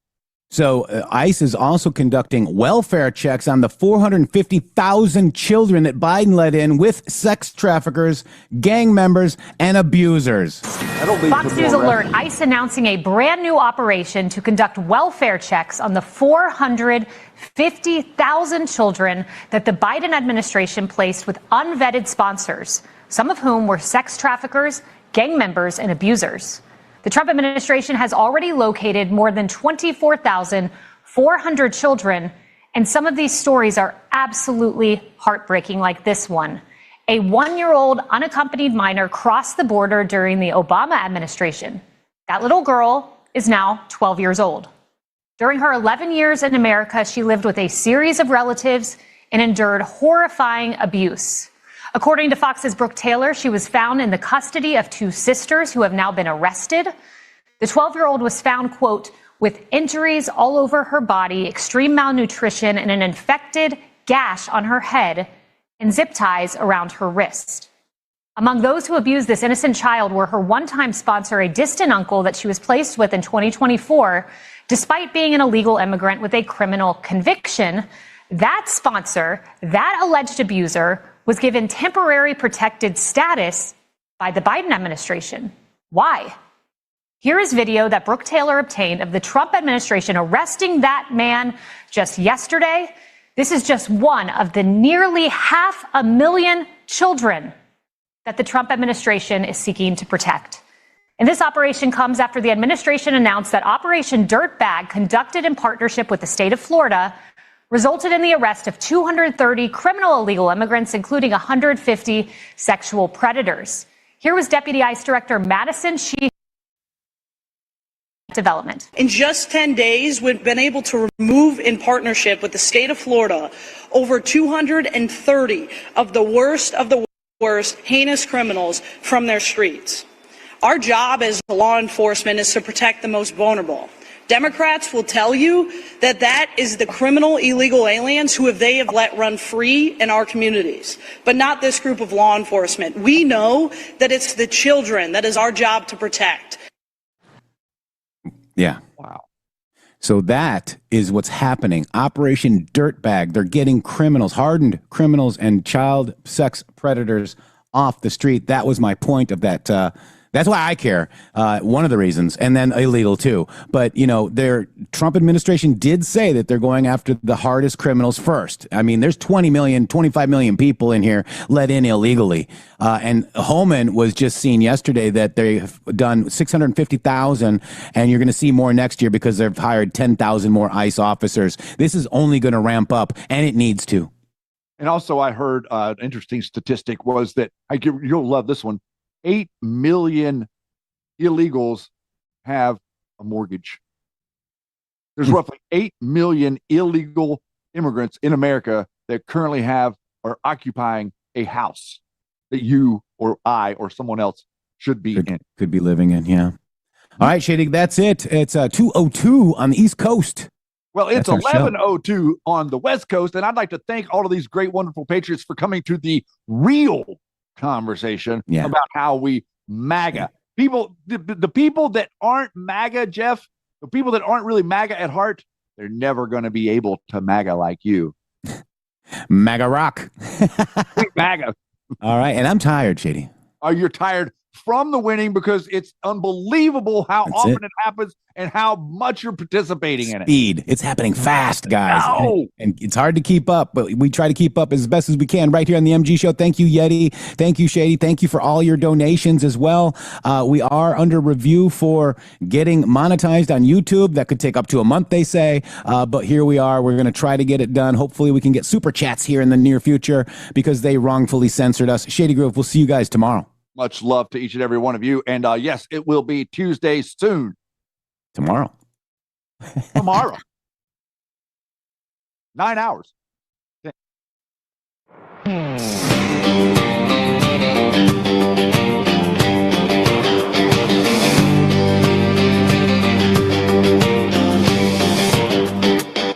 B: So ICE is also conducting welfare checks on the 450,000 children that Biden let in with sex traffickers, gang members, and abusers.
I: Fox News alert, ICE announcing a brand new operation to conduct welfare checks on the 450,000 children that the Biden administration placed with unvetted sponsors, some of whom were sex traffickers, gang members, and abusers. The Trump administration has already located more than 24,400 children, and some of these stories are absolutely heartbreaking, like this one. A 1-year-old unaccompanied minor crossed the border during the Obama administration. That little girl is now 12 years old. During her 11 years in America, she lived with a series of relatives and endured horrifying abuse. According to Fox's Brooke Taylor, she was found in the custody of 2 sisters who have now been arrested. The 12-year-old was found, quote, with injuries all over her body, extreme malnutrition, and an infected gash on her head and zip ties around her wrist. Among those who abused this innocent child were her one-time sponsor, a distant uncle that she was placed with in 2024, despite being an illegal immigrant with a criminal conviction. That sponsor, that alleged abuser, was given temporary protected status by the Biden administration. Why? Here is video that Brooke Taylor obtained of the Trump administration arresting that man just yesterday. This is just one of the nearly 500,000 children that the Trump administration is seeking to protect. And this operation comes after the administration announced that Operation Dirtbag, conducted in partnership with the state of Florida, resulted in the arrest of 230 criminal illegal immigrants, including 150 sexual predators. Here was Deputy ICE Director Madison Shee. Development.
K: In just 10 days, we've been able to remove, in partnership with the state of Florida, over 230 of the worst heinous criminals from their streets. Our job as law enforcement is to protect the most vulnerable. Democrats will tell you that that is the criminal illegal aliens who they have let run free in our communities, but not this group of law enforcement. We know that it's the children that is our job to protect.
B: Yeah.
C: Wow.
B: So that is what's happening. Operation Dirtbag. They're getting criminals, hardened criminals and child sex predators off the street. That was my point of that. That's why I care. One of the reasons, and then illegal too. But, you know, their Trump administration did say that they're going after the hardest criminals first. I mean, there's 20 million, 25 million people in here let in illegally. And Holman was just seen yesterday that they've done 650,000, and you're going to see more next year because they've hired 10,000 more ICE officers. This is only going to ramp up, and it needs to.
C: And also, I heard an interesting statistic was that you'll love this one. 8 million illegals have a mortgage. There's roughly 8 million illegal immigrants in America that currently have or occupying a house that you or I or someone else should be in.
B: Could be living in, yeah. All right, Shady, that's it. It's 2:02 on the East Coast.
C: Well, it's 11:02 on the West Coast, and I'd like to thank all of these great, wonderful patriots for coming to the real conversation about how we MAGA people, the people that aren't MAGA, Jeff, the people that aren't really MAGA at heart, they're never going to be able to MAGA like you.
B: MAGA rock.
C: MAGA.
B: All right, and I'm tired, Shady.
C: You're tired from the winning because it's unbelievable how often it happens and how much you're participating in it.
B: Speed. It's happening fast, guys.
C: No.
B: And it's hard to keep up, but we try to keep up as best as we can right here on the MG Show. Thank you, Yeti. Thank you, Shady. Thank you for all your donations as well. We are under review for getting monetized on YouTube. That could take up to a month, they say. But here we are. We're going to try to get it done. Hopefully we can get super chats here in the near future because they wrongfully censored us. Shady Grove, we'll see you guys tomorrow.
C: Much love to each and every one of you. And yes, it will be Tuesday soon.
B: Tomorrow.
C: 9 hours.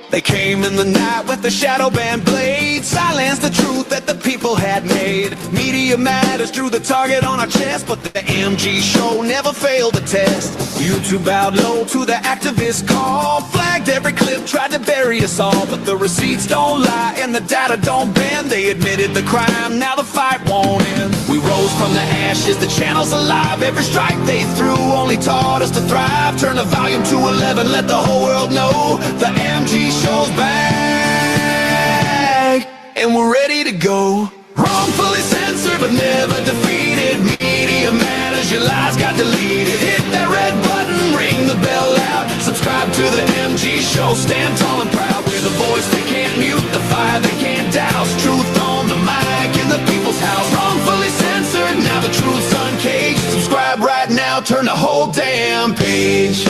R: They came in the night with the shadow band blade, silenced the truth that the people had made. Media matters drew the target on our chest, but the MG Show never failed the test. YouTube bowed low to the activist call, flagged every clip, tried to bury us all. But the receipts don't lie and the data don't bend. They admitted the crime, now the fight won't end. We rose from the ashes, the channel's alive. Every strike they threw only taught us to thrive. Turn the volume to 11, let the whole world know the MG Show's back, and we're ready to go. Wrongfully censored but never defeated. Media matters, your lies got deleted. Hit that red button, ring the bell loud. Subscribe to the MG Show, stand tall and proud. We're the voice they can't mute, the fire they can't douse. Truth on the mic in the people's house. Wrongfully censored, now the truth's uncaged. Subscribe right now, turn the whole damn page.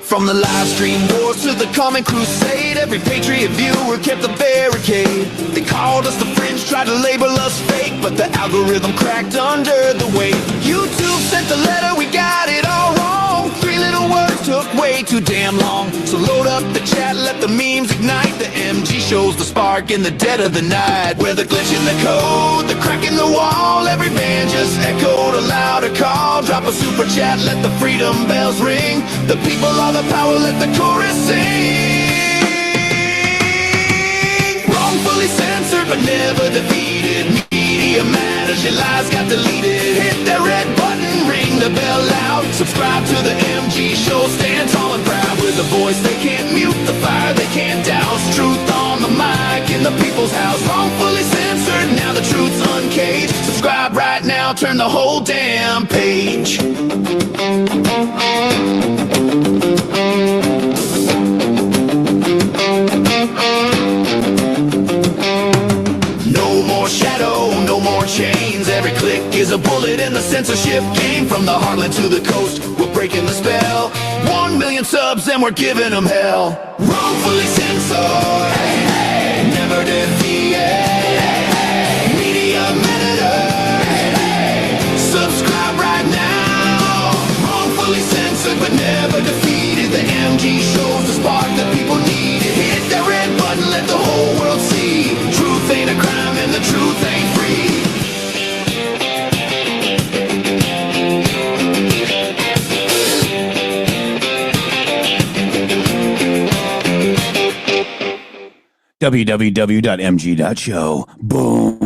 R: From the live stream wars to the common crusade, every patriot viewer kept the barricade. They called us the fringe tribe. tried to label us fake, but the algorithm cracked under the weight. YouTube sent the letter, we got it all wrong. 3 little words took way too damn long. So load up the chat, let the memes ignite. The MG shows the spark in the dead of the night. Where the glitch in the code, the crack in the wall, every band just echoed a louder call. Drop a super chat, let the freedom bells ring. The people are the power, let the chorus sing. Wrongfully censored but never defeated. Media matters, your lies got deleted. Hit that red button, ring the bell loud. Subscribe to the MG show, stand tall and proud. With a voice they can't mute, the fire they can't douse. Truth on the mic in the people's house. Wrongfully censored, now the truth's uncaged. Subscribe right now, turn the whole damn page. No more shadow, no more chains. Every click is a bullet in the censorship game. From the heartland to the coast, we're breaking the spell. 1 million subs and we're giving them hell. Wrongfully censored, hey, hey. Never defeated, hey, hey. Media matters, hey, hey. Subscribe right now. Wrongfully censored but never defeated. The MG shows the spark that people need. Hit that red button, let the whole world see. Truth ain't a crime and the truth ain't free.
B: www.mg.show. Boom.